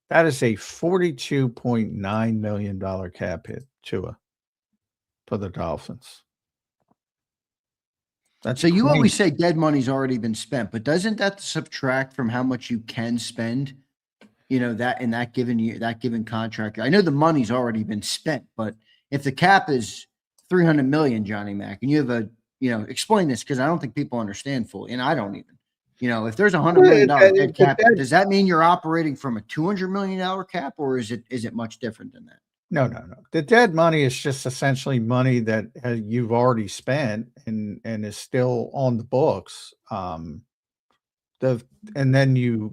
That is a $42.9 million cap hit for the Dolphins. That's So you crazy. always say dead money's already been spent, but doesn't that subtract from how much you can spend? You know, that in that given year, that given contract. I know the money's already been spent, but if the cap is 300 million, Johnny Mac, and you have explain this because I don't think people understand fully, and I don't even. You know, if there's $100 million dead cap, does that mean you're operating from a $200 million cap, or is it much different than that? No. The dead money is just essentially money that you've already spent and is still on the books. And then your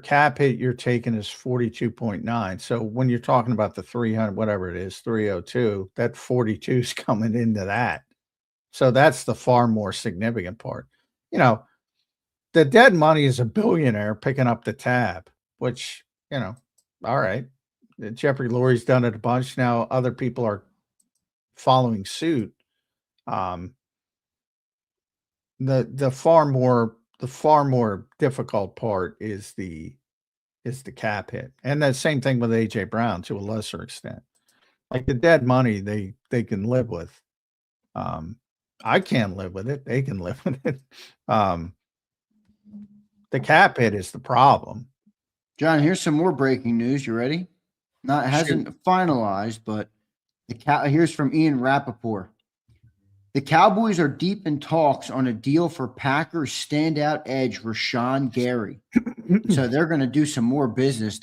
cap hit you're taking is 42.9. So when you're talking about the 300, whatever it is, 302, that 42 is coming into that. So that's the far more significant part. You know, the dead money is a billionaire picking up the tab, which, you know, all right. Jeffrey Lurie's done it a bunch. Now other people are following suit. The far more difficult part is the cap hit. And the same thing with AJ Brown to a lesser extent. Like the dead money they can live with. I can't live with it. They can live with it. The cap hit is the problem. John, here's some more breaking news. You ready? It hasn't finalized, but here's from Ian Rappaport. The Cowboys are deep in talks on a deal for Packers standout edge Rashawn Gary. So they're going to do some more business.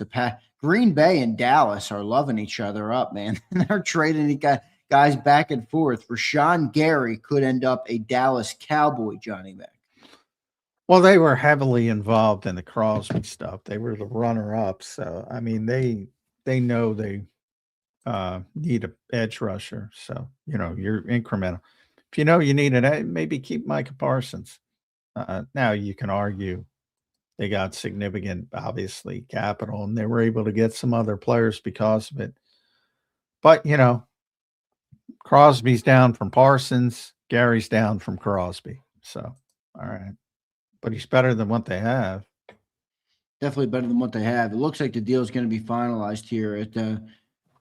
Green Bay and Dallas are loving each other up, man. They're trading. Got guys back and forth. Rashawn Gary could end up a Dallas Cowboy, Johnny Mac. Well, they were heavily involved in the Crosby stuff. They were the runner-up. So, I mean, they know they need a edge rusher. So, you're incremental. If you know you need an edge, maybe keep Micah Parsons. Now you can argue they got significant, obviously, capital, and they were able to get some other players because of it. But, Crosby's down from Parsons. Gary's down from Crosby. So, all right. But he's better than what they have. Definitely better than what they have. It looks like the deal is going to be finalized here to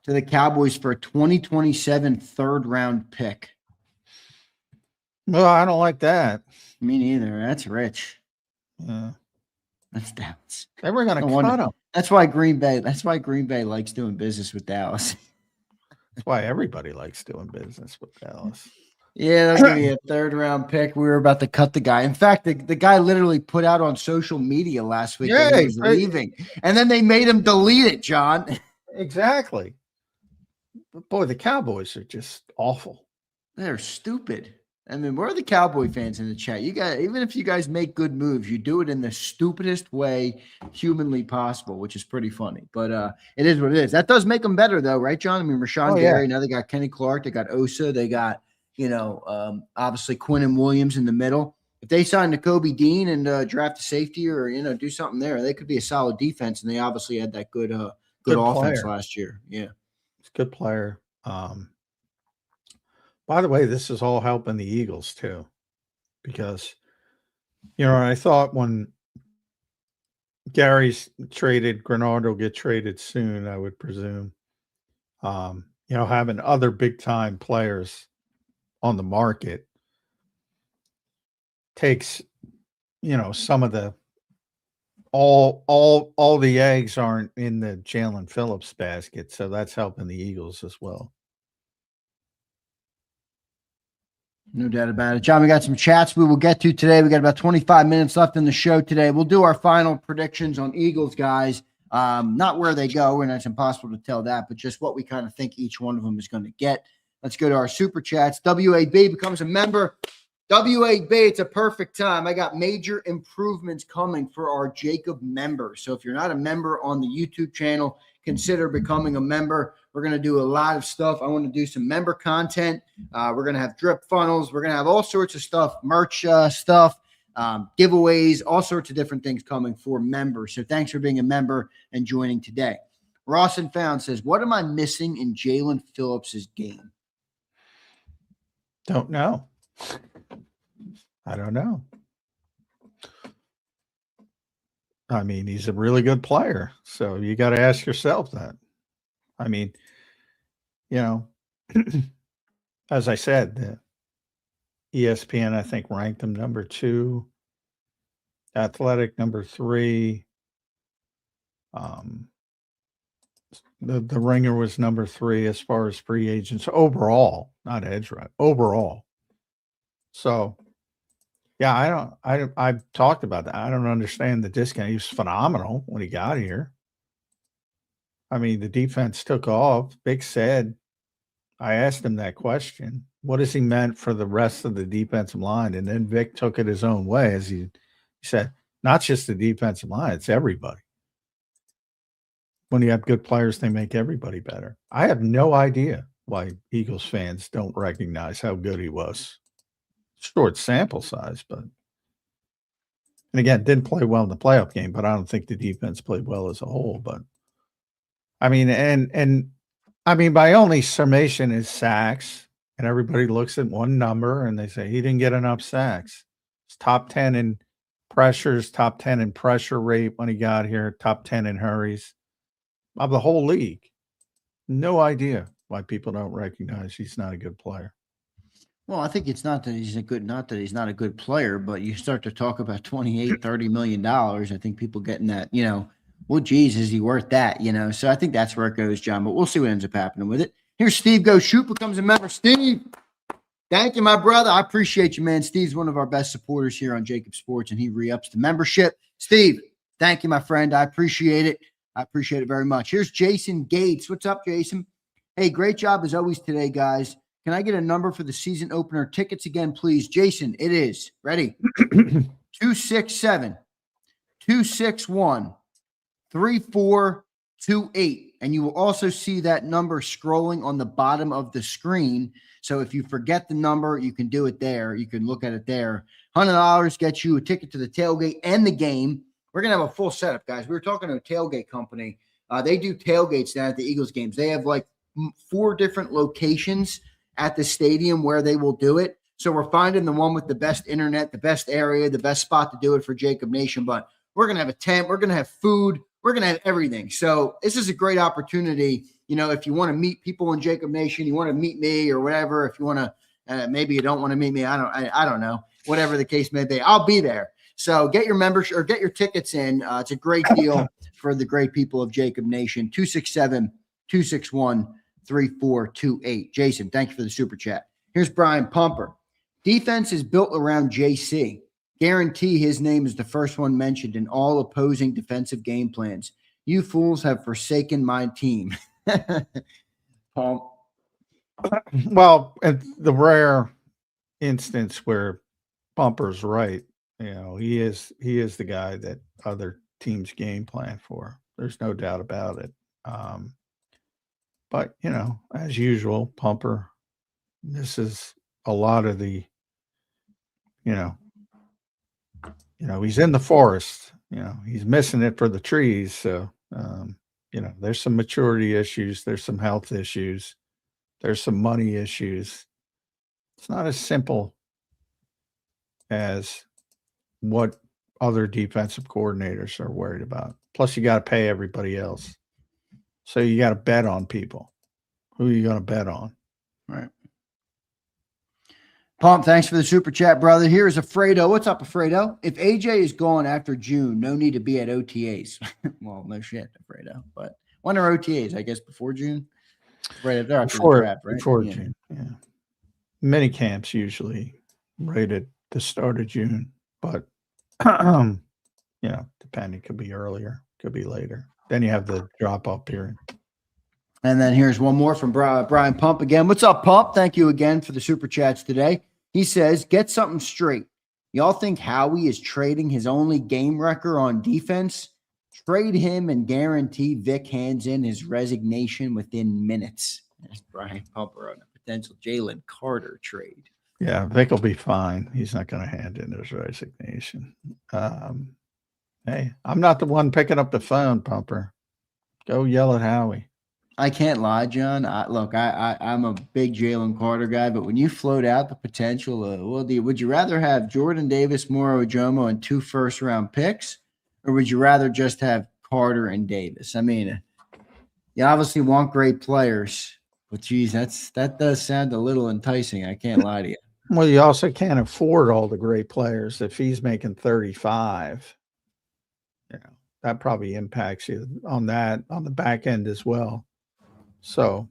the Cowboys for a 2027 third-round pick. Well, I don't like that. Me neither. That's rich. Yeah. That's Dallas. They were going to cut him. That's why Green Bay likes doing business with Dallas. That's why everybody likes doing business with Dallas. Yeah, they'll give you a third-round pick. We were about to cut the guy. In fact, the guy literally put out on social media last week that he was leaving. And then they made him delete it, John. Exactly. But boy, the Cowboys are just awful. They're stupid. I mean, where are the Cowboy fans in the chat? You guys, even if you guys make good moves, you do it in the stupidest way humanly possible, which is pretty funny. But it is what it is. That does make them better, though, right, John? I mean, Rashawn Gary, now they got Kenny Clark, they got Osa, they got, obviously Quinnen Williams in the middle. If they sign Nakobe Dean and draft a safety or, do something there, they could be a solid defense. And they obviously had that good offense last year. Yeah. It's a good player. By the way, this is all helping the Eagles too, because, I thought when Gary's traded, Grenard will get traded soon, I would presume. Having other big time players on the market takes, some of the all the eggs aren't in the Jalen Phillips basket, so that's helping the Eagles as well. No doubt about it. John, we got some chats we will get to today. We got about 25 minutes left in the show today. We'll do our final predictions on Eagles, guys. Not where they go, and it's impossible to tell that, but just what we kind of think each one of them is going to get. Let's go to our super chats. WAB becomes a member. WAB, it's a perfect time. I got major improvements coming for our JAKIB members. So if you're not a member on the YouTube channel, consider becoming a member. We're going to do a lot of stuff. I want to do some member content. We're going to have drip funnels. We're going to have all sorts of stuff, merch stuff, giveaways, all sorts of different things coming for members. So thanks for being a member and joining today. Ross and Found says, what am I missing in Jalen Phillips' game? Don't know. I don't know. I mean, he's a really good player. So you got to ask yourself that. I mean, as I said, the ESPN, I think, ranked him number 2, Athletic number 3. The Ringer was number 3 as far as free agents overall, not edge right, overall. So, yeah, I've talked about that. I don't understand the discount. He was phenomenal when he got here. I mean, the defense took off. Vic said, I asked him that question. What has he meant for the rest of the defensive line? And then Vic took it his own way, as he said, not just the defensive line, it's everybody. When you have good players, they make everybody better. I have no idea why Eagles fans don't recognize how good he was. Short sample size, but and again, didn't play well in the playoff game, but I don't think the defense played well as a whole. But I mean, and I mean, my only summation is sacks, and everybody looks at one number and they say he didn't get enough sacks. It's top 10 in pressures, top 10 in pressure rate when he got here, top 10 in hurries of the whole league. No idea why people don't recognize he's not a good player. Well, I think it's not that he's not a good player, but you start to talk about $28-30 million. I think people getting that, well, geez, is he worth that? So I think that's where it goes, John, but we'll see what ends up happening with it. Here's Steve Go Shoot becomes a member. Steve, thank you, my brother. I appreciate you, man. Steve's one of our best supporters here on JAKIB Sports, and he re-ups the membership. Steve, thank you, my friend. I appreciate it. I appreciate it very much. Here's Jason Gates. What's up, Jason? Hey, great job as always today, guys. Can I get a number for the season opener tickets again, please? Jason, it is. Ready? 267 261 3428. And you will also see that number scrolling on the bottom of the screen. So if you forget the number, you can do it there. You can look at it there. $100 gets you a ticket to the tailgate and the game. We're going to have a full setup, guys. We were talking to a tailgate company. They do tailgates down at the Eagles games. They have like 4 different locations at the stadium where they will do it. So we're finding the one with the best internet, the best area, the best spot to do it for JAKIB Nation. But we're going to have a tent. We're going to have food. We're going to have everything. So this is a great opportunity. You know, if you want to meet people in JAKIB Nation, you want to meet me or whatever. If you want to, maybe you don't want to meet me. I don't know. Whatever the case may be, I'll be there. So get your membership or get your tickets in. It's a great deal for the great people of JAKIB Nation. 267-261-3428. Jason, thank you for the super chat. Here's Brian Pumper. Defense is built around JC. Guarantee his name is the first one mentioned in all opposing defensive game plans. You fools have forsaken my team. Well, at the rare instance where Bumper's right, you know, he is the guy that other teams game plan for. There's no doubt about it. But you know, as usual, Pumper, this is a lot of the, you know, he's in the forest, you know, he's missing it for the trees. So, you know, there's some maturity issues. There's some health issues. There's some money issues. It's not as simple as what other defensive coordinators are worried about. Plus, you got to pay everybody else. So you got to bet on people. Who are you going to bet on? Right. Pump, thanks for the super chat, brother. Here's Alfredo. What's up, Alfredo? If AJ is gone after June, no need to be at OTAs. Well, no shit, Alfredo. But when are OTAs? I guess before June? Right there after the draft, right? Before June, yeah. Mini camps usually right at the start of June. But, you know, depending, could be earlier, could be later. Then you have the drop-off period. And then here's one more from Brian Pump again. What's up, Pump? Thank you again for the super chats today. He says, get something straight. Y'all think Howie is trading his only game wrecker on defense? Trade him and guarantee Vic hands in his resignation within minutes. That's Brian Pumper on a potential Jalen Carter trade. Yeah, Vic will be fine. He's not going to hand in his resignation. Hey, I'm not the one picking up the phone, Pumper. Go yell at Howie. I can't lie, John. I'm a big Jalen Carter guy, but when you float out the potential of, would you rather have Jordan Davis, Moro Ojomo, and 2 first-round picks, or would you rather just have Carter and Davis? I mean, you obviously want great players, but geez, that does sound a little enticing. I can't lie to you. Well, you also can't afford all the great players. If he's making 35, you know, that probably impacts you on the back end as well. So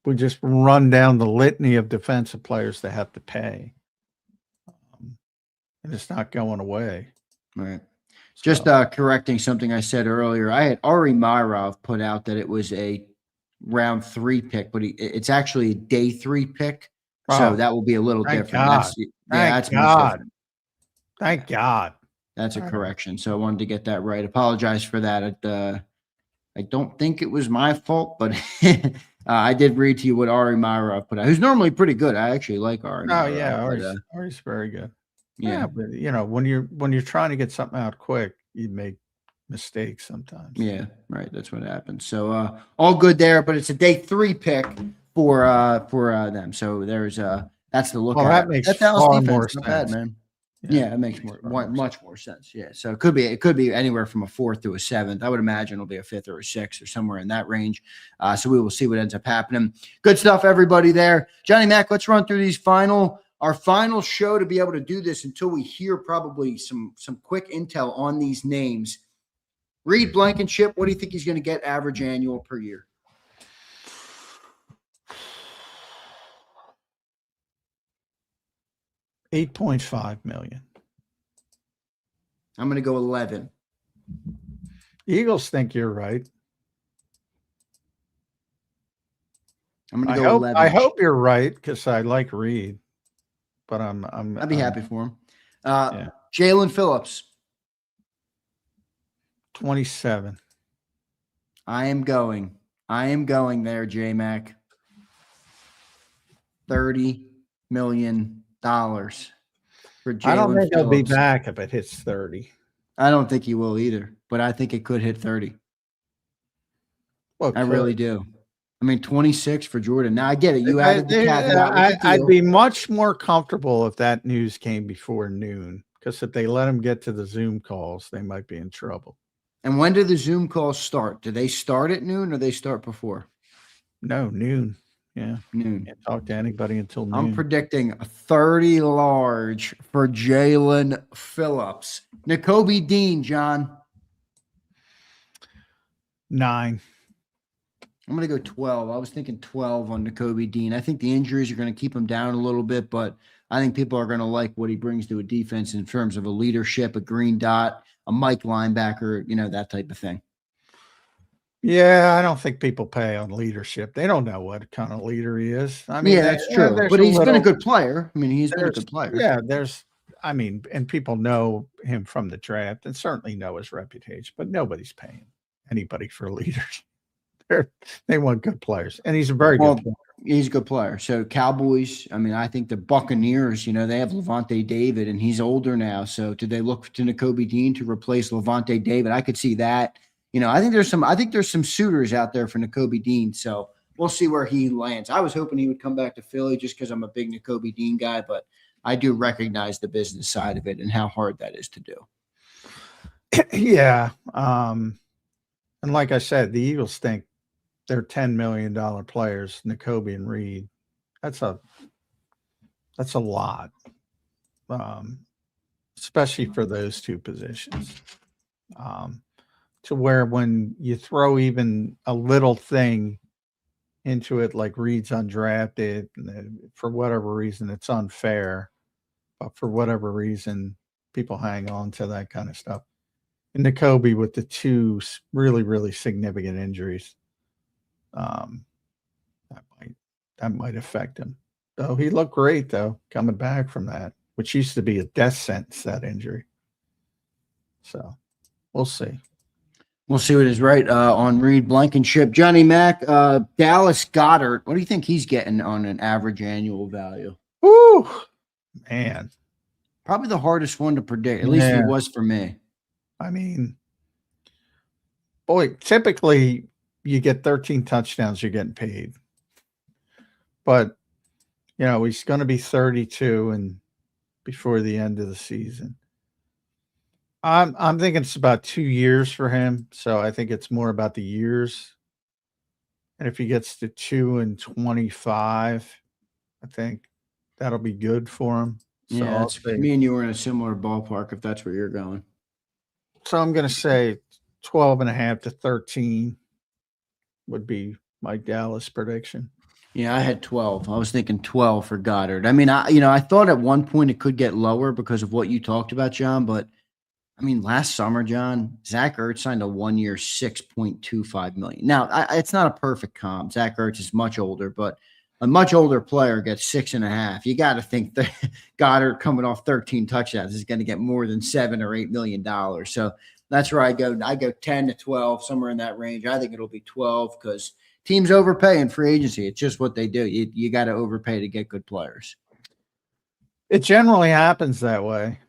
we just run down the litany of defensive players that have to pay. And it's not going away. Right. Just correcting something I said earlier. I had Ari Myrov put out that it was a round 3 pick, but it's actually a day 3 pick. So that will be a little different. God. That's God. different. Thank God. That's a correction. So I wanted to get that right. Apologize for that. I don't think it was my fault, but I did read to you what Ari Myrov put out, who's normally pretty good. I actually like Ari. Oh, yeah. Ari's very good. Yeah, but you know, when you're trying to get something out quick, you make mistakes sometimes. Yeah, right. That's what happens. So all good there, but it's a day 3 pick for them. So there's that's the look. Well, that makes far more sense, bad, man. Yeah, it makes much more sense. Yeah, so it could be anywhere from a 4th to a 7th. I would imagine it'll be a 5th or a 6th or somewhere in that range. So we will see what ends up happening. Good stuff, everybody there. Johnny Mac, let's run through our final show to be able to do this until we hear probably some quick intel on these names. Reed Blankenship, what do you think he's going to get average annual per year? $8.5 million. I'm going to go 11. Eagles think you're right. I'm going to go 11. I hope you're right because I like Reed, but I'd be happy for him. Yeah. Jalen Phillips. 27. I am going there, J-Mac. $30 million for Jalen Phillips. I don't think he'll be back if it hits 30. I don't think he will either, but I think it could hit 30. Well, I really do. I mean, 26 for Jordan. Now I get it. You added the caveat. I'd be much more comfortable if that news came before noon, because if they let him get to the Zoom calls, they might be in trouble. And when do the Zoom calls start? Do they start at noon or they start before? No, noon. Yeah, noon. Can't talk to anybody until noon. I'm predicting a 30 large for Jalen Phillips. Nakobe Dean, John. 9. I'm going to go 12. I was thinking 12 on Nakobe Dean. I think the injuries are going to keep him down a little bit, but I think people are going to like what he brings to a defense in terms of a leadership, a green dot, a Mike linebacker, that type of thing. Yeah, I don't think people pay on leadership. They don't know what kind of leader he is. I mean, yeah, that's true. But he's been a good player. I mean, he's been a good player. Yeah, and people know him from the draft and certainly know his reputation, but nobody's paying anybody for leaders. They want good players, and he's a very good player. He's a good player. So Cowboys, I mean, I think the Buccaneers, they have Levante David, and he's older now. So do they look to Nakobe Dean to replace Levante David? I could see that. I think there's some suitors out there for Nakobe Dean. So we'll see where he lands. I was hoping he would come back to Philly just because I'm a big Nakobe Dean guy, but I do recognize the business side of it and how hard that is to do. Yeah. And like I said, the Eagles think they're $10 million players, Nakobe and Reed. That's a lot, especially for those two positions. To where when you throw even a little thing into it, like Reed's undrafted, for whatever reason, it's unfair. But for whatever reason, people hang on to that kind of stuff. And Nakobe with the two really, really significant injuries, that might affect him. Though he looked great, though, coming back from that, which used to be a death sentence, that injury. So we'll see. We'll see what is right on Reed Blankenship. Johnny Mack, Dallas Goedert. What do you think he's getting on an average annual value? Woo, man. Probably the hardest one to predict. At least it was for me. I mean, boy, typically you get 13 touchdowns, you're getting paid. But, he's going to be 32 and before the end of the season. I'm thinking it's about 2 years for him. So I think it's more about the years. And if he gets to 2 and 25, I think that'll be good for him. So Yeah, me and you were in a similar ballpark if that's where you're going. So I'm going to say 12.5 to 13 would be my Dallas prediction. Yeah, I had 12. I was thinking 12 for Goddard. I mean, I thought at one point it could get lower because of what you talked about, John. But, I mean, last summer, John, Zach Ertz signed a 1-year $6.25 million. Now, it's not a perfect comp. Zach Ertz is much older, but a much older player gets 6.5. You got to think that Goddard coming off 13 touchdowns is going to get more than $7 or $8 million. So that's where I go. I go 10 to 12, somewhere in that range. I think it'll be 12 because teams overpay in free agency. It's just what they do. You got to overpay to get good players. It generally happens that way.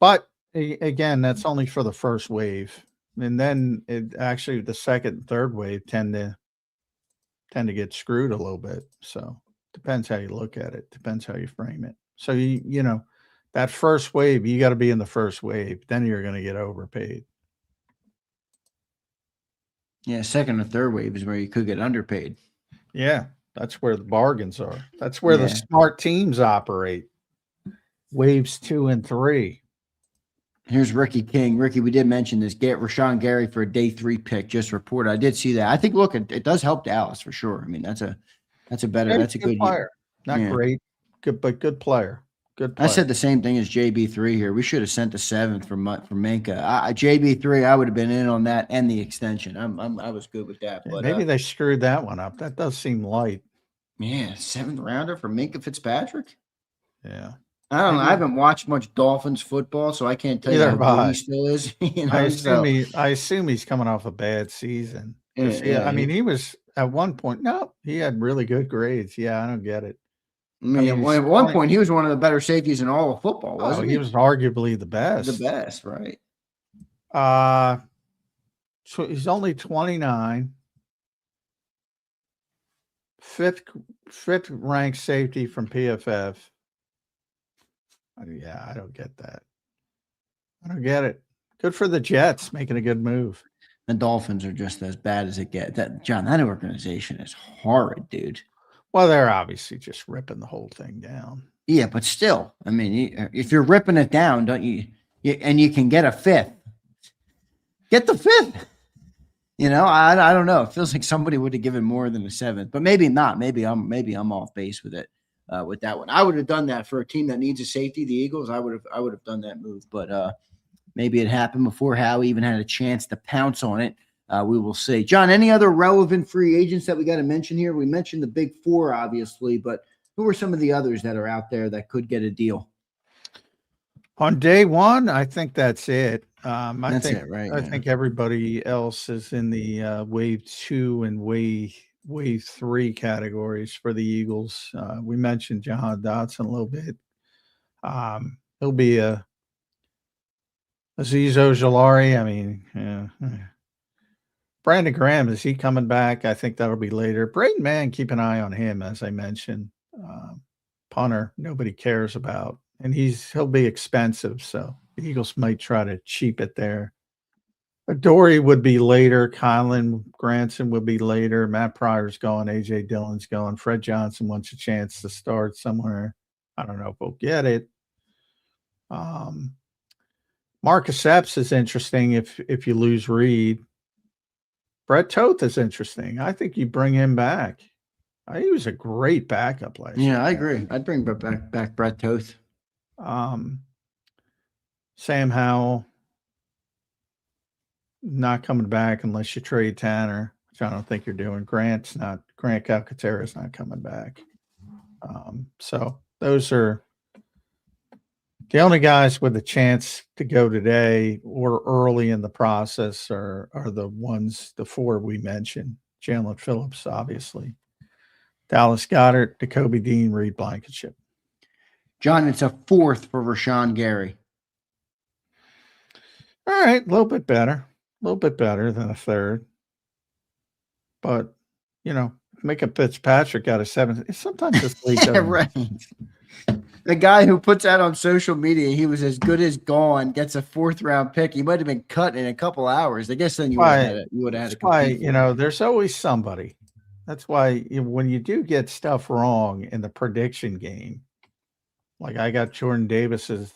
But again, that's only for the first wave. And then the second and third wave tend to get screwed a little bit. So depends how you look at it. Depends how you frame it. So, that first wave, you got to be in the first wave. Then you're going to get overpaid. Yeah, second or third wave is where you could get underpaid. Yeah, that's where the bargains are. That's where the smart teams operate. Waves 2 and 3. Here's Ricky King. Ricky, we did mention this. Get Rashawn Gary for a day 3 pick just reported. I did see that. I think, look, it does help Dallas for sure. I mean, that's a good player. Not great, good, but good player. Good I player. said the same thing as JB3 here. We should have sent the 7th for Minka. JB3, I would have been in on that and the extension. I was good with that. Yeah, But maybe they screwed that one up. That does seem light. yeah, 7th rounder for Minka Fitzpatrick. Yeah. I don't know. I Maybe- haven't watched much Dolphins football, so I can't tell you Neither how have good I. he still is. I assume he's coming off a bad season. I mean, he was at one point. No, he had really good grades. Yeah, I don't get it. I mean, at one point, he was one of the better safeties in all of football, wasn't he? He was arguably the best. The best, right? So he's only 29. Fifth ranked safety from PFF. Yeah, I don't get that. I don't get it. Good for the Jets making a good move. The Dolphins are just as bad as it gets. That organization is horrid, dude. Well, they're obviously just ripping the whole thing down. Yeah, but still, I mean, if you're ripping it down, don't you? And you can get a 5th. Get the 5th. I don't know. It feels like somebody would have given more than a 7th, but maybe not. Maybe I'm off base with it. With that one, I would have done that for a team that needs a safety. The Eagles, I would have done that move, but maybe it happened before Howie even had a chance to pounce on it. We will see. John, any other relevant free agents that we got to mention here? We mentioned the big 4, obviously, but who are some of the others that are out there that could get a deal? On day one, I think that's it. I think everybody else is in the wave 2 and wave 3 categories for the Eagles. We mentioned Jahan Dotson a little bit. He'll be Azeez Ojulari. I mean, Brandon Graham, is he coming back? I think that'll be later. Braden Mann, keep an eye on him, as I mentioned. Punter, nobody cares about. And he'll be expensive, so the Eagles might try to cheap it there. Dory would be later. Kylan Granson would be later. Matt Pryor's gone. A.J. Dillon's gone. Fred Johnson wants a chance to start somewhere. I don't know if we'll get it. Marcus Epps is interesting if you lose Reed. Brett Toth is interesting. I think you bring him back. He was a great backup last year. Yeah, I agree. I'd bring back Brett Toth. Sam Howell, not coming back unless you trade Tanner, which I don't think you're doing. Grant Calcaterra is not coming back. So those are the only guys with a chance to go today or early in the process are the 4 we mentioned. Jalen Phillips, obviously. Dallas Goedert, Jacoby Dean, Reed Blankenship. John, it's a 4th for Rashawn Gary. All right, a little bit better than a 3rd. But, Micah Fitzpatrick got a 7th. Sometimes this league doesn't. Right. The guy who puts out on social media, he was as good as gone, gets a 4th round pick. He might have been cut in a couple hours. I guess then you would have had it. Why, there's always somebody. That's why when you do get stuff wrong in the prediction game, like I got Jordan Davis's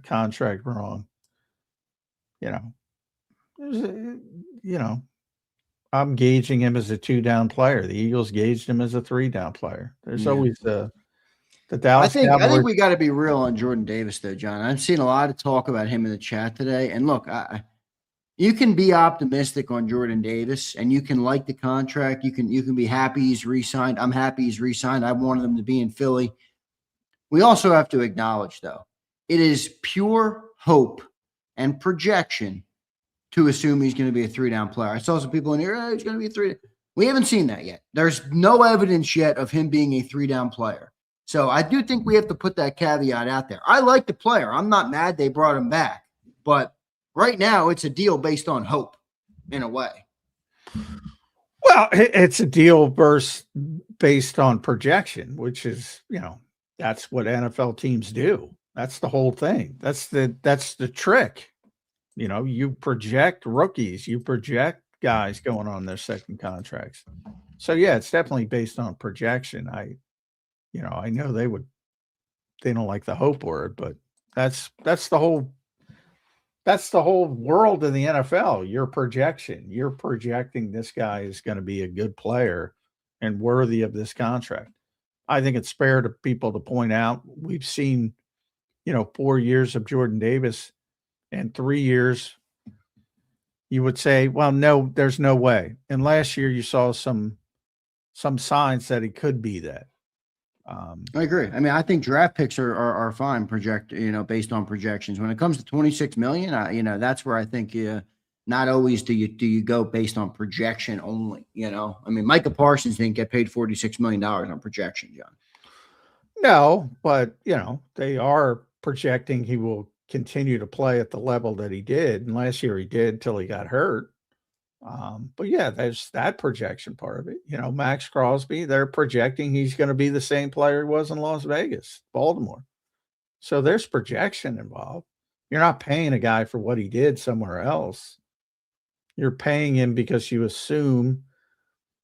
contract wrong, I'm gauging him as a 2-down player. The Eagles gauged him as a 3-down player. There's always the Dallas. I think we got to be real on Jordan Davis, though, John. I've seen a lot of talk about him in the chat today, and look, you can be optimistic on Jordan Davis, and you can like the contract. You can be happy he's re-signed. I'm happy he's re-signed. I wanted him to be in Philly. We also have to acknowledge, though, it is pure hope and projection to assume he's going to be a 3-down player. I saw some people in here, he's going to be a 3. We haven't seen that yet. There's no evidence yet of him being a 3-down player. So I do think we have to put that caveat out there. I like the player. I'm not mad they brought him back, but right now it's a deal based on hope in a way. Well, it's a deal based on projection, which is, that's what NFL teams do. That's the whole thing. That's the trick. You project rookies, you project guys going on their second contracts. So yeah, it's definitely based on projection. I know they don't like the hope word, but that's the whole world in the NFL. Your projection, you're projecting this guy is going to be a good player and worthy of this contract. I think it's fair to people to point out we've seen 4 years of Jordan Davis and 3 years, you would say, well, no, there's no way. And last year you saw some signs that he could be that. I agree. I mean, I think draft picks are fine based on projections. When it comes to 26 million, that's where I think not always do you go based on projection only. I mean, Micah Parsons didn't get paid $46 million on projection, John. No, but they are projecting he will continue to play at the level that he did. And last year he did till he got hurt. But yeah, there's that projection part of it. Max Crosby, they're projecting he's going to be the same player he was in Las Vegas, Baltimore. So there's projection involved. You're not paying a guy for what he did somewhere else. You're paying him because you assume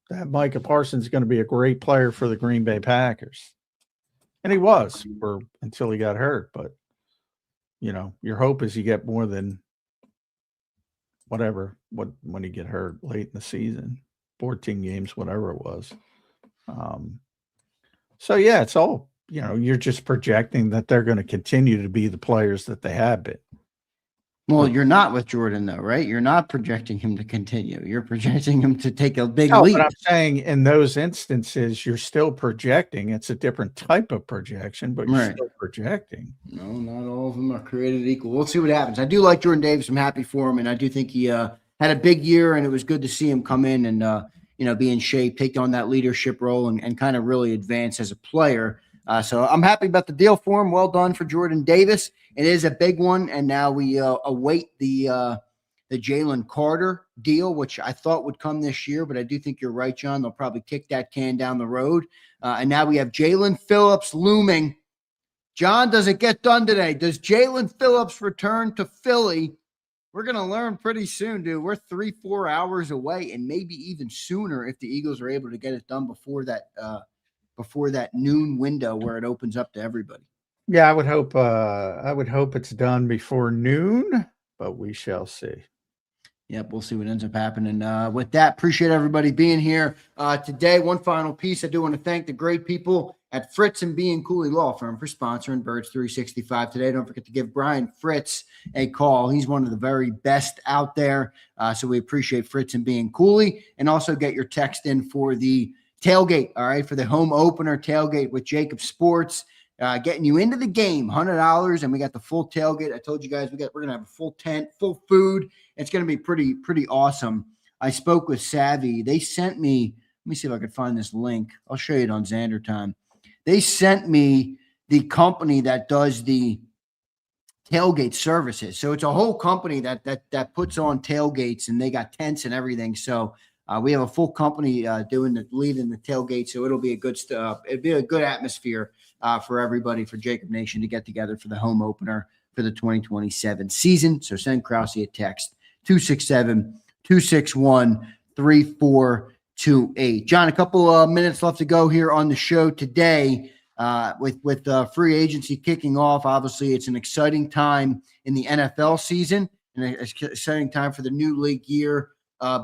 that Micah Parsons is going to be a great player for the Green Bay Packers. And he was until he got hurt. But, your hope is you get more than when he get hurt late in the season, 14 games, whatever it was. So, yeah, it's all, you're just projecting that they're going to continue to be the players that they have been. Well, you're not with Jordan, though, right? You're not projecting him to continue. You're projecting him to take a big leap. But I'm saying in those instances, you're still projecting. It's a different type of projection, but you're still projecting. No, not all of them are created equal. We'll see what happens. I do like Jordan Davis. I'm happy for him, and I do think he had a big year, and it was good to see him come in and be in shape, take on that leadership role, and kind of really advance as a player. So I'm happy about the deal for him. Well done for Jordan Davis. It is a big one, and now we await the Jalen Carter deal, which I thought would come this year, but I do think you're right, John. They'll probably kick that can down the road. And now we have Jalen Phillips looming. John, does it get done today? Does Jalen Phillips return to Philly? We're going to learn pretty soon, dude. We're 3-4 hours away, and maybe even sooner if the Eagles are able to get it done before that noon window where it opens up to everybody. Yeah, I would hope it's done before noon, but we shall see. Yep, we'll see what ends up happening. With that, appreciate everybody being here today. One final piece, I do want to thank the great people at Fritz and Bianculli Law Firm for sponsoring Birds 365 today. Don't forget to give Brian Fritz a call. He's one of the very best out there, so we appreciate Fritz and Bianculli. And also get your text in for the tailgate, all right, for the home opener tailgate with JAKIB Sports, getting you into the game, $100, and we got the full tailgate. I told you guys we're going to have a full tent, full food. It's going to be pretty awesome. I spoke with Savvy. They sent me, let me see if I can find this link. I'll show you it on Zander time. They sent me the company that does the tailgate services. So it's a whole company that puts on tailgates, and they got tents and everything. So we have a full company leading the tailgate, so it'll be a good stuff. It'll be a good atmosphere for everybody, for JAKIB Nation to get together for the home opener for the 2027 season. So send Krause a text, 267-261-3428. John, a couple of minutes left to go here on the show today. With free agency kicking off, obviously it's an exciting time in the NFL season and an exciting time for the new league year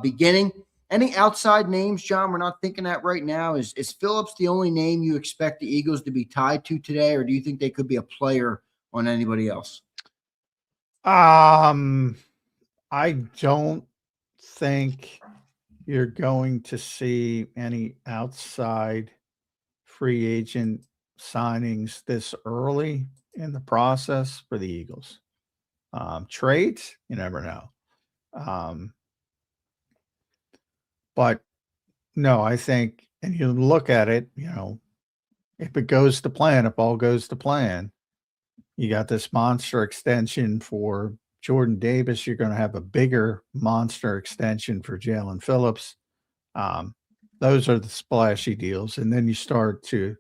beginning. Any outside names, John, we're not thinking that right now? Is Phillips the only name you expect the Eagles to be tied to today, or do you think they could be a player on anybody else? I don't think you're going to see any outside free agent signings this early in the process for the Eagles. Trades, you never know. But no, I think, and you look at it, if it goes to plan, if all goes to plan, you got this monster extension for Jordan Davis. You're going to have a bigger monster extension for Jalen Phillips. Those are the splashy deals. And then you start to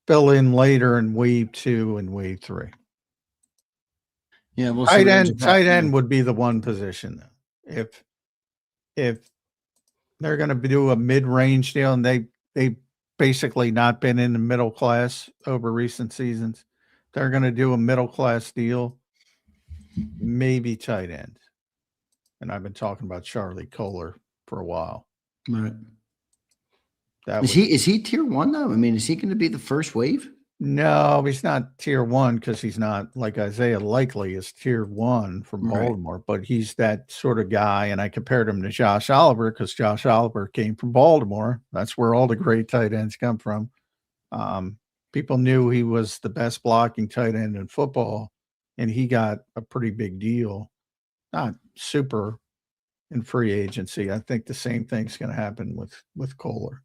fill in later in wave 2 and wave 3. Yeah, we'll see. Tight end would be the one position though. If they're going to do a mid-range deal, and they basically not been in the middle class over recent seasons, they're going to do a middle class deal, maybe tight end. And I've been talking about Charlie Kohler for a while. Right. Is he tier 1 though? I mean, is he going to be the first wave? No, he's not tier one because he's not like Isaiah Likely is tier one from Right. Baltimore, but he's that sort of guy. And I compared him to Josh Oliver because Josh Oliver came from Baltimore. That's where all the great tight ends come from. People knew he was the best blocking tight end in football, and he got a pretty big deal. Not super in free agency. I think the same thing's going to happen with Kohler.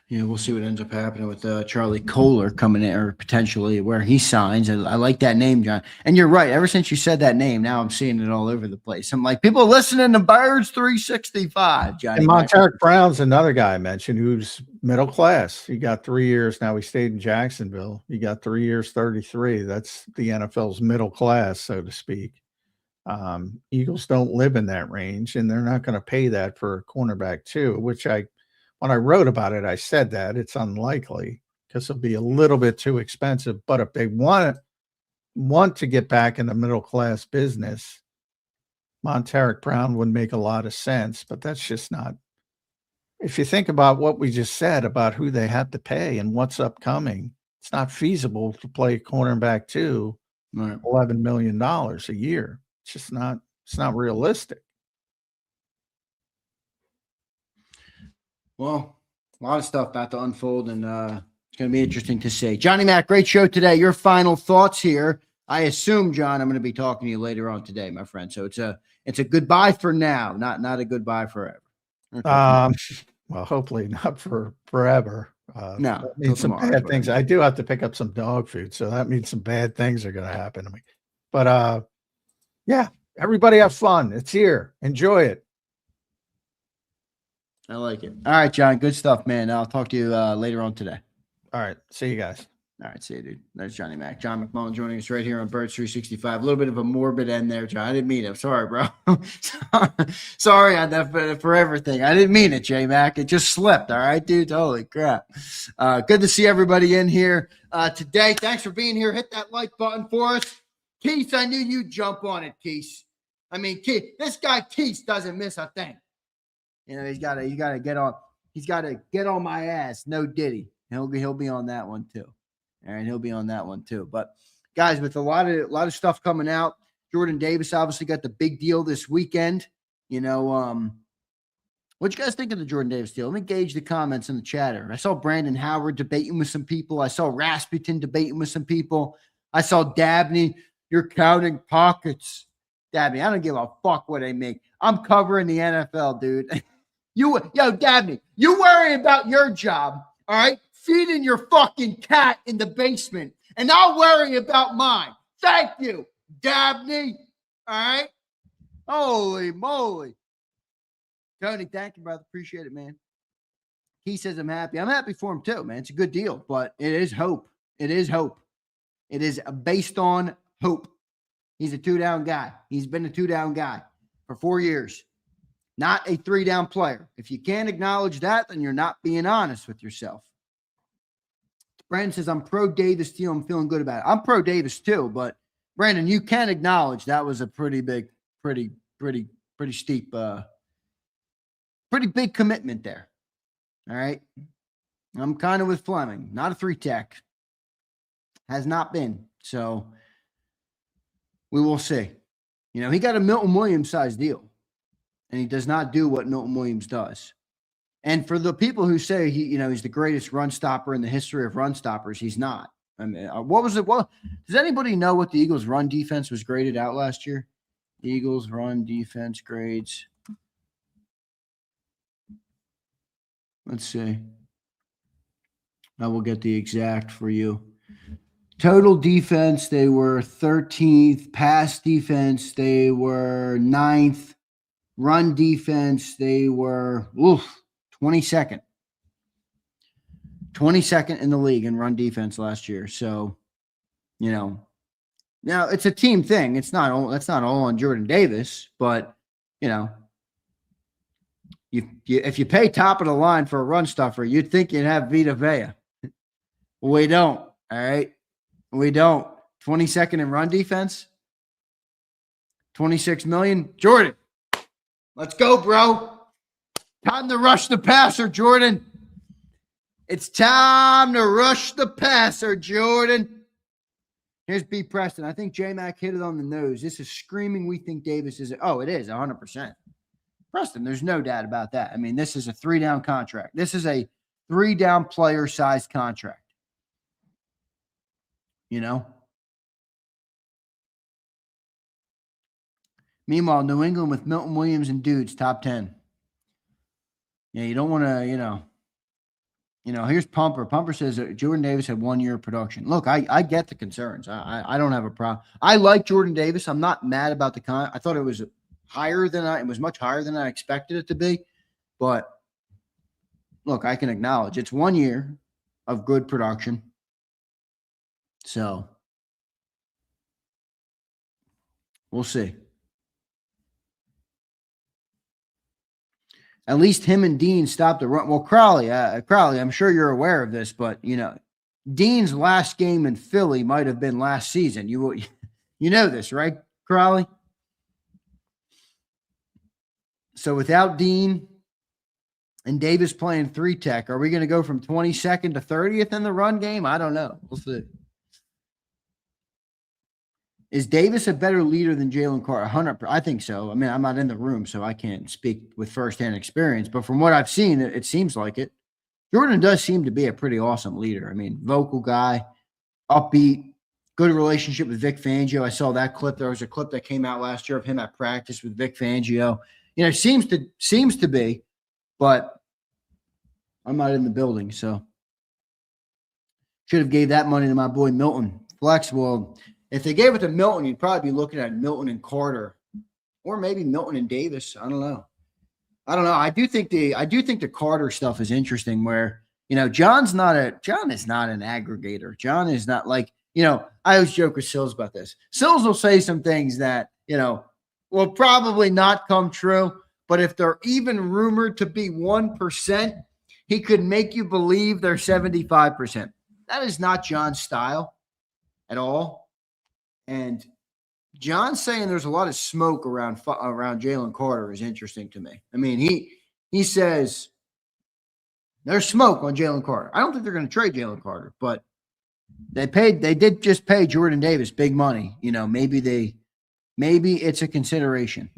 Yeah, we'll see what ends up happening with Charlie Kohler coming in, or potentially where he signs. I like that name, John. And you're right. Ever since you said that name, now I'm seeing it all over the place. I'm like, people listening to Birds 365, Johnny. And Monteric Brown's another guy I mentioned who's middle class. He got 3 years. Now he stayed in Jacksonville. He got 3 years, 33. That's the NFL's middle class, so to speak. Eagles don't live in that range, and they're not going to pay that for a cornerback too, which when I wrote about it, I said that it's unlikely because it'll be a little bit too expensive. But if they want to get back in the middle class business, Monteric Brown would make a lot of sense. But that's just not. If you think about what we just said about who they have to pay and what's upcoming, it's not feasible to play cornerback too, $11 million a year. It's just not. It's not realistic. Well, a lot of stuff about to unfold, and it's going to be interesting to see. Johnny Mac, great show today. Your final thoughts here. I assume, John, I'm going to be talking to you later on today, my friend. So it's a goodbye for now, not a goodbye forever. Well, hopefully not for forever. No, that means some bad things. I do have to pick up some dog food, so that means some bad things are going to happen to me. But yeah, everybody have fun. It's here. Enjoy it. I like it. All right, John. Good stuff, man. I'll talk to you later on today. All right. See you guys. All right. See you, dude. That's Johnny Mac. John McMullen joining us right here on Birds 365. A little bit of a morbid end there, John. I didn't mean it. I'm sorry, bro. Sorry on that for everything. I didn't mean it, J Mac. It just slipped. All right, dude. Holy crap. Good to see everybody in here today. Thanks for being here. Hit that like button for us. Keith, I knew you'd jump on it, Keith. I mean, Keith, this guy Keith doesn't miss a thing. You know, he's got to get on my ass. No Diddy. He'll be on that one too. All right, he'll be on that one too. But guys, with a lot of stuff coming out, Jordan Davis obviously got the big deal this weekend. You know, what you guys think of the Jordan Davis deal? Let me gauge the comments in the chatter. I saw Brandon Howard debating with some people. I saw Rasputin debating with some people. I saw Dabney. You're counting pockets. Dabney, I don't give a fuck what they make. I'm covering the NFL, dude. Dabney, you worry about your job, all right? Feeding your fucking cat in the basement, and I'll worry about mine. Thank you, Dabney. All right? Holy moly. Tony, thank you, brother. Appreciate it, man. He says I'm happy. I'm happy for him too, man. It's a good deal, but it is hope. It is hope. It is based on hope. He's a 2-down guy. He's been a 2-down guy for 4 years. Not a 3-down player. If you can't acknowledge that, then you're not being honest with yourself. Brandon says, I'm pro Davis deal. I'm feeling good about it. I'm pro Davis too, but Brandon, you can acknowledge that was a pretty big, pretty steep, pretty big commitment there. All right. I'm kind of with Fleming. Not a 3-tech. Has not been. So we will see. You know, he got a Milton Williams size deal. And he does not do what Milton Williams does. And for the people who say he's the greatest run stopper in the history of run stoppers, he's not. I mean, what was it? Well, does anybody know what the Eagles' run defense was graded out last year? Eagles run defense grades. Let's see. I will get the exact for you. Total defense, they were 13th. Pass defense, they were 9th. Run defense, they were 22nd. 22nd in the league in run defense last year. So, now it's a team thing. That's not all on Jordan Davis, but if you pay top of the line for a run stuffer, you'd think you'd have Vita Vea. We don't. All right. We don't. 22nd in run defense. 26 million. Jordan. Let's go, bro. Time to rush the passer, Jordan. It's time to rush the passer, Jordan. Here's B. Preston. I think J-Mac hit it on the nose. This is screaming we think Davis is – oh, it is, 100%. Preston, there's no doubt about that. I mean, this is a 3-down contract. This is a 3-down player-sized contract. You know? Meanwhile, New England with Milton Williams and dudes, top 10. Yeah, you don't want to, here's Pumper. Pumper says that Jordan Davis had 1 year of production. Look, I get the concerns. I don't have a problem. I like Jordan Davis. I'm not mad about the I thought it was it was much higher than I expected it to be. But look, I can acknowledge it's 1 year of good production. So we'll see. At least him and Dean stopped the run. Well, Crowley, I'm sure you're aware of this, but Dean's last game in Philly might have been last season. You know this, right, Crowley? So without Dean and Davis playing 3-tech, are we going to go from 22nd to 30th in the run game? I don't know. We'll see. Is Davis a better leader than Jalen Carter? 100%. I think so. I mean, I'm not in the room, so I can't speak with firsthand experience. But from what I've seen, it seems like it. Jordan does seem to be a pretty awesome leader. I mean, vocal guy, upbeat, good relationship with Vic Fangio. I saw that clip. There was a clip that came out last year of him at practice with Vic Fangio. Seems to be, but I'm not in the building, so should have gave that money to my boy Milton. Flex, well, if they gave it to Milton, you'd probably be looking at Milton and Carter, or maybe Milton and Davis. I don't know. I do think the Carter stuff is interesting. Where John is not an aggregator. John is not like I always joke with Sills about this. Sills will say some things that will probably not come true, but if they're even rumored to be 1%, he could make you believe they're 75%. That is not John's style at all. And John saying there's a lot of smoke around Jalen Carter is interesting to me. I mean, he says there's smoke on Jalen Carter. I don't think they're going to trade Jalen Carter, but they did just pay Jordan Davis big money. Maybe it's a consideration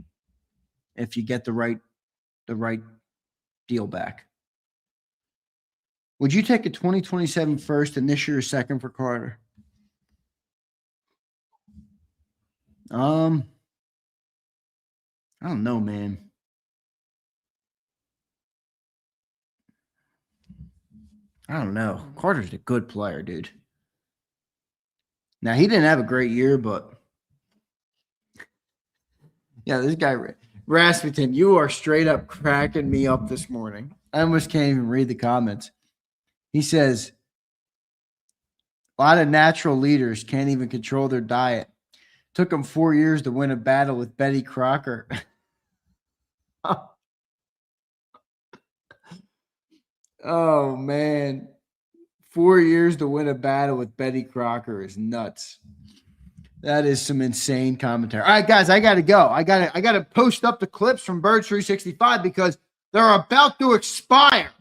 if you get the right deal back. Would you take a 2027 first and this year's second for Carter? I don't know, man. I don't know. Carter's a good player, dude. Now, he didn't have a great year, but yeah, this guy, Rasmussen, you are straight up cracking me up this morning. I almost can't even read the comments. He says, a lot of natural leaders can't even control their diet. Took them 4 years to win a battle with Betty Crocker. Oh, man. 4 years to win a battle with Betty Crocker is nuts. That is some insane commentary. All right, guys, I got to go. I got to post up the clips from Birds 365 because they're about to expire.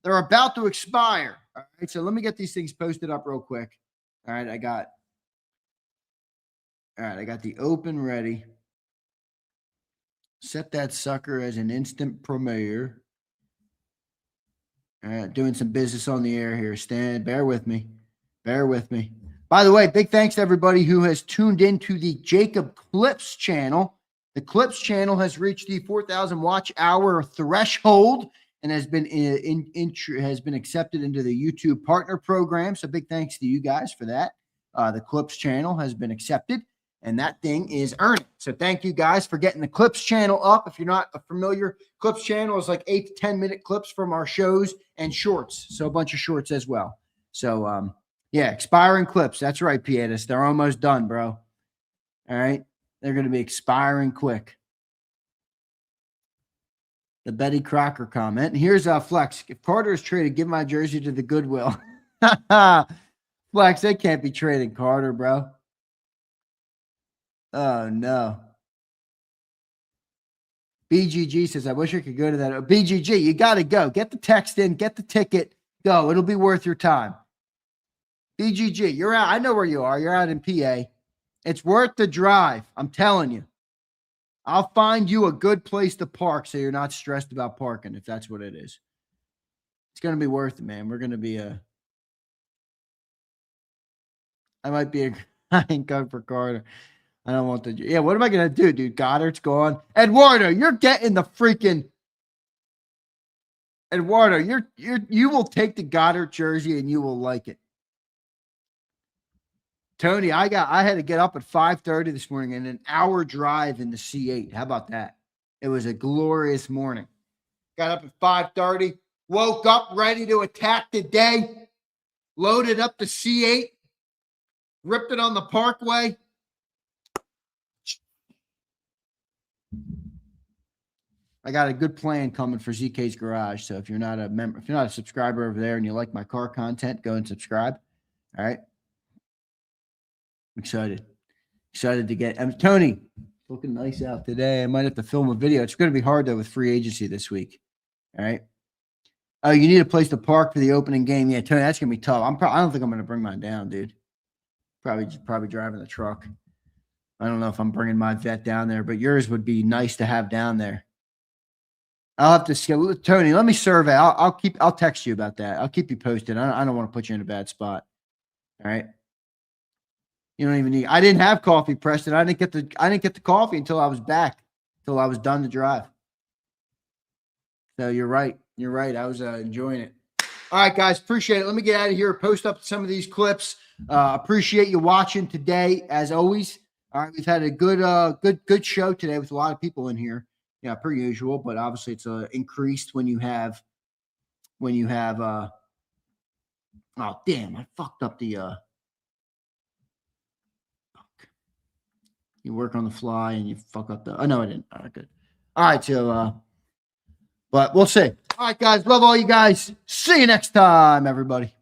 All right, so let me get these things posted up real quick. All right, I got the open ready. Set that sucker as an instant premiere. All right, doing some business on the air here. Bear with me. By the way, big thanks to everybody who has tuned into the JAKIB Clips channel. The Clips channel has reached the 4,000 watch hour threshold and has been accepted into the YouTube partner program. So big thanks to you guys for that. The Clips channel has been accepted, and that thing is earning. So thank you guys for getting the Clips channel up. If you're not familiar, Clips channel is like 8 to 10 minute clips from our shows and shorts. So a bunch of shorts as well. So, yeah, expiring clips. That's right, Pietas. They're almost done, bro. All right. They're going to be expiring quick. The Betty Crocker comment. Here's Flex. If Carter is traded, give my jersey to the Goodwill. Flex, they can't be trading Carter, bro. Oh, no. BGG says, I wish I could go to that. BGG, you got to go. Get the text in. Get the ticket. Go. It'll be worth your time. BGG, you're out. I know where you are. You're out in PA. It's worth the drive. I'm telling you. I'll find you a good place to park so you're not stressed about parking, if that's what it is. It's going to be worth it, man. We're going to be I might be a green card for Carter. I don't want the. Yeah, what am I going to do, dude? Goddard's gone. Eduardo, you're getting the freaking. Eduardo, you will take the Goddard jersey and you will like it. Tony, I had to get up at 5:30 this morning and an hour drive in the C8. How about that? It was a glorious morning. Got up at 5:30, woke up ready to attack the day, loaded up the C8, ripped it on the Parkway. I got a good plan coming for ZK's Garage. So if you're not a member, if you're not a subscriber over there and you like my car content, go and subscribe. All right. Excited to get Tony looking nice out today. I might have to film a video. It's going to be hard though with free agency this week. All right. Oh, you need a place to park for the opening game. Yeah, Tony, that's gonna be tough. I don't think I'm gonna bring mine down, dude. Probably driving the truck. I don't know if I'm bringing my vet down there, but yours would be nice to have down there. I'll have to see. Tony, let me survey. I'll text you about that. I'll keep you posted. I don't want to put you in a bad spot. All right. You don't even need. I didn't have coffee, Preston. I didn't get the coffee until I was back, until I was done the drive. So you're right. You're right. I was enjoying it. All right, guys. Appreciate it. Let me get out of here. Post up some of these clips. Appreciate you watching today, as always. All right, we've had a good show today with a lot of people in here. Yeah, per usual, but obviously it's increased when you have. Oh damn! I fucked up the. You work on the fly and you fuck up the. Oh no, I didn't. All right, good. All right, so but we'll see. All right, guys. Love all you guys. See you next time, everybody.